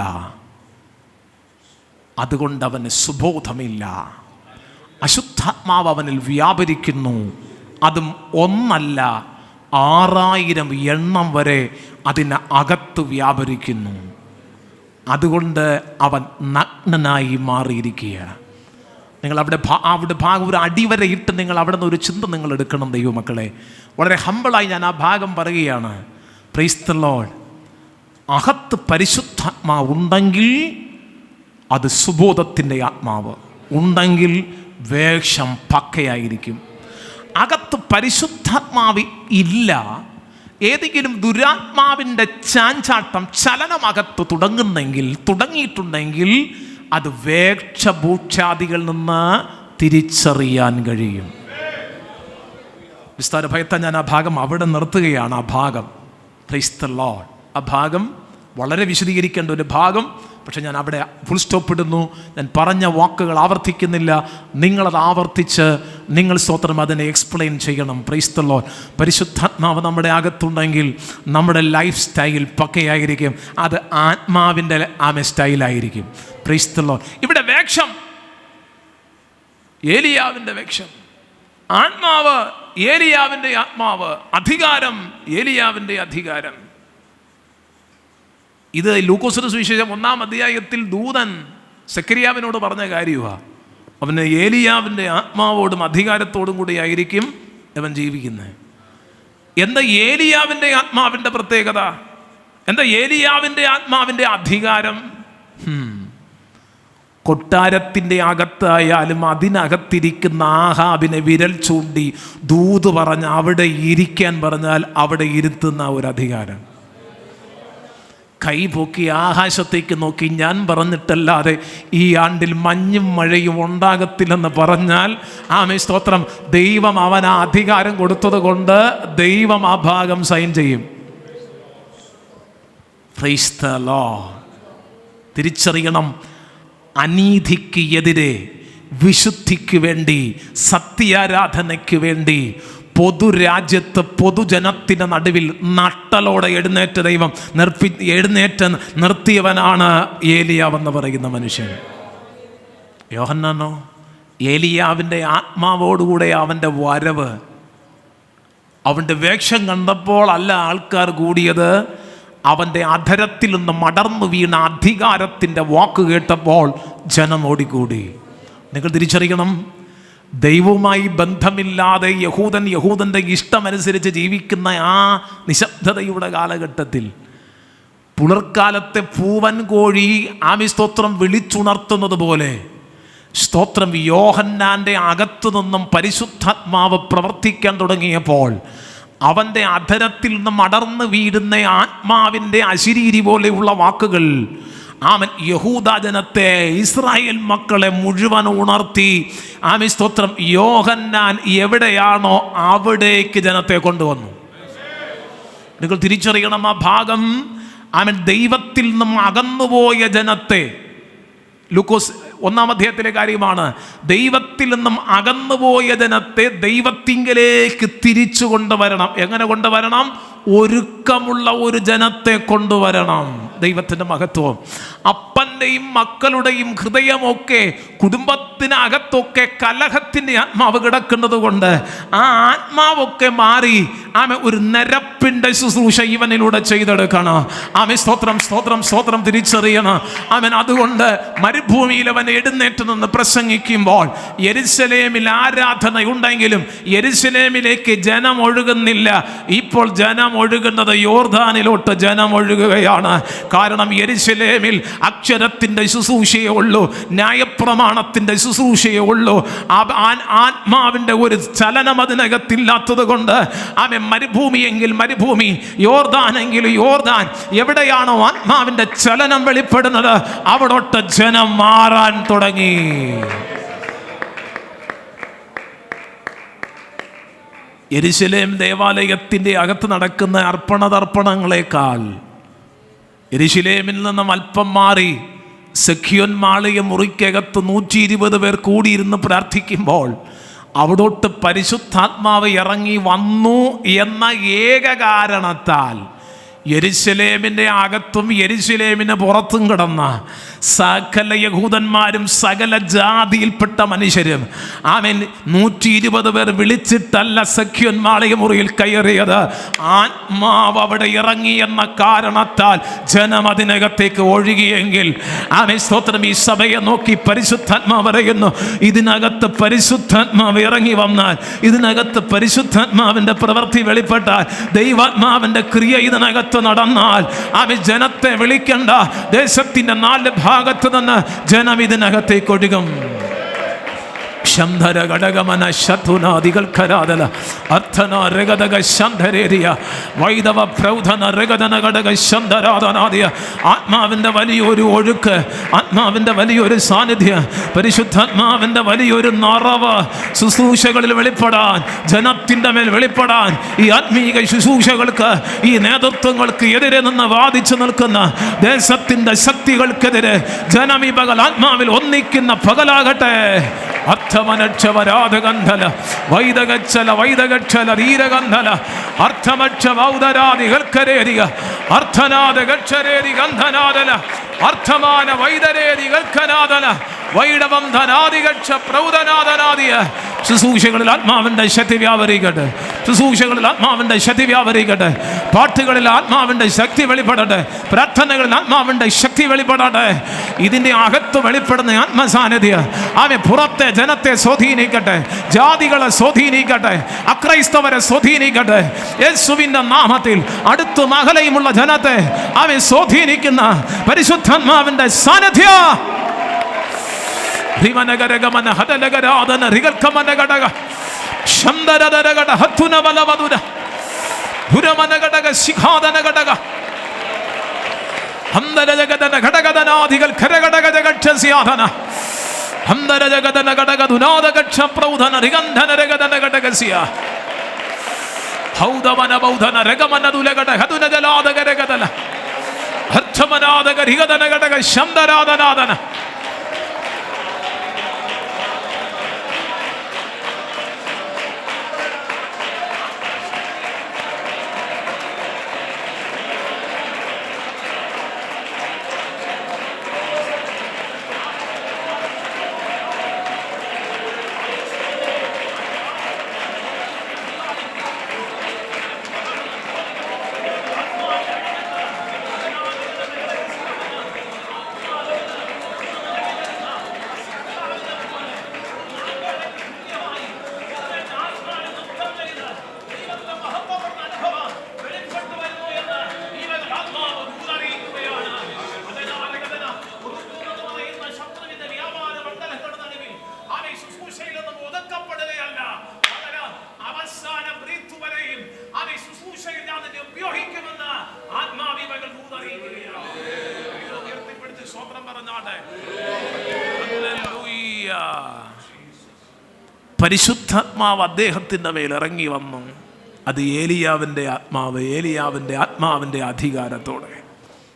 അതുകൊണ്ട് അവന് സുബോധമില്ല. അശുദ്ധാത്മാവ് അവനിൽ വ്യാപരിക്കുന്നു. അതും 1 അല്ല, 6000 എണ്ണം വരെ അതിന് അകത്ത് വ്യാപരിക്കുന്നു. അതുകൊണ്ട് അവൻ നഗ്നനായി മാറിയിരിക്കുക. നിങ്ങൾ അവിടെ ഭാഗം ഒരു അടിവരയിട്ട് നിങ്ങൾ അവിടെ നിന്ന് ഒരു ചിന്ത നിങ്ങൾ എടുക്കണം ദൈവമക്കളെ. വളരെ ഹമ്പിളായി ഞാൻ ആ ഭാഗം പറയുകയാണ്. Price the Lord. അകത്ത് പരിശുദ്ധാത്മാവ് ഉണ്ടെങ്കിൽ അത് സുബോധത്തിൻ്റെ ആത്മാവ് ഉണ്ടെങ്കിൽ വേഷം പക്കയായിരിക്കും. അകത്ത് പരിശുദ്ധാത്മാവ് ഇല്ല, ഏതെങ്കിലും ദുരാത്മാവിൻ്റെ ചാഞ്ചാട്ടം ചലനമകത്ത് തുടങ്ങിയിട്ടുണ്ടെങ്കിൽ അത് വേഷഭൂക്ഷാദികളിൽ നിന്ന് തിരിച്ചറിയാൻ കഴിയും. വിസ്താര ഭയത്താൻ ഞാൻ ആ ഭാഗം അവിടെ നിർത്തുകയാണ്. ആ ഭാഗം പ്രൈസ് ദി ലോർഡ്. ആ ഭാഗം വളരെ വിശദീകരിക്കേണ്ട ഒരു ഭാഗം, പക്ഷെ ഞാൻ അവിടെ ഫുൾ സ്റ്റോപ്പ് ഇടുന്നു. ഞാൻ പറഞ്ഞ വാക്കുകൾ ആവർത്തിക്കുന്നില്ല. നിങ്ങളത് ആവർത്തിച്ച് നിങ്ങൾ സ്തോത്രം അതിനെ എക്സ്പ്ലെയിൻ ചെയ്യണം. Price the Lord. പരിശുദ്ധാത്മാവ് നമ്മുടെ അകത്തുണ്ടെങ്കിൽ നമ്മുടെ ലൈഫ് സ്റ്റൈൽ പക്കയായിരിക്കും. അത് ആത്മാവിൻ്റെ സ്റ്റൈലായിരിക്കും. Price the Lord. ഇവിടെ വേഷം ഏലിയാവിൻ്റെ വേഷം, ആത്മാവ് ഏലിയാവിൻ്റെ ആത്മാവ്, അധികാരം ഏലിയാവിൻ്റെ അധികാരം. ഇത് ലൂക്കോസിന്റെ സുവിശേഷം 1-ാം അധ്യായത്തിൽ ദൂതൻ സെക്കരിയാവിനോട് പറഞ്ഞ കാര്യമാണ്. അവന് ഏലിയാവിൻ്റെ ആത്മാവോടും അധികാരത്തോടും കൂടി ആയിരിക്കും അവൻ ജീവിക്കുന്നത്. എന്താ ഏലിയാവിൻ്റെ ആത്മാവിൻ്റെ പ്രത്യേകത? എന്താ ഏലിയാവിൻ്റെ ആത്മാവിൻ്റെ അധികാരം? കൊട്ടാരത്തിൻ്റെ അകത്തായാലും അതിനകത്തിരിക്കുന്ന ആഹാബിനെ വിരൽ ചൂണ്ടി ദൂത് പറഞ്ഞ് അവിടെ ഇരിക്കാൻ പറഞ്ഞാൽ അവിടെ ഇരുത്തുന്ന ഒരു അധികാരം. കൈ പൊക്കി ആകാശത്തേക്ക് നോക്കി ഞാൻ പറഞ്ഞിട്ടല്ലാതെ ഈ ആണ്ടിൽ മഞ്ഞും മഴയും ഉണ്ടാകത്തില്ലെന്ന് പറഞ്ഞാൽ ആമേൻ സ്തോത്രം, ദൈവം അവന് ആ അധികാരം കൊടുത്തത് കൊണ്ട് ദൈവം ആ ഭാഗം സൈൻ ചെയ്യും. Price the Lord. തിരിച്ചറിയണം, അനീതിക്ക് എതിരെ വിശുദ്ധിക്ക് വേണ്ടി, സത്യാരാധനയ്ക്ക് വേണ്ടി പൊതുരാജ്യത്ത് പൊതുജനത്തിൻ്റെ നടുവിൽ നട്ടലോടെ എഴുന്നേറ്റ ദൈവം നിർത്തിയവനാണ് ഏലിയാവെന്ന് പറയുന്ന മനുഷ്യൻ. യോഹന്നാനോ? ഏലിയാവിൻ്റെ ആത്മാവോടുകൂടെ അവൻ്റെ വരവ്, അവൻ്റെ വേഷം കണ്ടപ്പോൾ അല്ല ആൾക്കാർ കൂടിയത്, അവൻ്റെ അധരത്തിൽ നിന്ന് മടർന്നു വീണ അധികാരത്തിൻ്റെ വാക്ക് കേട്ടപ്പോൾ ജനം ഓടിക്കൂടി. നിങ്ങൾ തിരിച്ചറിയണം, ദൈവവുമായി ബന്ധമില്ലാതെ യഹൂദൻ്റെ ഇഷ്ടമനുസരിച്ച് ജീവിക്കുന്ന ആ നിശബ്ദതയുടെ കാലഘട്ടത്തിൽ പുലർക്കാലത്തെ പൂവൻ കോഴി ആമി സ്തോത്രം വിളിച്ചുണർത്തുന്നത് പോലെ സ്തോത്രം യോഹന്നാൻ്റെ അകത്തു നിന്നും പരിശുദ്ധാത്മാവ് പ്രവർത്തിക്കാൻ തുടങ്ങിയപ്പോൾ അവൻ്റെ അധരത്തിൽ നിന്നും അടർന്നു വീഴുന്ന ആത്മാവിൻ്റെ അശരീരി പോലെയുള്ള വാക്കുകൾ ആമൻ യഹൂദ ജനത്തെ, ഇസ്രായേൽ മക്കളെ മുഴുവൻ ഉണർത്തി. ആമി സ്തോത്രം, യോഹന്നാൻ എവിടെയാണോ അവിടേക്ക് ജനത്തെ കൊണ്ടുവന്നു. നിങ്ങൾ തിരിച്ചറിയണം ആ ഭാഗം. ആമൻ ദൈവത്തിൽ നിന്നും അകന്നുപോയ ജനത്തെ, ലൂക്കോസ് 1-ാം അധ്യായത്തിലെ കാര്യമാണ്. ദൈവത്തിൽ നിന്നും അകന്നുപോയ ജനത്തെ ദൈവത്തിങ്കലേക്ക് തിരിച്ചു കൊണ്ടുവരണം. എങ്ങനെ കൊണ്ടുവരണം? ഒരുക്കമുള്ള ഒരു ജനത്തെ കൊണ്ടുവരണം. ദൈവത്തിൻ്റെ മഹത്വം. അപ്പൻ്റെയും മക്കളുടെയും ഹൃദയമൊക്കെ, കുടുംബത്തിനകത്തൊക്കെ കലഹത്തിൻ്റെ ആത്മാവ് കിടക്കുന്നത് കൊണ്ട് ആ ആത്മാവൊക്കെ മാറി ഒരു നിരപ്പിൻ്റെ ശുശ്രൂഷ ഇവനിലൂടെ ചെയ്തെടുക്കണം. സ്തോത്രം സ്തോത്രം സ്തോത്രം തിരിച്ചറിയണം. അതുകൊണ്ട് മരുഭൂമിയിൽ അവൻ എഴുന്നേറ്റ് നിന്ന് പ്രസംഗിക്കുമ്പോൾ യെരുശലേമിൽ ആരാധനയുണ്ടെങ്കിലും യെരുശലേമിലേക്ക് ജനം ഒഴുകുന്നില്ല. ഇപ്പോൾ ജനം ഒഴുകുന്നത് യോർദാനിലോട്ട് ജനം ഒഴുകുകയാണ്. കാരണം യെരുശലേമിൽ അക്ഷരത്തിൻ്റെ ശുശ്രൂഷയേ ഉള്ളൂ, ന്യായപ്രമാണത്തിൻ്റെ ശുശ്രൂഷയേ ഉള്ളൂ. ആത്മാവിൻ്റെ ഒരു ചലനം അതിനകത്തില്ലാത്തത് കൊണ്ട് മരുഭൂമിയെങ്കിൽ മരുഭൂമി, യോർദാനെങ്കിൽ യോർദാൻ. എവിടെയാണോ ആത്മാവിൻ്റെ ചലനം വെളിപ്പെടുന്നത് അവിടോട്ട് ജനം മാറാൻ തുടങ്ങി. യെരുശലേം ദേവാലയത്തിൻ്റെ അകത്ത് നടക്കുന്ന അർപ്പണതർപ്പണങ്ങളെക്കാൾ യെരുശലേമിൽ നിന്നും അല്പം മാറി സെഖ്യോൻ മാളിക മുറിക്കകത്ത് 120 പേർ കൂടിയിരുന്ന് പ്രാർത്ഥിക്കുമ്പോൾ അവിടോട്ട് പരിശുദ്ധാത്മാവ് ഇറങ്ങി വന്നു എന്ന ഏക കാരണത്താൽ യെരുശലേമിൻ്റെ അകത്തും യെരുശലേമിന് പുറത്തും കിടന്ന സകല യഹൂദന്മാരും സകല ജാതിയിൽപ്പെട്ട മനുഷ്യരും 120 പേർ വിളിച്ചിട്ടല്ല സെഖ്യോൻ മാളിക മുറിയിൽ കയറിയത്. ആത്മാവ് അവിടെ ഇറങ്ങി എന്ന കാരണത്താൽ ജനം അതിനകത്തേക്ക് ഒഴുകിയെങ്കിൽ സ്തോത്രം. ഈ സഭയെ നോക്കി പരിശുദ്ധാത്മാവ് പറയുന്നു, ഇതിനകത്ത് പരിശുദ്ധാത്മാവ് ഇറങ്ങി വന്നാൽ, ഇതിനകത്ത് പരിശുദ്ധാത്മാവിൻ്റെ പ്രവൃത്തി വെളിപ്പെട്ടാൽ, ദൈവാത്മാവിൻ്റെ ക്രിയ ഇതിനകത്ത് നടന്നാൽ ജനത്തെ വിളിക്കണ്ട. ദേശത്തിന്റെ 4 ഭാഗത്ത് നിന്ന് ജനം ഇതിനകത്തേക്ക് ഒഴുകും. ശംധര ഘടകമന ശതുനാദികൾക്കരാതല അർത്ഥന രഗതക ശംധരേരിയ വൈദവ പ്രൗധന രഗതന ഘടക ശംധരാധനാദിയ. ആത്മാവിൻ്റെ വലിയൊരു ഒഴുക്ക്, ആത്മാവിൻ്റെ വലിയൊരു സാന്നിധ്യം, പരിശുദ്ധാത്മാവിൻ്റെ വലിയൊരു നിറവ് ശുശ്രൂഷകളിൽ വെളിപ്പെടാൻ, ജനത്തിൻ്റെ മേൽ വെളിപ്പെടാൻ, ഈ ആത്മീക ശുശ്രൂഷകൾക്ക്, ഈ നേതൃത്വങ്ങൾക്ക് എതിരെ നിന്ന് വാദിച്ചു നിൽക്കുന്ന ദേശത്തിൻ്റെ ശക്തികൾക്കെതിരെ ജനം ഈ പകൽ ആത്മാവിൽ ഒന്നിക്കുന്ന പകലാകട്ടെ. അർത്ഥമനക്ഷവരാധഗന്ധല വൈദഗച്ഛല വൈദഗച്ഛല ധീരഗന്ധല അർത്ഥമക്ഷ വൗദരാദികൾക്കരേരിക അർത്ഥനാദഗക്ഷരേരി ഗന്ധനാദല അർത്ഥമാന വൈദരേരികൾക്കനാദല വൈഡവം ധനാദികക്ഷ പ്രൗദനാദനാദിയ. ശുശ്രൂഷകളിൽ ആത്മാവിൻ്റെ ശക്തി വ്യാപരിക്കട്ടെ, ശുശ്രൂഷകളിൽ ആത്മാവിൻ്റെ ശക്തി വ്യാപരിക്കട്ടെ, പാട്ടുകളിൽ ആത്മാവിൻ്റെ ശക്തി വെളിപ്പെടട്ടെ, പ്രാർത്ഥനകളിൽ ആത്മാവിൻ്റെ ശക്തി വെളിപ്പെടട്ടെ. ഇതിൻ്റെ അകത്ത് വെളിപ്പെടുന്ന ആത്മസാന്നിധ്യം പുറത്തെ ജനത്തെ സ്വാധീനിക്കട്ടെ, ജാതികളെ സ്വാധീനിക്കട്ടെ, അക്രൈസ്തവരെ സ്വാധീനിക്കട്ടെ. യേശുവിൻ്റെ നാമത്തിൽ അടുത്തും അകലെയുമുള്ള ജനത്തെ സ്വാധീനിക്കുന്ന പരിശുദ്ധാത്മാവിൻ്റെ സാന്നിധ്യം. രിവനഗരഗമന ഹദലഗരാദന റിഗൽക്കമനഗടക ശംദരദരഗട ഹത്തുനബലവദുര ഹുരമനഗടക ശിഖാദനഗടക ഹംദരജഗദന ഘടകദനാദികൾ ഖരഗടക ജഗക്ഷസ്യാദന ഹംദരജഗദന ഘടകദുനാദഗക്ഷ പ്രൗധന റിഗന്ധന രഗദന ഘടകസ്യ ഹൗദവന ബൗധന രഗമനദുലഗട ഹതുന ജലാദഗരഗദല ഹർച്ചമനാദഗ റിഗദന ഘടക ശംദരാദനാദന. പരിശുദ്ധാത്മാവ് അദ്ദേഹത്തിൻ്റെ മേൽ ഇറങ്ങി വന്നു. അത് ഏലിയാവിൻ്റെ ആത്മാവ്, ഏലിയാവിൻ്റെ ആത്മാവിൻ്റെ അധികാരത്തോടെ.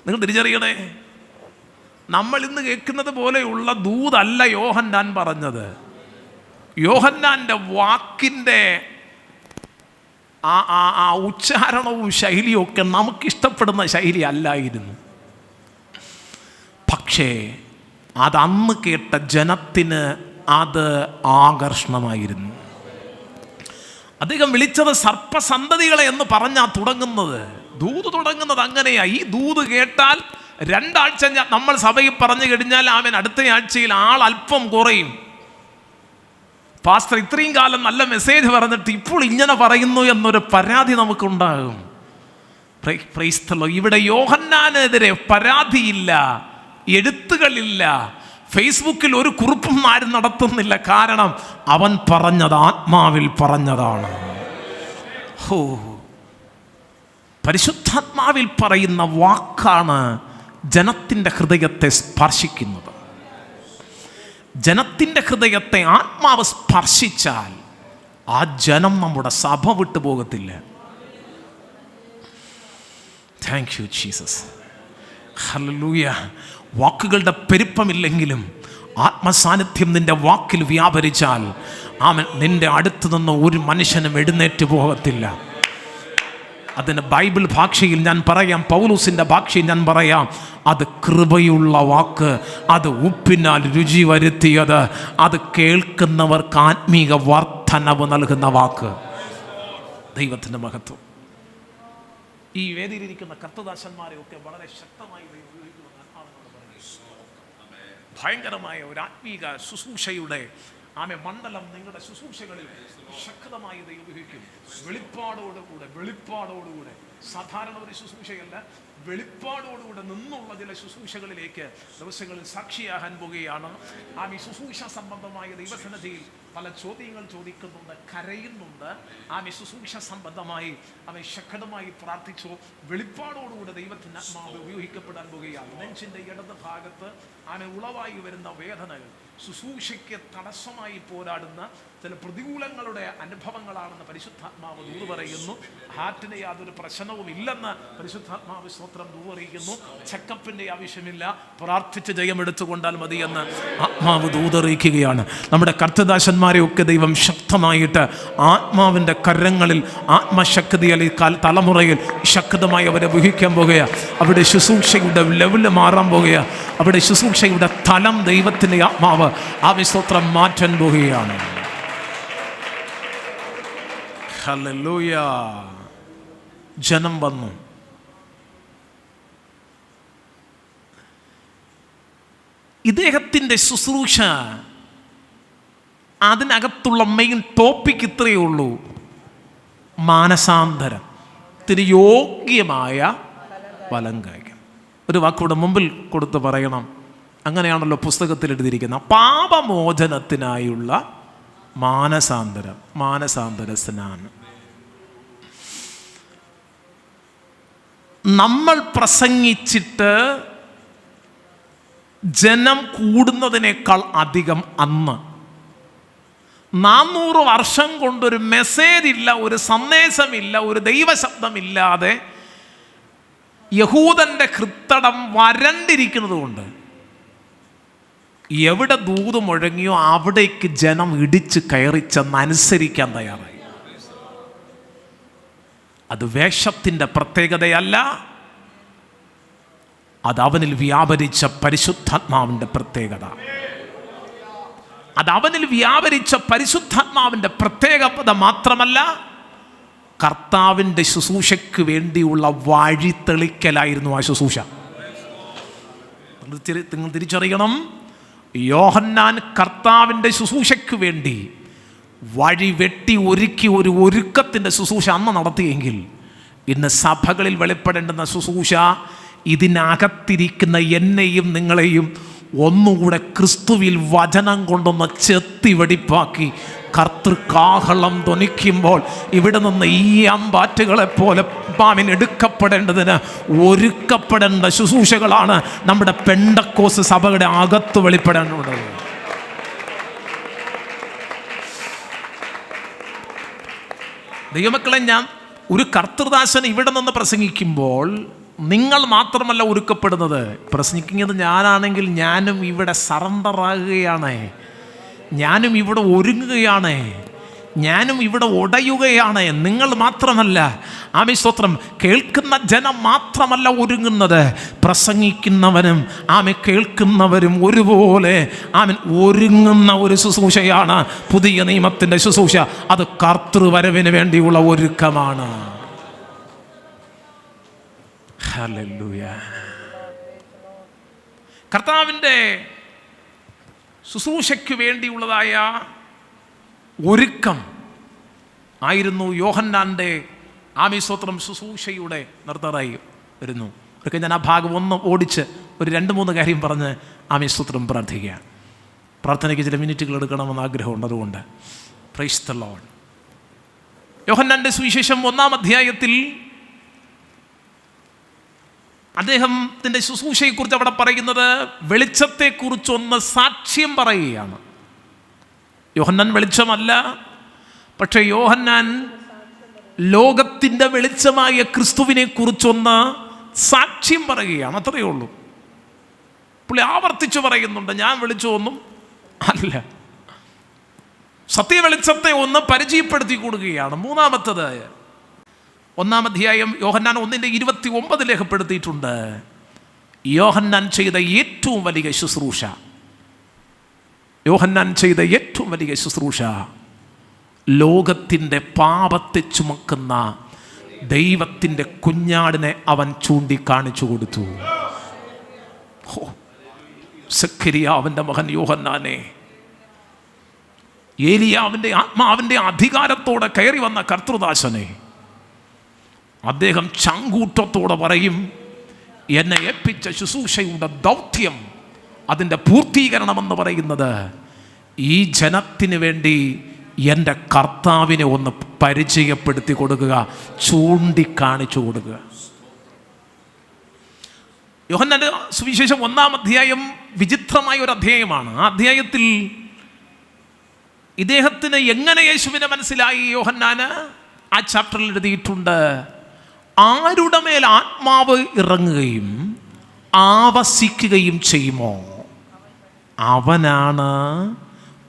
നിങ്ങൾ തിരിച്ചറിയണേ, നമ്മൾ ഇന്ന് കേൾക്കുന്നത് പോലെയുള്ള ദൂതല്ല യോഹന്നാൻ പറഞ്ഞത്. യോഹന്നാൻ്റെ വാക്കിൻ്റെ ആ ഉച്ചാരണവും ശൈലിയും ഒക്കെ നമുക്കിഷ്ടപ്പെടുന്ന ശൈലി അല്ലായിരുന്നു. പക്ഷേ അതന്ന് കേട്ട ജനത്തിന് അത് ആകർഷണമായിരുന്നു. അദ്ദേഹം വിളിച്ചത് സർപ്പസന്തതികളെ എന്ന് പറഞ്ഞാ തുടങ്ങുന്നത്. ദൂത് തുടങ്ങുന്നത് അങ്ങനെയാ. ഈ ദൂത് കേട്ടാൽ 2 ആഴ്ച നമ്മൾ സഭയിൽ പറഞ്ഞു കഴിഞ്ഞാൽ അവൻ അടുത്ത ആഴ്ചയിൽ ആൾ അല്പം കുറയും. പാസ്റ്റർ ഇത്രയും കാലം നല്ല മെസ്സേജ് പറഞ്ഞിട്ട് ഇപ്പോൾ ഇങ്ങനെ പറയുന്നു എന്നൊരു പരാതി നമുക്കുണ്ടാകും. Price the Lord. ഇവിടെ യോഹന്നാനെതിരെ പരാതിയില്ല, എഴുത്തുകളില്ല, ഫേസ്ബുക്കിൽ ഒരു കുറിപ്പും ആരും നടത്തുന്നില്ല. കാരണം അവൻ പറഞ്ഞത് ആത്മാവിൽ പറഞ്ഞതാണ്. പരിശുദ്ധാത്മാവിൽ പറയുന്ന വാക്കാണ് ജനത്തിൻ്റെ ഹൃദയത്തെ സ്പർശിക്കുന്നത്. ജനത്തിൻ്റെ ഹൃദയത്തെ ആത്മാവ് സ്പർശിച്ചാൽ ആ ജനം നമ്മുടെ സഭ വിട്ടു പോകത്തില്ല. Thank you Jesus. ഹല്ലേലൂയ. വാക്കുകളുടെ പെരുപ്പമില്ലെങ്കിലും ആത്മസാന്നിധ്യം നിന്റെ വാക്കിൽ വ്യാപരിച്ചാൽ അവൻ നിന്റെ അടുത്ത് നിന്ന് ഒരു മനുഷ്യനും എഴുന്നേറ്റ് പോകത്തില്ല. അതിന് ബൈബിൾ ഭാഷയിൽ ഞാൻ പറയാം, പൗലോസിൻ്റെ ഭാഷയിൽ ഞാൻ പറയാം, അത് കൃപയുള്ള വാക്ക്, അത് ഉപ്പിനാൽ രുചി വരുത്തിയത്, അത് കേൾക്കുന്നവർക്ക് ആത്മീക വർധനവ് നൽകുന്ന വാക്ക്. ദൈവത്തിൻ്റെ മഹത്വം. ഈ വേദിയിലിരിക്കുന്ന കർത്തദാസന്മാരെ ഒക്കെ വളരെ ശക്തമായി ഭയങ്കരമായ ഒരു ആത്മീക ശുശ്രൂഷയുടെ മണ്ഡലം നിങ്ങളുടെ ശുശ്രൂഷകളിൽ ശക്തമായി ദൈവം ഉപയോഗിക്കും. വെളിപ്പാടോടുകൂടെ സാധാരണ ഒരു ശുശ്രൂഷയല്ല, വെളിപ്പാടോടുകൂടെ നിന്നുള്ള ചില ശുശ്രൂഷകളിലേക്ക് ദിവസങ്ങളിൽ സാക്ഷിയാകാൻ പോവുകയാണ്. ശുശ്രൂഷ സംബന്ധമായ ദൈവസന്നിധിയിൽ പല ചോദ്യങ്ങൾ ചോദിക്കുന്നുണ്ട്, കരയുന്നുണ്ട്. ശുശ്രൂഷ സംബന്ധമായി ശക്തമായി പ്രാർത്ഥിച്ചു. വെളിപ്പാടോടുകൂടെ ദൈവത്തിൻ്റെ ആത്മാവ് ഉപയോഗിക്കപ്പെടാൻ പോവുകയാണ്. നെഞ്ചിൻ്റെ ഇടത് ഭാഗത്ത് ഉളവായി വരുന്ന വേദനകൾ ശുശ്രൂഷയ്ക്ക് തടസ്സമായി പോരാടുന്ന ചില പ്രതികൂലങ്ങളുടെ അനുഭവങ്ങളാണെന്ന് പരിശുദ്ധാത്മാവ് ദൂത് പറയുന്നു. ഹാർട്ടിന് യാതൊരു പ്രശ്നവും ഇല്ലെന്ന് പരിശുദ്ധാത്മാവ് സ്തോത്രം ദൂത് അറിയിക്കുന്നു. ചെക്കപ്പിൻ്റെ ആവശ്യമില്ല, പ്രാർത്ഥിച്ച് ജയമെടുത്തുകൊണ്ടാൽ മതിയെന്ന് ആത്മാവ് ദൂതറിയിക്കുകയാണ്. നമ്മുടെ കർത്തദാസന്മാരെ ഒക്കെ ദൈവം ശക്തമായിട്ട് ആത്മാവിൻ്റെ കരങ്ങളിൽ ആത്മശക്തിയാൽ ഈ തലമുറയിൽ ശക്തമായി അവരെ വഹിക്കാൻ പോകുകയാണ്. അവിടെ ശുശ്രൂഷയുടെ ലെവല് മാറാൻ പോകുകയാണ്. അവിടെ ശുശ്രൂഷയുടെ തലം ദൈവത്തിൻ്റെ ആത്മാവ് സ്തോത്രം മാറ്റാൻ പോകുകയാണ്. ഹല്ലേലൂയ. ജനം വന്നു. ഇദ്ദേഹത്തിൻ്റെ ശുശ്രൂഷ അതിനകത്തുള്ള മെയിൻ ടോപ്പിക് ഇത്രയേ ഉള്ളൂ: മാനസാന്തരത്തിന് യോഗ്യമായ ഫലം കായ്ക്കണം. ഒരു വാക്കൂടെ മുമ്പിൽ കൊടുത്ത് പറയണം. അങ്ങനെയാണല്ലോ പുസ്തകത്തിൽ എഴുതിയിരിക്കുന്നത്. പാപമോചനത്തിനായുള്ള മാനസാന്തര സ്നാനം. നമ്മൾ പ്രസംഗിച്ചിട്ട് ജനം കൂടുന്നതിനേക്കാൾ അധികം അന്ന് 400 വർഷം കൊണ്ടൊരു മെസ്സേജ് ഇല്ല, ഒരു സന്ദേശമില്ല, ഒരു ദൈവശബ്ദമില്ലാതെ യഹൂദൻ്റെ ഹൃത്തടം വരണ്ടിരിക്കുന്നത് കൊണ്ട് എവിടെ ദൂത് മുഴങ്ങിയോ അവിടേക്ക് ജനം ഇടിച്ച് കയറി ചെന്ന് അനുസരിക്കാൻ തയ്യാറായി. അത് വേഷത്തിൻ്റെ പ്രത്യേകതയല്ല, അത് അവനിൽ വ്യാപരിച്ച പരിശുദ്ധാത്മാവിൻ്റെ പ്രത്യേകത. അത് അവനിൽ വ്യാപരിച്ച പരിശുദ്ധാത്മാവിൻ്റെ പ്രത്യേകത മാത്രമല്ല, കർത്താവിൻ്റെ ശുശ്രൂഷയ്ക്ക് വേണ്ടിയുള്ള വഴി തെളിക്കലായിരുന്നു ആ ശുശ്രൂഷ. നിങ്ങൾ തിരിച്ചറിയണം, യോഹന്നാൻ കർത്താവിൻ്റെ ശുശ്രൂഷയ്ക്ക് വേണ്ടി വഴി വെട്ടി ഒരുക്കി ഒരു ഒരുക്കത്തിൻ്റെ ശുശ്രൂഷ അന്ന് നടത്തിയെങ്കിൽ ഇന്ന് സഭകളിൽ വെളിപ്പെടേണ്ടുന്ന ശുശ്രൂഷ ഇതിനകത്തിരിക്കുന്ന എന്നെയും നിങ്ങളെയും ഒന്നുകൂടെ ക്രിസ്തുവിൽ വചനം കൊണ്ടൊന്ന് ചെത്തി വെടിപ്പാക്കി കർത്തൃകാഹളം ധ്വനിക്കുമ്പോൾ ഇവിടെ നിന്ന് ഈ അമ്പാറ്റുകളെ പോലെ എടുക്കപ്പെടേണ്ടതിന് ഒരുക്കപ്പെടേണ്ട ശുശ്രൂഷകളാണ് നമ്മുടെ പെന്തക്കോസ്ത് സഭയുടെ അകത്ത് വെളിപ്പെടേണ്ടത്. ദൈവമക്കളെ, ഞാൻ ഒരു കർത്തൃദാസൻ ഇവിടെ നിന്ന് പ്രസംഗിക്കുമ്പോൾ നിങ്ങൾ മാത്രമല്ല ഒരുക്കപ്പെടുന്നത്. പ്രസംഗിക്കുന്നത് ഞാനാണെങ്കിൽ ഞാനും ഇവിടെ സറണ്ടറാകുകയാണ്, ഞാനും ഇവിടെ ഒരുങ്ങുകയാണ്, ഞാനും ഇവിടെ ഉടയുകയാണ്. നിങ്ങൾ മാത്രമല്ല. ആമേൻ, സ്തോത്രം. കേൾക്കുന്ന ജനം മാത്രമല്ല ഒരുങ്ങുന്നത്, പ്രസംഗിക്കുന്നവനും ആമേൻ കേൾക്കുന്നവരും ഒരുപോലെ ആമേൻ ഒരുങ്ങുന്ന ഒരു ശുശ്രൂഷയാണ് പുതിയ നിയമത്തിൻ്റെ ശുശ്രൂഷ. അത് കർത്തൃവരവിന് വേണ്ടിയുള്ള ഒരുക്കമാണ്. ഹല്ലേലൂയ. കർത്താവിൻ്റെ ശുശ്രൂഷയ്ക്ക് വേണ്ടിയുള്ളതായ ഒരുക്കം ആയിരുന്നു യോഹന്നാൻ്റെ ആമേൻ സ്തോത്രം ശുശ്രൂഷയുടെ നിർത്തറായി വരുന്നു. ഒരിക്കൽ ഞാൻ ആ ഭാഗം ഒന്ന് ഓടിച്ച് ഒരു 2-3 കാര്യം പറഞ്ഞ് ആമേൻ സ്തോത്രം പ്രാർത്ഥിക്കുക. പ്രാർത്ഥനയ്ക്ക് ചില മിനിറ്റുകൾ എടുക്കണമെന്ന് ആഗ്രഹമുണ്ട്. അതുകൊണ്ട് പ്രൈസ് ദി ലോർഡ്. യോഹന്നാൻ്റെ സുവിശേഷം 1-ാം അധ്യായത്തിൽ അദ്ദേഹത്തിൻ്റെ ശുശ്രൂഷയെക്കുറിച്ച് അവിടെ പറയുന്നത് വെളിച്ചത്തെക്കുറിച്ചൊന്ന് സാക്ഷ്യം പറയുകയാണ്. യോഹന്നാൻ വെളിച്ചമല്ല, പക്ഷേ യോഹന്നാൻ ലോകത്തിൻ്റെ വെളിച്ചമായ ക്രിസ്തുവിനെ കുറിച്ചൊന്ന് സാക്ഷ്യം പറയുകയാണ്. അത്രയേ ഉള്ളൂ. പുള്ളി ആവർത്തിച്ചു പറയുന്നുണ്ട്, ഞാൻ വെളിച്ചമൊന്നും അല്ല. സത്യവെളിച്ചത്തെ ഒന്ന് പരിചയപ്പെടുത്തി കൊടുക്കുകയാണ്. 3-ാമത്തത് 1-ാം അധ്യായം യോഹന്നാൻ 1:29 രേഖപ്പെടുത്തിയിട്ടുണ്ട്. യോഹന്നാൻ ചെയ്ത ഏറ്റവും വലിയ ശുശ്രൂഷ, യോഹന്നാൻ ചെയ്ത ഏറ്റവും വലിയ ശുശ്രൂഷ ലോകത്തിൻ്റെ പാപത്തെ ചുമക്കുന്ന ദൈവത്തിൻ്റെ കുഞ്ഞാടിനെ അവൻ ചൂണ്ടിക്കാണിച്ചു കൊടുത്തു. സഖരിയാവിൻ്റെ മകൻ യോഹന്നാനെ, ഏലിയാവിൻ്റെ ആത്മാവിൻ്റെ അധികാരത്തോടെ കയറി വന്ന കർത്തൃദാസനെ അദ്ദേഹം ചങ്കൂറ്റത്തോടെ പറയും, എന്നെ ഏൽപ്പിച്ച ശുശ്രൂഷയുടെ ദൗത്യം, അതിൻ്റെ പൂർത്തീകരണമെന്ന് പറയുന്നത് ഈ ജനത്തിന് വേണ്ടി എൻ്റെ കർത്താവിനെ ഒന്ന് പരിചയപ്പെടുത്തി കൊടുക്കുക, ചൂണ്ടിക്കാണിച്ചു കൊടുക്കുക. യോഹന്നാന്റെ സുവിശേഷം 1-ാം അധ്യായം വിചിത്രമായ ഒരു അധ്യായമാണ്. ആ അധ്യായത്തിൽ ഇദ്ദേഹത്തിന് എങ്ങനെ യേശുവിനെ മനസ്സിലായി യോഹന്നാന് ആ ചാപ്റ്ററിൽ എഴുതിയിട്ടുണ്ട്. ആരുടെ മേൽ ആത്മാവ് ഇറങ്ങുകയും ആവസിക്കുകയും ചെയ്യുമോ അവനാണ്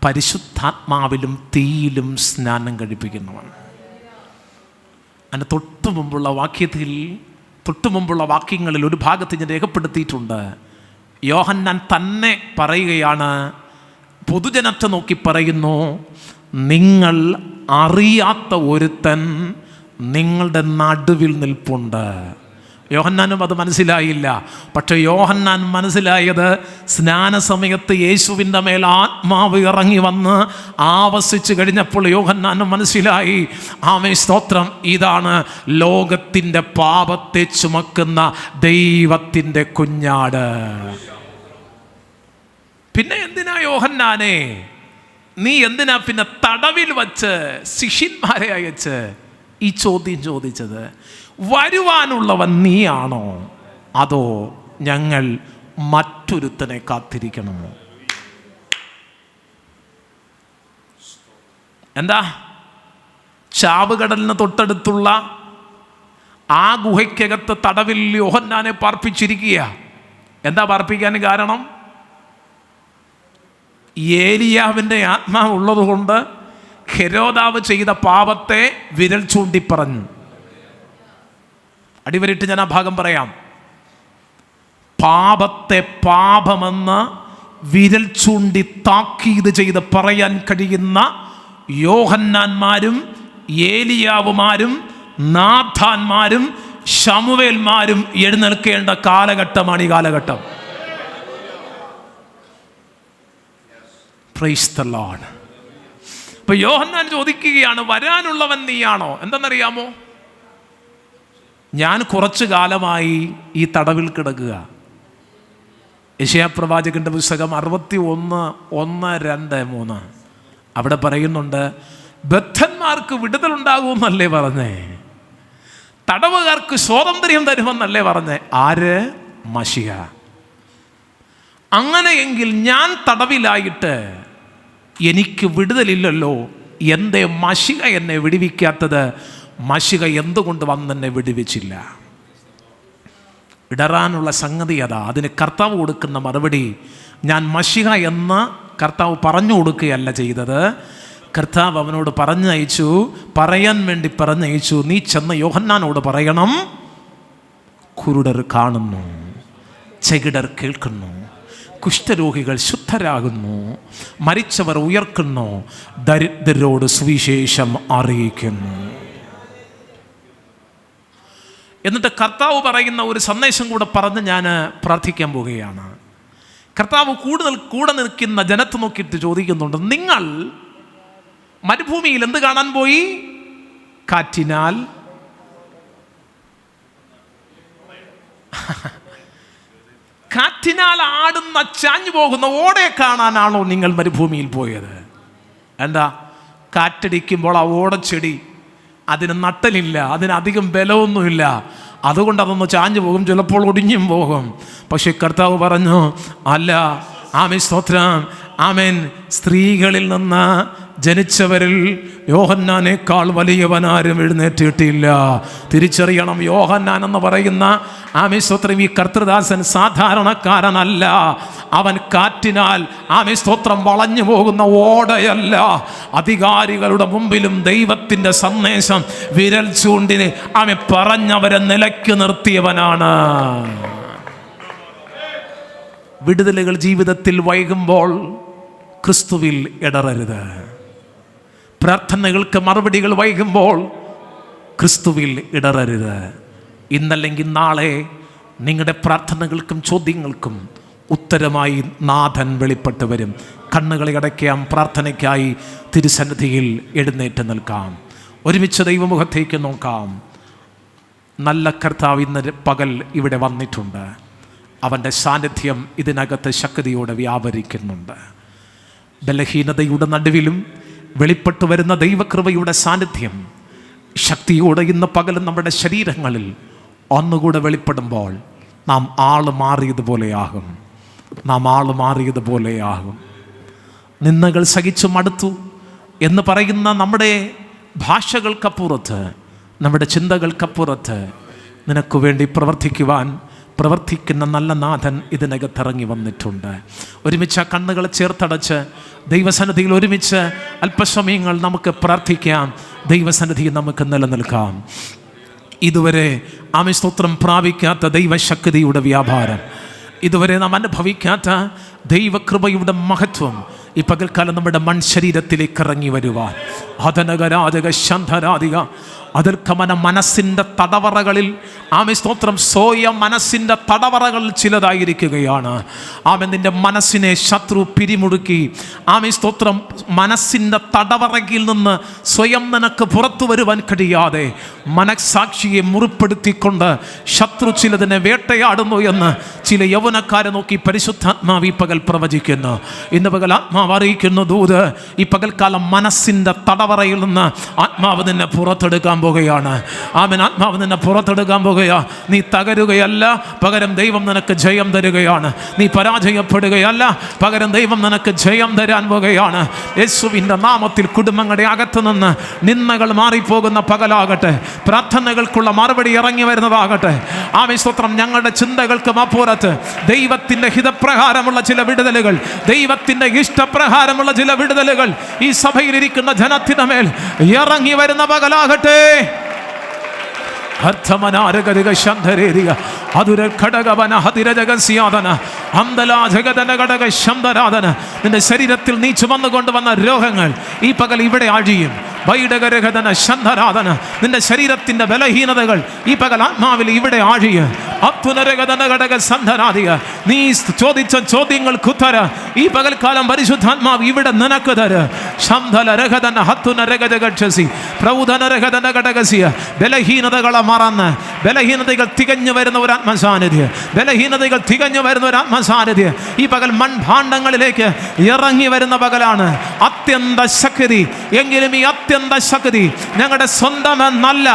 പരിശുദ്ധാത്മാവിലും തീയിലും സ്നാനം കഴിപ്പിക്കുന്നവൻ. അതിന് തൊട്ടു മുമ്പുള്ള വാക്യങ്ങളിൽ ഒരു ഭാഗത്ത് ഞാൻ രേഖപ്പെടുത്തിയിട്ടുണ്ട്. യോഹന്നാൻ തന്നെ പറയുകയാണ്, പൊതുജനത്തെ നോക്കി പറയുന്നു, നിങ്ങൾ അറിയാത്ത ഒരുത്തൻ നിങ്ങളുടെ നടുവിൽ നിൽപ്പുണ്ട്. യോഹന്നാനും അത് മനസ്സിലായില്ല. പക്ഷെ യോഹന്നാൻ മനസ്സിലായത് സ്നാന സമയത്ത് യേശുവിൻ്റെ മേൽ ആത്മാവ് ഇറങ്ങി വന്ന് ആവസിച്ച് കഴിഞ്ഞപ്പോൾ യോഹന്നാനും മനസ്സിലായി, ആമേൻ സ്തോത്രം, ഇതാണ് ലോകത്തിൻ്റെ പാപത്തെ ചുമക്കുന്ന ദൈവത്തിൻ്റെ കുഞ്ഞാട്. പിന്നെ എന്തിനാ യോഹന്നാനെ, നീ എന്തിനാ പിന്നെ തടവിൽ വച്ച് ശിഷ്യന്മാരെ അയച്ച് ഈ ചോദ്യം ചോദിച്ചത്? വരുവാനുള്ളവൻ നീയാണോ, അതോ ഞങ്ങൾ മറ്റൊരുത്തനെ കാത്തിരിക്കണമോ? എന്താ, ചാവുകടലിന് തൊട്ടടുത്തുള്ള ആ ഗുഹയ്ക്കകത്ത് തടവിൽ യോഹന്നാനെ പാർപ്പിച്ചിരിക്കുക. എന്താ പാർപ്പിക്കാൻ കാരണം? ഏലിയാവിൻ്റെ ആത്മാവുള്ളത് കൊണ്ട് ഹെരോദാവ് ചെയ്ത പാപത്തെ വിരൽ ചൂണ്ടി പറഞ്ഞു. അടിവരിട്ട് ഞാൻ ആ ഭാഗം പറയാം. പാപത്തെ പാപമെന്ന് വിരൽ ചൂണ്ടി താക്കീത് ചെയ്ത് പറയാൻ കഴിയുന്ന യോഹന്നാന്മാരും ഏലിയാവുമാരും നാഥാന്മാരും ശമൂവേൽമാരും എഴുന്നേൽക്കേണ്ട കാലഘട്ടമാണ് ഈ കാലഘട്ടം. Price the Lord. അപ്പൊ യോഹന്നാൻ ചോദിക്കുകയാണ്, വരാനുള്ളവൻ നീയാണോ? എന്തെന്നറിയാമോ? ഞാൻ കുറച്ചു കാലമായി ഈ തടവിൽ കിടക്കുക. യെശയ്യാപ്രവാചകന്റെ പുസ്തകം 61:1-2-3 അവിടെ പറയുന്നുണ്ട്, ബദ്ധന്മാർക്ക് വിടുതലുണ്ടാകുമെന്നല്ലേ പറഞ്ഞേ, തടവുകാർക്ക് സ്വാതന്ത്ര്യം തരുമെന്നല്ലേ പറഞ്ഞേ. ആര്? മശിഹ. അങ്ങനെയെങ്കിൽ ഞാൻ തടവിലായിട്ട് എനിക്ക് വിടുതലില്ലല്ലോ, എന്തേ മശിഹ എന്നെ വിടുവിക്കാത്തത്? മശിഹ എന്തുകൊണ്ട് വന്നെന്നെ വിടുവിച്ചില്ല? ഇടറാനുള്ള സംഗതി അതാ. അതിന് കർത്താവ് കൊടുക്കുന്ന മറുപടി, ഞാൻ മശിഹ എന്ന് കർത്താവ് പറഞ്ഞു കൊടുക്കുകയല്ല ചെയ്തത്. കർത്താവ് അവനോട് പറഞ്ഞയച്ചു, പറയാൻ വേണ്ടി പറഞ്ഞയച്ചു, നീ ചെന്ന് യോഹന്നാനോട് പറയണം, കുരുടർ കാണുന്നു, ചെകിടർ കേൾക്കുന്നു, കുഷ്ഠരോഗികൾ ശുദ്ധരാകുന്നു, മരിച്ചവർ ഉയർക്കുന്നു, ദരിദ്രരോട് സുവിശേഷം അറിയിക്കുന്നു. എന്നിട്ട് കർത്താവ് പറയുന്ന ഒരു സന്ദേശം കൂടെ പറഞ്ഞ് ഞാൻ പ്രാർത്ഥിക്കാൻ പോവുകയാണ്. കർത്താവ് കൂടെ നിൽക്കുന്ന ജനത്തെ നോക്കിയിട്ട് ചോദിക്കുന്നുണ്ട്, നിങ്ങൾ മരുഭൂമിയിൽ എന്ത് കാണാൻ പോയി? കാറ്റിനാൽ ആടുന്ന ചാഞ്ഞു പോകുന്ന ഓടയെ കാണാനാണോ നിങ്ങൾ മരുഭൂമിയിൽ പോയത്? എന്താ? കാറ്റടിക്കുമ്പോൾ ആ ഓടച്ചെടി, അതിന് നട്ടലില്ല, അതിനധികം ബലമൊന്നുമില്ല, അതുകൊണ്ട് അതൊന്ന് ചാഞ്ഞു പോകും, ചിലപ്പോൾ ഒടിഞ്ഞും പോകും. പക്ഷെ കർത്താവ് പറഞ്ഞു, അല്ല, ആമേൻ, സ്തോത്രം, ആമേൻ, സ്ത്രീകളിൽ നിന്ന് ജനിച്ചവരിൽ യോഹന്നാനേക്കാൾ വലിയവനാരും എഴുന്നേറ്റിട്ടില്ല. തിരിച്ചറിയണം, യോഹന്നാൻ എന്ന് പറയുന്ന ആമേൻ, സ്തോത്രം, ഈ കർത്തൃദാസൻ സാധാരണക്കാരനല്ല. അവൻ കാറ്റിനാൽ ആമേൻ, സ്തോത്രം, വളഞ്ഞു പോകുന്ന ഓടയല്ല. അധികാരികളുടെ മുമ്പിലും ദൈവത്തിൻ്റെ സന്ദേശം വിരൽ ചൂണ്ടിന് ആമേൻ പറഞ്ഞവരെ നിലയ്ക്ക് നിർത്തിയവനാണ്. വിടുതലുകൾ ജീവിതത്തിൽ വൈകുമ്പോൾ ക്രിസ്തുവിൽ ഇടറരുത്. പ്രാർത്ഥനകൾക്ക് മറുപടികൾ വൈകുമ്പോൾ ക്രിസ്തുവിൽ ഇടറരുത്. ഇന്നല്ലെങ്കിൽ നാളെ നിങ്ങളുടെ പ്രാർത്ഥനകൾക്കും ചോദ്യങ്ങൾക്കും ഉത്തരമായി നാഥൻ വെളിപ്പെട്ട് വരും. കണ്ണുകളെ അടയ്ക്കാം, പ്രാർത്ഥനയ്ക്കായി തിരുസന്നിധിയിൽ എഴുന്നേറ്റ് നിൽക്കാം, ഒരുമിച്ച് ദൈവമുഖത്തേക്ക് നോക്കാം. നല്ല കർത്താവ് ഇന്ന് പകൽ ഇവിടെ വന്നിട്ടുണ്ട്. അവൻ്റെ സാന്നിധ്യം ഇതിനകത്ത് ശക്തിയോടെ വ്യാപരിക്കുന്നുണ്ട്. ബലഹീനതയുടെ നടുവിലും വെളിപ്പെട്ടു വരുന്ന ദൈവകൃപയുടെ സാന്നിധ്യം ശക്തിയോടെ ഇന്ന് പകലും നമ്മുടെ ശരീരങ്ങളിൽ ഒന്നുകൂടെ വെളിപ്പെടുമ്പോൾ നാം ആള് മാറിയതുപോലെയാകും. നിന്ദകൾ സഹിച്ചു മടുത്തു എന്ന് പറയുന്ന നമ്മുടെ ഭാഷകൾക്കപ്പുറത്ത്, നമ്മുടെ ചിന്തകൾക്കപ്പുറത്ത് നിനക്ക് വേണ്ടി പ്രവർത്തിക്കുന്ന നല്ല നാഥൻ ഇതിനകത്തിറങ്ങി വന്നിട്ടുണ്ട്. ഒരുമിച്ച് ആ കണ്ണുകൾ ചേർത്തടച്ച് ദൈവസന്നിധിയിൽ ഒരുമിച്ച് അല്പസമയങ്ങൾ നമുക്ക് പ്രാർത്ഥിക്കാം. ദൈവസന്നിധിയിൽ നമുക്ക് നിലനിൽക്കാം. ഇതുവരെ ആമേൻ, സ്തോത്രം, പ്രാപിക്കാത്ത ദൈവശക്തിയുടെ വ്യാപാരം, ഇതുവരെ നാം അനുഭവിക്കാത്ത ദൈവകൃപയുടെ മഹത്വം ഈ പകൽക്കാലം നമ്മുടെ മൺശരീരത്തിലേക്ക് ഇറങ്ങി വരുവാൻ ഹതനകരാജക ശന്ധരാധിക അതിർക്കമന മനസ്സിൻ്റെ തടവറകളിൽ ആമേൻ, സ്തോത്രം, സ്വയം മനസ്സിൻ്റെ തടവറകളിൽ ചിലതായിരിക്കുകയാണ്. ആമേൻ, നിൻ്റെ മനസ്സിനെ ശത്രു പിരിമുറുക്കി ആമേൻ, സ്തോത്രം, മനസ്സിൻ്റെ തടവറയിൽ നിന്ന് സ്വയം നിനക്ക് പുറത്തു വരുവാൻ കഴിയാതെ മനസാക്ഷിയെ മുറിപ്പെടുത്തിക്കൊണ്ട് ശത്രു ചിലതിനെ വേട്ടയാടുന്നു എന്ന് ചില യൗവനക്കാരെ നോക്കി പരിശുദ്ധാത്മാവ് ഈ പകൽ പ്രവചിക്കുന്നു. ഇന്ന് പകൽ ആത്മാവ് അറിയിക്കുന്നു ദൂത്, ഈ പകൽക്കാലം മനസ്സിൻ്റെ തടവറയിൽ നിന്ന് ആത്മാവ് നിന്നെ പുറത്തെടുക്കാൻ പോകുകയാണ്. ആമേൻ, ആത്മാവ് നിന്നെ പുറത്തെടുക്കാൻ പോകുകയാണ്. നീ തകരുകയല്ല, പകരം ദൈവം നിനക്ക് ജയം തരുകയാണ്. നീ പരാജയപ്പെടുകയല്ല, പകരം ദൈവം നിനക്ക് ജയം തരാൻ പോകുകയാണ്. യേശുവിൻ്റെ നാമത്തിൽ കുടുംബങ്ങളുടെ അകത്ത് നിന്ന് നിന്ദകൾ മാറിപ്പോകുന്ന പകലാകട്ടെ, പ്രാർത്ഥനകൾക്കുള്ള മറുപടി ഇറങ്ങി വരുന്നതാകട്ടെ. ആമേൻ, സ്തോത്രം, ഞങ്ങളുടെ ചിന്തകൾക്കും അപ്പുറത്ത് ദൈവത്തിൻ്റെ ഹിതപ്രകാരമുള്ള ചില വിടുതലുകൾ, ദൈവത്തിൻ്റെ ഇഷ്ടപ്രകാരമുള്ള ചില വിടുതലുകൾ ഈ സഭയിലിരിക്കുന്ന ജനത്തിന് മേൽ ഇറങ്ങി വരുന്ന പകലാകട്ടെ. നിന്റെ ശരീരത്തിൽ നീ ചുമന്നുകൊണ്ടുവന്ന രോഗങ്ങൾ ഈ പകൽ ഇവിടെ അഴിയും. നിന്റെ ശരീരത്തിന്റെ ബലഹീനതകൾ ഈ പകൽ ആത്മാവിൽ ഇവിടെ ആഴിയും. നീ ചോദിച്ച ചോദ്യങ്ങൾക്ക് ഉത്തര ഈ പകൽക്കാലം പരിശുദ്ധാത്മാവ് ഇവിടെ നിനക്ക് തരും. ബലഹീനതകളെ മറന്ന് ബലഹീനതകൾ തികഞ്ഞു വരുന്ന ഒരു ആത്മസാന്നിധ്യം, ഈ പകൽ മൺഭാണ്ഡങ്ങളിലേക്ക് ഇറങ്ങി വരുന്ന പകലാണ്. അത്യന്ത ശക്തി, എങ്കിലും ഈ അത്യന്ത ശക്തി ഞങ്ങളുടെ സ്വന്തമെന്നല്ല,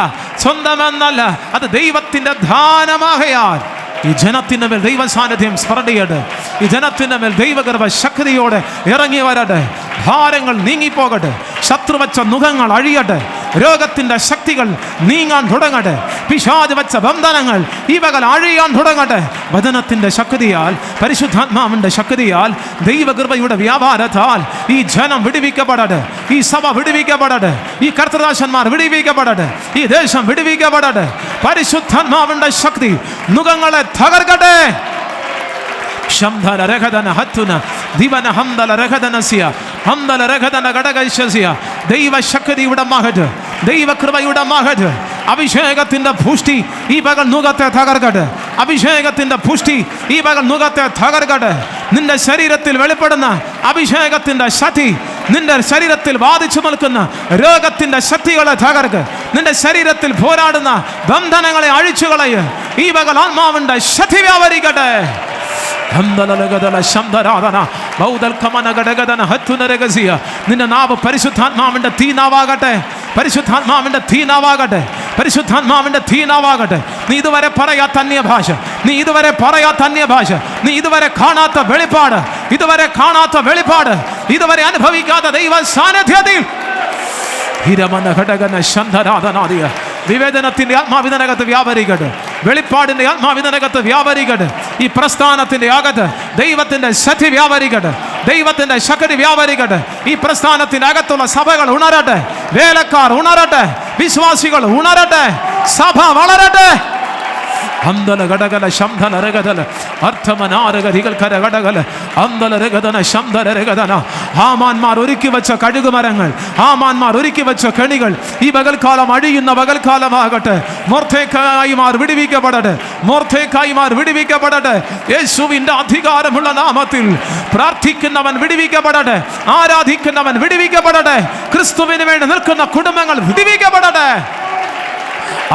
അത് ദൈവത്തിന്റെ ദാനമാകയാൽ ഈ ജനത്തിന്റെ മേൽ ദൈവ സാന്നിധ്യം സ്പർശിക്കട്ടെ. ഈ ജനത്തിന്റെ മേൽ ദൈവകൃപ ശക്തിയോടെ ഇറങ്ങി വരട്ടെ. ഭാരങ്ങൾ നീങ്ങിപ്പോകട്ടെ, ശത്രു വച്ച മുഖങ്ങൾ അഴിയട്ടെ. രോഗത്തിൻ്റെ ശക്തികൾ നീങ്ങാൻ തുടങ്ങട്ടെ. പിശാച് വെച്ച ബന്ധനങ്ങൾ ഈ പകൽ അഴിയാൻ തുടങ്ങട്ടെ. വചനത്തിൻ്റെ ശക്തിയാൽ, പരിശുദ്ധാത്മാവിൻ്റെ ശക്തിയാൽ, ദൈവകൃപയുടെ വ്യാപാരത്താൽ ഈ ജനം വിടുവിക്കപ്പെടട്ടെ. ഈ സഭ വിടുവിക്കപ്പെടട്ടെ. ഈ കർത്തൃദാസന്മാർ വിടുവിക്കപ്പെടട്ടെ. ഈ ദേശം വിടുവിക്കപ്പെടട്ടെ. പരിശുദ്ധാത്മാവിൻ്റെ ശക്തി നുകങ്ങളെ തകർക്കട്ടെ. ശംധല രഹദന ഹത്തുന ദിവന ഹംദല രഹദനസിയ ഹംദല രഹദന ഘടകൈശസിയ. ദൈവശക്തിയുടെ മഹത്, ദൈവകൃപയുടെ മഹത്, അഭിഷേകത്തിൻ്റെ പുഷ്ടി ഈ പകൽ നുകത്തെ തകർക്കട്ടെ. അഭിഷേകത്തിൻ്റെ പുഷ്ടി ഈ പകൽ നുകത്തെ തകർക്കട്ടെ. നിന്റെ ശരീരത്തിൽ വെളിപ്പെടുന്ന അഭിഷേകത്തിൻ്റെ ശക്തി നിന്റെ ശരീരത്തിൽ ബാധിച്ചു നിൽക്കുന്ന രോഗത്തിൻ്റെ ശക്തികളെ തകർക്ക്. നിന്റെ ശരീരത്തിൽ പോരാടുന്ന ബന്ധനങ്ങളെ അഴിച്ചുകളയ്. ഈ പകൽ ആത്മാവിൻ്റെ ശക്തി വ്യാപരിക്കട്ടെ. നിന്റെ നാവ് പരിശുദ്ധാത്മാവിന്റെ തീനാവാകട്ടെ. പരിശുദ്ധാത്മാവിന്റെ തീനാവാകട്ടെ. പരിശുദ്ധാത്മാവിന്റെ തീനാവാകട്ടെ. നീ ഇതുവരെ പറയാത്ത അന്യഭാഷ, നീ ഇതുവരെ പറയാത്ത അന്യഭാഷ, നീ ഇതുവരെ കാണാത്ത വെളിപ്പാട്, ഇതുവരെ കാണാത്ത വെളിപ്പാട്, ഇതുവരെ അനുഭവിക്കാത്ത ദൈവ സാന്നിധ്യത്തിൽ വിവേചനത്തിന്റെ ആത്മാവിനകത്ത് വ്യാപരിക്കട്ടെ. വെളിപ്പാടിന്റെ ആത്മാവിനകത്ത് വ്യാപരിക്കട്ടെ. ഈ പ്രസ്ഥാനത്തിന്റെ അകത്ത് ദൈവത്തിന്റെ ശക്തി വ്യാപരിക്കട്ടെ. ദൈവത്തിന്റെ ശക്തി വ്യാപരിക്കട്ടെ. ഈ പ്രസ്ഥാനത്തിന്റെ അകത്തുള്ള സഭകൾ ഉണരട്ടെ. വേലക്കാർ ഉണരട്ടെ. വിശ്വാസികൾ ഉണരട്ടെ. സഭ വളരട്ടെ. അന്തല ഘടകല ശംധല രഗതല അർത്ഥമനാരഗതികൾ കരഘടകല അന്തല രഗതന ശംധല രഗതന. ഹാമാന്മാർ ഒരുക്കി വെച്ച കഴുകുമരങ്ങൾ, ഹാമാന്മാർ ഒരുക്കി വെച്ച കെണികൾ ഈ പകൽക്കാലം അഴിയുന്ന പകൽക്കാലമാകട്ടെ. മൊർദെഖായിമാർ വിടുവിക്കപ്പെടട്ടെ. മൊർദെഖായിമാർ വിടുവിക്കപ്പെടട്ടെ. യേശുവിന്റെ അധികാരമുള്ള നാമത്തിൽ പ്രാർത്ഥിക്കുന്നവൻ വിടുവിക്കപ്പെടട്ടെ. ആരാധിക്കുന്നവൻ വിടുവിക്കപ്പെടട്ടെ. ക്രിസ്തുവിന് വേണ്ടി നിൽക്കുന്ന കുടുംബങ്ങൾ വിടുവിക്കപ്പെടട്ടെ.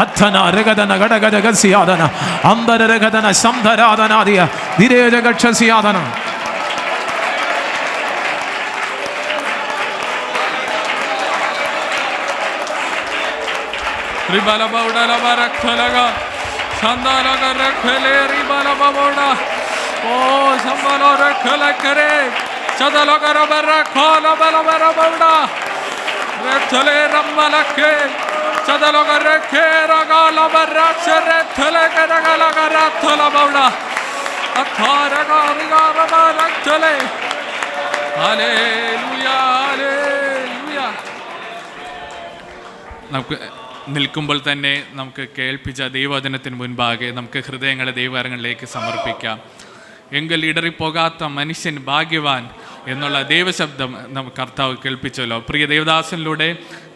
അത്തന രഗതന ഘടകജഗസിയാദന അന്തര രഗതന സംധരാദനാദിയ ധിരേജഗക്ഷസിയാദന. റിബല ബൗഡല ബരഖലഗ സന്ദലഗ രഖലെ റിബല ബൗഡ ഓ സംബല രഖല കരെ സദലഗ റബര ഖല ബല ബര ബൗഡ രഖലെ റമ്മലക്കെ സദലഗ രഖെ റഗല ബര ശരെ ഥലെ കരഗല ഗര ഥല ബൗഡ അഖാരഗ റിഗ റബ രഖലെ. Hallelujah hallelujah. നമുക്ക് നിൽക്കുമ്പോൾ തന്നെ നമുക്ക് കേൾപ്പിച്ച ദൈവവചനത്തിന് മുൻപാകെ നമുക്ക് ഹൃദയങ്ങളെ ദൈവകരങ്ങളിലേക്ക് സമർപ്പിക്കാം. എങ്കിൽ ഇടറിപ്പോകാത്ത മനുഷ്യൻ ഭാഗ്യവാൻ എന്നുള്ള ദൈവശബ്ദം നമുക്ക് കർത്താവ് കേൾപ്പിച്ചല്ലോ. പ്രിയ ദേവദാസനിലൂടെ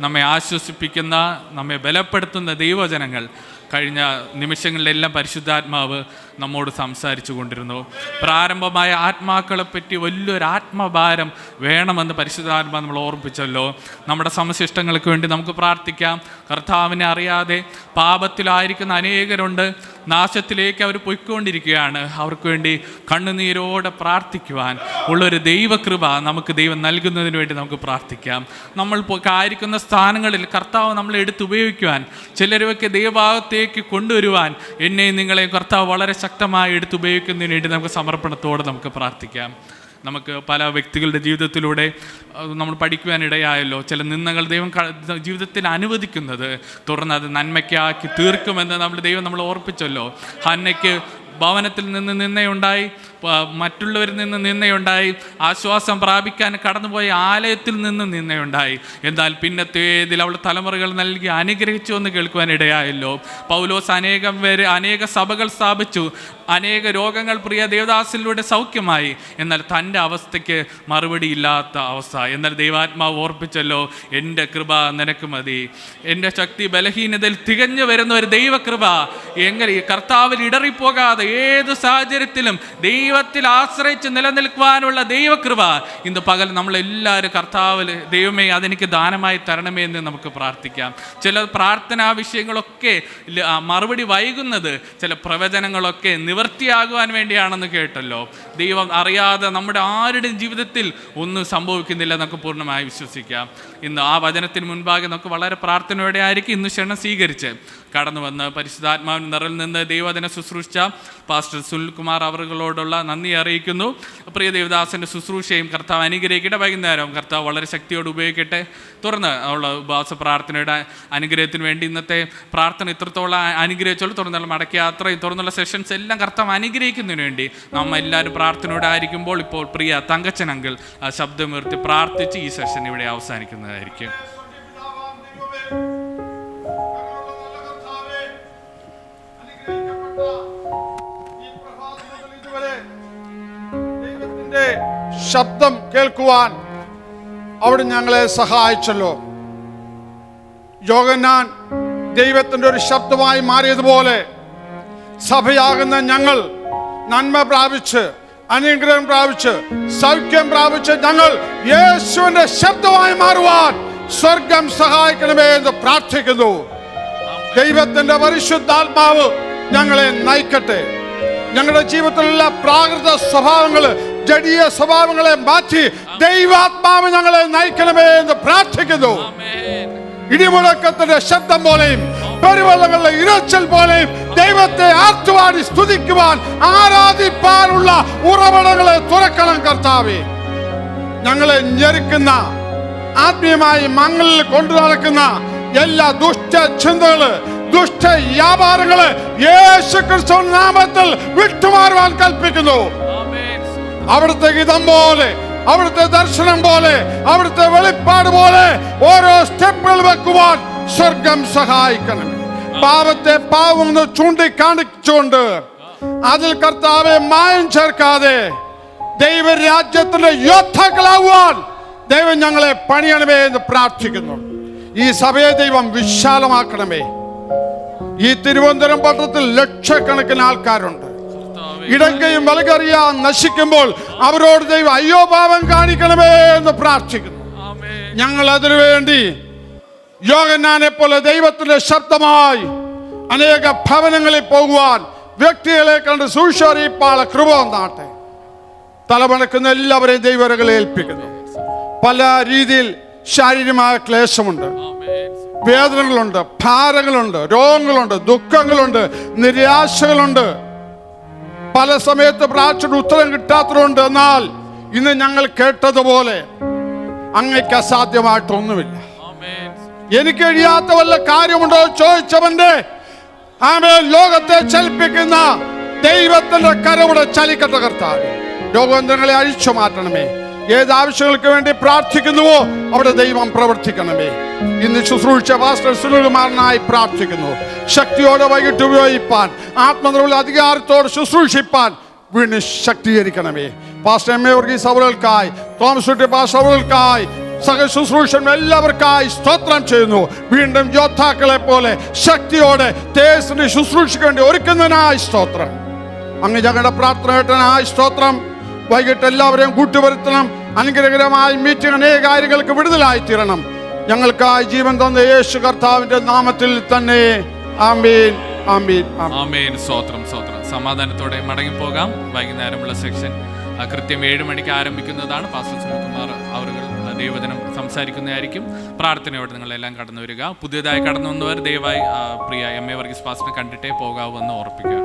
നമ്മെ ആശ്വസിപ്പിക്കുന്ന, നമ്മെ ബലപ്പെടുത്തുന്ന ദൈവവചനങ്ങൾ കഴിഞ്ഞ നിമിഷങ്ങളിലെല്ലാം പരിശുദ്ധാത്മാവ് നമ്മോട് സംസാരിച്ചു കൊണ്ടിരുന്നു. പ്രാരംഭമായ ആത്മാക്കളെപ്പറ്റി വലിയൊരു ആത്മഭാരം വേണമെന്ന് പരിശുദ്ധാത്മാവ് നമ്മൾ ഓർമ്മിപ്പിച്ചല്ലോ. നമ്മുടെ സമശിഷ്ടങ്ങൾക്ക് വേണ്ടി നമുക്ക് പ്രാർത്ഥിക്കാം. കർത്താവിനെ അറിയാതെ പാപത്തിലായിരിക്കുന്ന അനേകരുണ്ട്. നാശത്തിലേക്ക് അവർ പൊയ്ക്കൊണ്ടിരിക്കുകയാണ്. അവർക്ക് വേണ്ടി കണ്ണുനീരോടെ പ്രാർത്ഥിക്കുവാൻ ഉള്ളൊരു ദൈവകൃപ നമുക്ക് ദൈവം നൽകുന്നതിന് വേണ്ടി നമുക്ക് പ്രാർത്ഥിക്കാം. നമ്മൾ ആയിരിക്കുന്ന സ്ഥാനങ്ങളിൽ കർത്താവ് നമ്മളെ എടുത്തുപയോഗിക്കുവാൻ, ചിലരൊക്കെ ദൈവഭാഗത്തേക്ക് കൊണ്ടുവരുവാൻ എന്നെയും നിങ്ങളെയും കർത്താവ് വളരെ ശക്തമായി എടുത്തുപയോഗിക്കുന്നതിന് വേണ്ടി നമുക്ക് സമർപ്പണത്തോടെ നമുക്ക് പ്രാർത്ഥിക്കാം. നമുക്ക് പല വ്യക്തികളുടെ ജീവിതത്തിലൂടെ നമ്മൾ പഠിക്കുവാനിടയായല്ലോ. ചില നിന്ദകൾ ദൈവം ജീവിതത്തിൽ അനുവദിക്കുന്നത് തുടർന്ന് അത് നന്മയ്ക്കാക്കി തീർക്കുമെന്ന് ദൈവം നമ്മൾ ഓർപ്പിച്ചല്ലോ. ഹന്നയ്ക്ക് ഭവനത്തിൽ നിന്ന് നിന്നയുണ്ടായി, മറ്റുള്ളവരിൽ നിന്ന് നിന്നയുണ്ടായി, ആശ്വാസം പ്രാപിക്കാൻ കടന്നുപോയ ആലയത്തിൽ നിന്ന് നിന്നയുണ്ടായി. എന്നാൽ പിന്നത്തേതിൽ അവൾ തലമുറകൾ നൽകി അനുഗ്രഹിച്ചു എന്ന് കേൾക്കുവാനിടയായല്ലോ. പൗലോസ് അനേക സഭകൾ സ്ഥാപിച്ചു, അനേക രോഗങ്ങൾ പ്രിയ ദേവദാസിലൂടെ സൗഖ്യമായി. എന്നാൽ തൻ്റെ അവസ്ഥയ്ക്ക് മറുപടി ഇല്ലാത്ത അവസ്ഥ. എന്നാൽ ദൈവാത്മാവ് ഓർപ്പിച്ചല്ലോ, എൻ്റെ കൃപ നിനക്ക് മതി, എൻ്റെ ശക്തി ബലഹീനതയിൽ തികഞ്ഞു വരുന്ന ഒരു ദൈവകൃപ. എങ്ങനെ കർത്താവിൽ ഇടറിപ്പോകാതെ ഏത് സാഹചര്യത്തിലും ദൈവത്തിൽ ആശ്രയിച്ച് നിലനിൽക്കുവാനുള്ള ദൈവകൃപ ഇന്ന് പകൽ നമ്മളെല്ലാവരും കർത്താവിൽ ദൈവമേ അതെനിക്ക് ദാനമായി തരണമേ എന്ന് നമുക്ക് പ്രാർത്ഥിക്കാം. ചില പ്രാർത്ഥനാ വിഷയങ്ങളൊക്കെ മറുപടി വൈകുന്നത് ചില പ്രവചനങ്ങളൊക്കെ നിവൃത്തിയാകുവാൻ വേണ്ടിയാണെന്ന് കേട്ടല്ലോ. ദൈവം അറിയാതെ നമ്മുടെ ആരുടെയും ജീവിതത്തിൽ ഒന്നും സംഭവിക്കുന്നില്ല നമുക്ക് പൂർണ്ണമായി വിശ്വസിക്കാം. ഇന്ന് ആ വചനത്തിന് മുൻപാകെ നമുക്ക് വളരെ പ്രാർത്ഥനയോടെ ആയിരിക്കും ഇന്ന് ക്ഷണം സ്വീകരിച്ച് കടന്നു വന്ന് പരിശുദ്ധാത്മാവിൻ നിറയിൽ നിന്ന് ദൈവവചനം ശുശ്രൂഷിച്ച പാസ്റ്റർ സുനിൽകുമാർ അവറുകളോടുള്ള നന്ദി അറിയിക്കുന്നു. പ്രിയ ദേവദാസൻ്റെ ശുശ്രൂഷയും കർത്താവ് അനുഗ്രഹിക്കട്ടെ. വൈകുന്നേരം കർത്താവ് വളരെ ശക്തിയോട് ഉപയോഗിക്കട്ടെ. തുറന്ന് ഉള്ള ഉപവാസ പ്രാർത്ഥനയുടെ അനുഗ്രഹത്തിന് വേണ്ടി ഇന്നത്തെ പ്രാർത്ഥന ഇത്രത്തോളം അനുഗ്രഹിച്ചോളൂ. തുറന്നുള്ള മടക്കി യാത്രയും തുറന്നുള്ള സെഷൻസ് എല്ലാം കർത്താവ് അനുഗ്രഹിക്കുന്നതിന് വേണ്ടി നമ്മൾ എല്ലാവരും പ്രാർത്ഥനയോടെ ആയിരിക്കുമ്പോൾ ഇപ്പോൾ പ്രിയ തങ്കച്ചൻ അങ്കിൾ ശബ്ദമുയർത്തി പ്രാർത്ഥിച്ച് ഈ സെഷൻ ഇവിടെ അവസാനിക്കുന്നതായിരിക്കും. ശബ്ദം കേൾക്കുവാൻ അവിടെ ഞങ്ങളെ സഹായിച്ചല്ലോ. യോഹന്നാൻ ദൈവത്തിൻ്റെ ഒരു ശബ്ദമായി മാറിയതുപോലെ സഭയാകുന്ന ഞങ്ങൾ നന്മ പ്രാപിച്ച്, അനുഗ്രഹം പ്രാപിച്ച്, സൗഖ്യം പ്രാപിച്ച് ഞങ്ങൾ യേശുവിന്റെ ശബ്ദമായി മാറുവാൻ സ്വർഗം സഹായിക്കണമേ എന്ന് പ്രാർത്ഥിക്കുന്നു. ദൈവത്തിന്റെ പരിശുദ്ധാത്മാവ് ഞങ്ങളെ നയിക്കട്ടെ. ഞങ്ങളുടെ ജീവിതത്തിലുള്ള പ്രാകൃത സ്വഭാവങ്ങള്, ജഡീയ സ്വഭാവങ്ങളെ മാറ്റി ദൈവാത്മാവ് ഞങ്ങളെ നയിക്കണമേ എന്ന് പ്രാർത്ഥിക്കുന്നു. ഇടിമുഴക്കത്തിന്റെ ശബ്ദം പോലെയും പെരുവെള്ളങ്ങളുടെ ഇരച്ചൽ പോലെയും ദൈവത്തെ ആർത്തുവാടി സ്തുതിക്കുവാൻ, ആരാധിപ്പാനുള്ള ഉറവിടങ്ങളെ തുറക്കണം കർത്താവേ. ഞങ്ങളെ ഞെരുക്കുന്ന, ആത്മീയമായി മങ്ങളിൽ കൊണ്ടു നടക്കുന്ന എല്ലാ ദുഷ്ട ചിന്തകള്, ദുഷ്ട വ്യാപാരങ്ങള് യേശുക്രിസ്തു നാമത്തിൽ വിട്ടുമാറുവാൻ കൽപ്പിക്കുന്നു. അവിടുത്തെ ഗീതം പോലെ, അവിടുത്തെ ദർശനം പോലെ, അവിടുത്തെ വെളിപ്പാട് പോലെ ഓരോ സ്റ്റെപ്പുകൾ വെക്കുവാൻ സ്വർഗം സഹായിക്കണം. പാപത്തെ പാവമെന്ന് ചൂണ്ടിക്കാണിച്ചുകൊണ്ട് അതിൽ കർത്താവെ മായം ചേർക്കാതെ ദൈവരാജ്യത്തിന്റെ യോദ്ധാക്കളാവാൻ ദൈവം ഞങ്ങളെ പണിയണമേ എന്ന് പ്രാർത്ഥിക്കുന്നു. ഈ സഭയെ ദൈവം വിശാലമാക്കണമേ. ഈ തിരുവനന്തപുരം പട്ടണത്തിൽ ലക്ഷക്കണക്കിന് ആൾക്കാരുണ്ട്. ഇടങ്കയും വലകറിയാ നശിക്കുമ്പോൾ അവരോട് ദൈവം അയ്യോ പാപം കാണിക്കണമേ എന്ന് പ്രാർത്ഥിക്കുന്നു. ഞങ്ങൾ അതിനുവേണ്ടി യോഹന്നാനെ പോലെ ദൈവത്തിന്റെ ശബ്ദമായി അനേക ഭവനങ്ങളിൽ പോകുവാൻ, വ്യക്തികളെ കണ്ട് സുവിശേഷിപ്പാനുള്ള കൃപ വന്നാട്ടെ. തലമുണക്കുന്ന എല്ലാവരെയും ദൈവങ്ങളെ ഏൽപ്പിക്കുന്നു. പല രീതിയിൽ ശാരീരികമായ ക്ലേശമുണ്ട്, വേദനകളുണ്ട്, ഭാരങ്ങളുണ്ട്, രോഗങ്ങളുണ്ട്, ദുഃഖങ്ങളുണ്ട്, നിരാശകളുണ്ട്. പല സമയത്ത് പ്രാർത്ഥനയുടെ ഉത്തരം കിട്ടാത്തതുണ്ട്. എന്നാൽ ഇന്ന് ഞങ്ങൾ കേട്ടതുപോലെ അങ്ങയ്ക്ക് അസാധ്യമായിട്ടൊന്നുമില്ല. എനിക്ക് കഴിയാത്ത വല്ല കാര്യമുണ്ടോ ചോദിച്ചവന്റെ ലോകത്തെ ചലിപ്പിക്കുന്ന ദൈവത്തിന്റെ കരവിടെ ചലിക്കട്ടെ കർത്താവേ. രോഗബന്ധങ്ങളെ അഴിച്ചു മാറ്റണമേ. ഏത് ആവശ്യങ്ങൾക്ക് വേണ്ടി പ്രാർത്ഥിക്കുന്നുവോ അവിടെ ദൈവം പ്രവർത്തിക്കണമേ. ഇന്ന് ശുശ്രൂഷ പാസ്റ്റർ സുനിൽകുമാറിനായി പ്രാർത്ഥിക്കുന്നു. ശക്തിയോടെ വൈകിട്ട് ഉപയോഗിപ്പാൻ, ആത്മനിർഭര അധികാരത്തോടെ ശുശ്രൂഷിപ്പാൻ വീണ്ടും ശക്തീകരിക്കണമേ. പാസ്റ്റർ എം എ വർഗീസ് അവറുകൾക്കായി, തോമസ് കുട്ടി പാസ്റ്റർ അവറുകൾക്കായി, സഹ ശുശ്രൂഷൻ എല്ലാവർക്കായി സ്തോത്രം ചെയ്യുന്നു. വീണ്ടും യോദ്ധാക്കളെ പോലെ ശക്തിയോടെ തേജസ്സിന്റെ ശുശ്രൂഷയ്ക്ക് വേണ്ടി ഒരുക്കുന്നതിനായി സ്തോത്രം. അങ്ങ് ഞങ്ങളുടെ പ്രാർത്ഥന കേട്ടതിനായി സ്തോത്രം. വൈകിട്ട് എല്ലാവരെയും കൂട്ടുവരുത്തണം. അനുഗ്രഹകരമായ മീറ്റിംഗ് അനേക കാര്യങ്ങൾക്ക് വിടുതലായി തീരണം. ഞങ്ങൾക്കായി ജീവൻ തന്ന യേശു കർത്താവിന്റെ നാമത്തിൽ തന്നെ ആമേൻ, ആമേൻ, ആമേൻ. സ്തോത്രം, സ്തോത്രം. സമാധാനത്തോടെ മടങ്ങിപ്പോകാം. വൈകുന്നേരമുള്ള സെക്ഷൻ കൃത്യം 7 മണിക്ക് ആരംഭിക്കുന്നതാണ്. പാസ്റ്റർ സുനിൽകുമാർ അവരുകൾ ദൈവവചനം സംസാരിക്കുന്നതായിരിക്കും. പ്രാർത്ഥനയോടെ നിങ്ങളെല്ലാം കടന്നു വരിക. പുതിയതായി കടന്നു വന്നവർ ദയവായി പ്രിയ എം എ വർഗീസ് പാസ്റ്ററിനെ കണ്ടിട്ടേ പോകാവൂ എന്ന് ഓർപ്പിക്കുക.